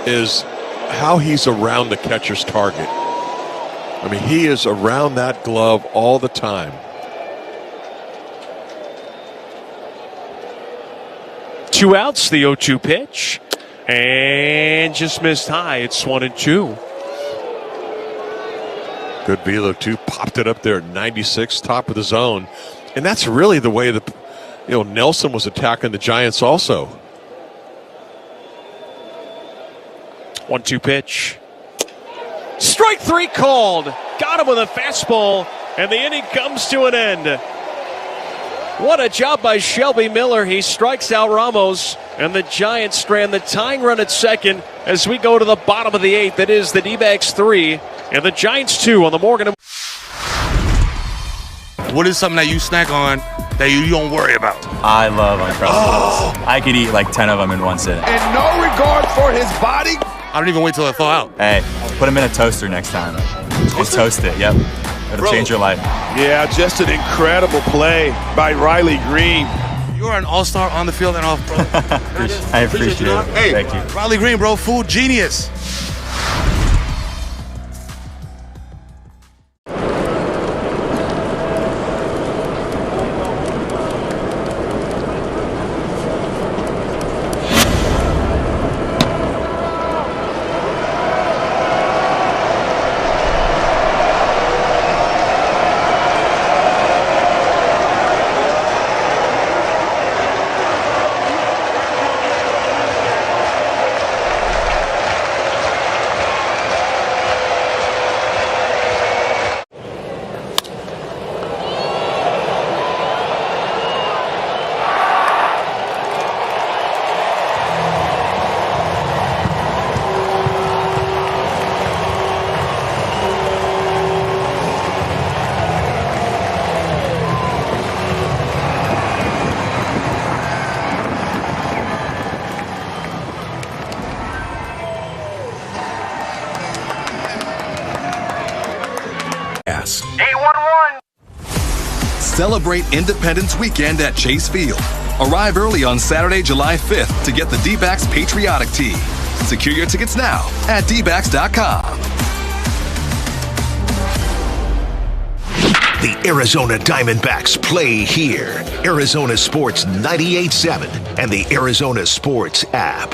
is how he's around the catcher's target. I mean, he is around that glove all the time. 2 outs, the 0-2 pitch. And just missed high. It's 1-2. Good velo, too. Popped it up there at 96, top of the zone. And that's really the way that, Nelson was attacking the Giants also. 1-2 pitch. Strike 3 called. Got him with a fastball. And the inning comes to an end. What a job by Shelby Miller. He strikes out Ramos, and the Giants strand the tying run at second as we go to the bottom of the 8th. That is the D-backs 3 and the Giants 2 on the Morgan. What is something that you snack on that you don't worry about? I love Uncrustables. I could eat like 10 of them in one sitting. And no regard for his body? I don't even wait till I thaw out. Hey, put them in a toaster next time. Just toast it, yep. It'll change your life. Yeah, just an incredible play by Riley Green. You're an all-star on the field and off, bro. I appreciate it. Hey, thank you. Riley Green, bro, food genius. Celebrate Independence Weekend at Chase Field. Arrive early on Saturday, July 5th to get the D-backs patriotic tee. Secure your tickets now at DBACKS.com. The Arizona Diamondbacks play here. Arizona Sports 98.7 and the Arizona Sports app.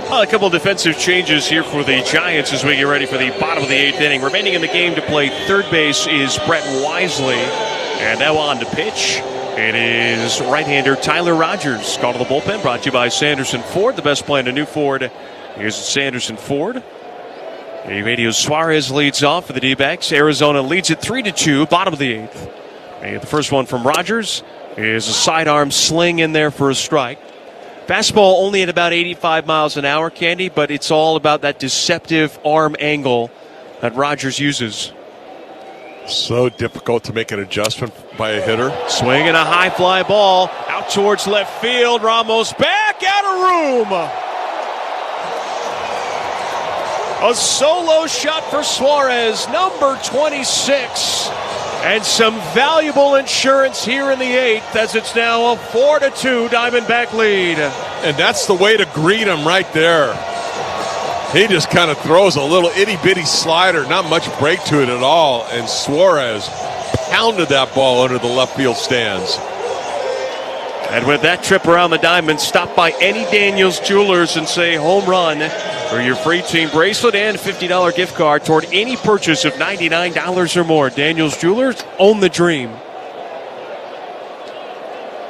A couple of defensive changes here for the Giants as we get ready for the bottom of the 8th inning. Remaining in the game to play third base is Brett Wisely. And now on to pitch. It is right-hander Tyler Rogers. Call to the bullpen brought to you by Sanderson Ford. The best plan to new Ford. Here's Sanderson Ford. Evadios Suarez leads off for the D-backs. Arizona leads it 3-2, bottom of the 8th. And the first one from Rogers is a sidearm sling in there for a strike. Fastball only at about 85 miles an hour, Candy, but it's all about that deceptive arm angle that Rogers uses. So difficult to make an adjustment by a hitter. Swinging a high fly ball out towards left field. Ramos back out of room. A solo shot for Suarez, number 26. And some valuable insurance here in the 8th as it's now a 4-2 Diamondback lead. And that's the way to greet him right there. He just kind of throws a little itty-bitty slider, not much break to it at all, and Suarez pounded that ball under the left field stands. And with that trip around the diamond, stop by any Daniels Jewelers and say home run for your free team bracelet and $50 gift card toward any purchase of $99 or more. Daniels Jewelers, own the dream.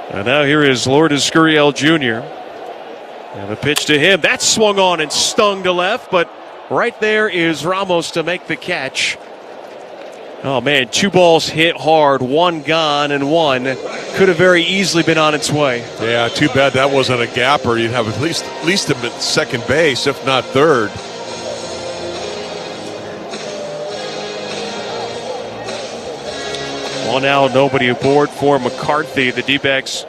And now here is Lourdes Gurriel Jr. And the pitch to him. That swung on and stung to left, but right there is Ramos to make the catch. Oh, man, 2 balls hit hard, 1 gone, and 1 could have very easily been on its way. Yeah, too bad that wasn't a gapper. You'd have at least him at second base, if not third. One out, nobody aboard for McCarthy. The D-backs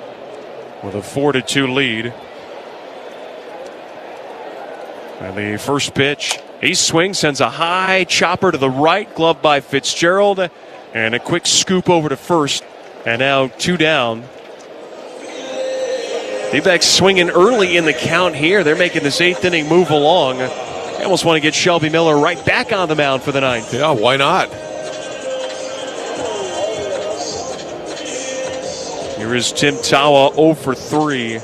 with a 4-2 lead. And the first pitch, he swings, sends a high chopper to the right, gloved by Fitzgerald, and a quick scoop over to first. And now 2 down. D-backs swinging early in the count here. They're making this 8th inning move along. They almost want to get Shelby Miller right back on the mound for the 9th. Yeah, why not? Here is Tim Tawa 0 for 3.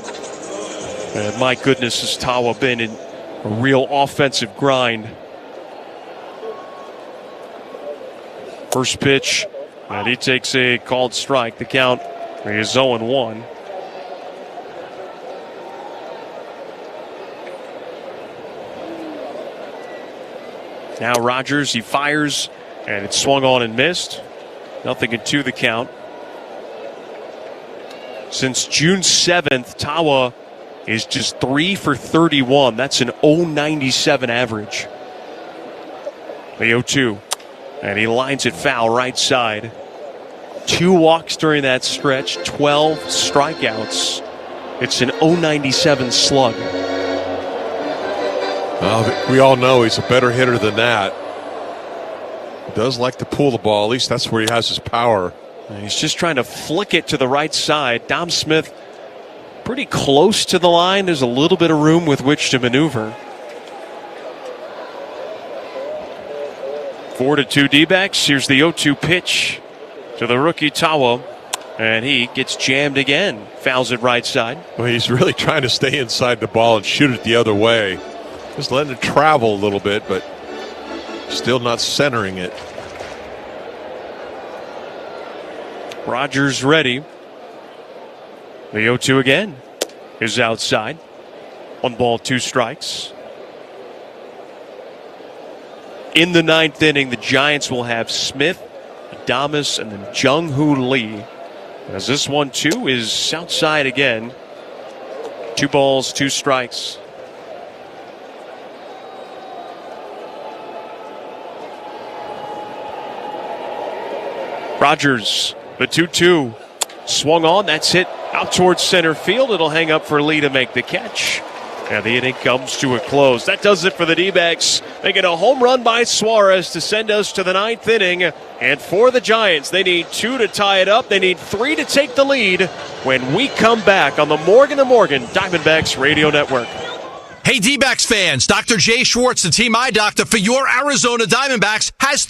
And my goodness, has Tawa been in a real offensive grind. First pitch, and he takes a called strike. The count is 0-1. Now Rogers, he fires, and it swung on and missed. 0-2 the count. Since June 7th, Tawa is just 3 for 31. That's an 0.97 average. The 0-2. And he lines it foul right side. 2 walks during that stretch, 12 strikeouts. It's an 0.97 slug. We all know he's a better hitter than that. He does like to pull the ball. At least that's where he has his power. And he's just trying to flick it to the right side. Dom Smith pretty close to the line. There's a little bit of room with which to maneuver. 4-2 D-backs. Here's the 0-2 pitch to the rookie Tawa. And he gets jammed again. Fouls it right side. Well, he's really trying to stay inside the ball and shoot it the other way. Just letting it travel a little bit, but still not centering it. Rogers ready. The 0-2 again is outside. 1 ball, 2 strikes. In the 9th inning, the Giants will have Smith, Adames, and then Jung-Hoo Lee. As this 1-2 is outside again. 2 balls, 2 strikes. Rogers, the 2-2. Swung on, that's hit out towards center field. It'll hang up for Lee to make the catch. And the inning comes to a close. That does it for the D-backs. They get a home run by Suarez to send us to the 9th inning. And for the Giants, they need 2 to tie it up. They need 3 to take the lead when we come back on the Morgan & Morgan Diamondbacks Radio Network. Hey, D-backs fans, Dr. Jay Schwartz, the Team Eye Doctor for your Arizona Diamondbacks, has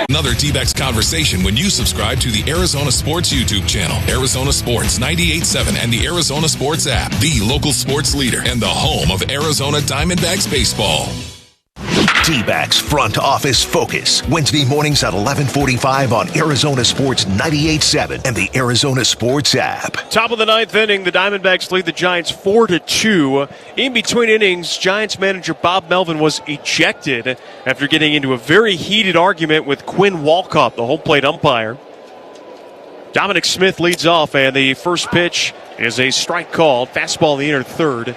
Another D-backs conversation when you subscribe to the Arizona Sports YouTube channel, Arizona Sports 98.7, and the Arizona Sports app, the local sports leader and the home of Arizona Diamondbacks baseball. D-backs Front Office Focus, Wednesday mornings at 11:45 on Arizona Sports 98.7 and the Arizona Sports app. Top of the 9th inning, the Diamondbacks lead the Giants 4-2. In between innings, Giants manager Bob Melvin was ejected after getting into a very heated argument with Quinn Walcott, the home plate umpire. Dominic Smith leads off, and the first pitch is a strike called. Fastball in the inner third.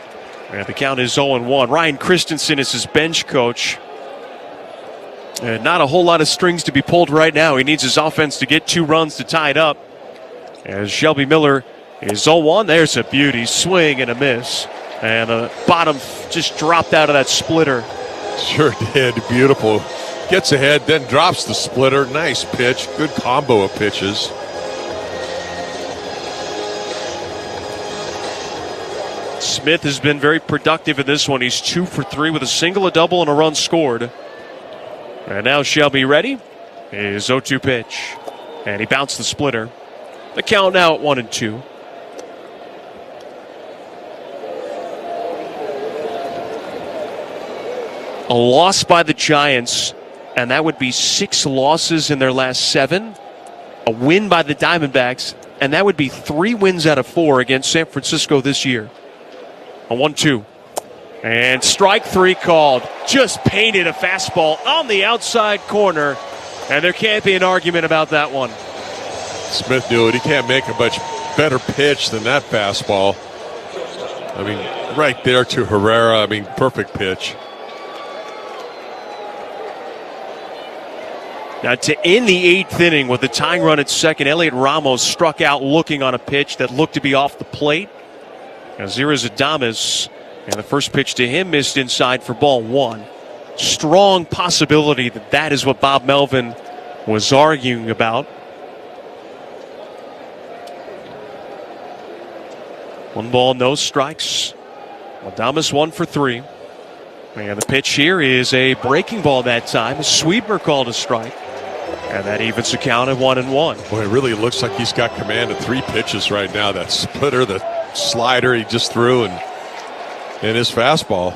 And the count is 0-1. Ryan Christensen is his bench coach. And not a whole lot of strings to be pulled right now. He needs his offense to get 2 runs to tie it up. As Shelby Miller is 0-1. There's a beauty. Swing and a miss. And the bottom just dropped out of that splitter. Sure did. Beautiful. Gets ahead, then drops the splitter. Nice pitch. Good combo of pitches. Smith has been very productive in this one. He's 2 for 3 with a single, a double, and a run scored. And now Shelby ready. His 0-2 pitch. And he bounced the splitter. The count now at 1-2. A loss by the Giants, and that would be 6 losses in their last 7. A win by the Diamondbacks, and that would be 3 wins out of 4 against San Francisco this year. A 1-2. And strike 3 called. Just painted a fastball on the outside corner, and there can't be an argument about that one. Smith knew it. He can't make a much better pitch than that fastball. I mean, right there to Herrera. I mean, perfect pitch. Now to end the 8th inning with the tying run at second, Elliot Ramos struck out looking on a pitch that looked to be off the plate. Azira Adames, and the first pitch to him missed inside for ball 1. Strong possibility that that is what Bob Melvin was arguing about. 1 ball, no strikes. Adames 1 for 3. And the pitch here is a breaking ball that time. Sweetmer called a strike. And that evens the count at 1-1. Boy, it really looks like he's got command of 3 pitches right now. That splitter, the slider he just threw, and his fastball.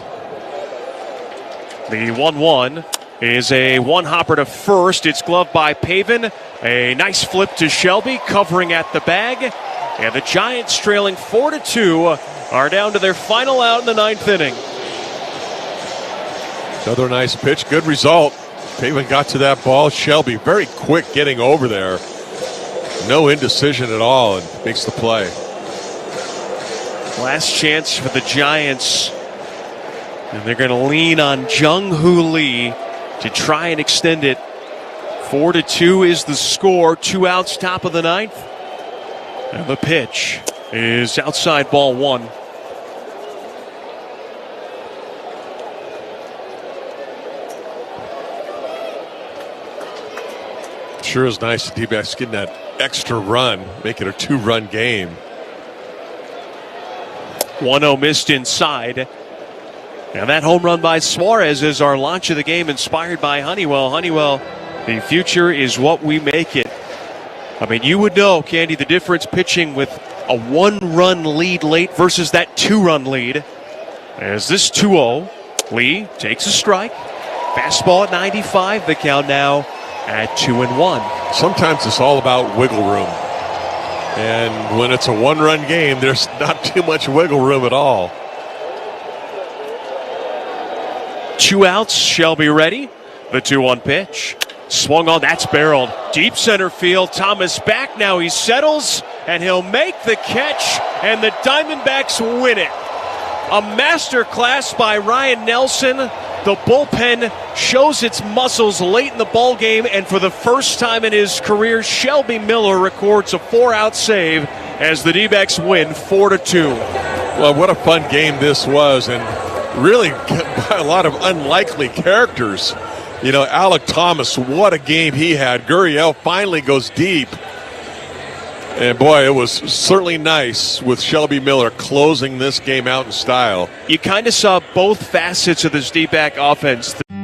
The 1-1 is a one-hopper to first. It's gloved by Pavin. A nice flip to Shelby, covering at the bag. And the Giants, trailing 4-2, are down to their final out in the 9th inning. Another nice pitch. Good result. Pavin got to that ball. Shelby very quick getting over there. No indecision at all, and makes the play. Last chance for the Giants. And they're going to lean on Jung-Hoo Lee to try and extend it. 4-2 is the score. 2 outs, top of the 9th. And the pitch is outside ball 1. Sure is nice to D-backs getting that extra run, make it a 2-run game. 1-0 missed inside. And that home run by Suarez is our launch of the game, inspired by Honeywell. Honeywell, the future is what we make it. I mean, you would know, Candy, the difference pitching with a 1-run lead late versus that 2-run lead. As this 2-0, Lee takes a strike. Fastball at 95. The count now at 2-1. Sometimes it's all about wiggle room. And when it's a 1-run game, there's not too much wiggle room at all. 2 outs, Shelby ready. The 2-1 pitch. Swung on, that's barreled. Deep center field, Thomas back, now he settles, and he'll make the catch, and the Diamondbacks win it. A masterclass by Ryan Nelson. The bullpen shows its muscles late in the ball game, and for the first time in his career, Shelby Miller records a 4-out save as the D-backs win 4-2. Well, what a fun game this was, and really by a lot of unlikely characters. You know, Alec Thomas, what a game he had. Gurriel finally goes deep. And boy, it was certainly nice with Shelby Miller closing this game out in style. You kind of saw both facets of this D-back offense.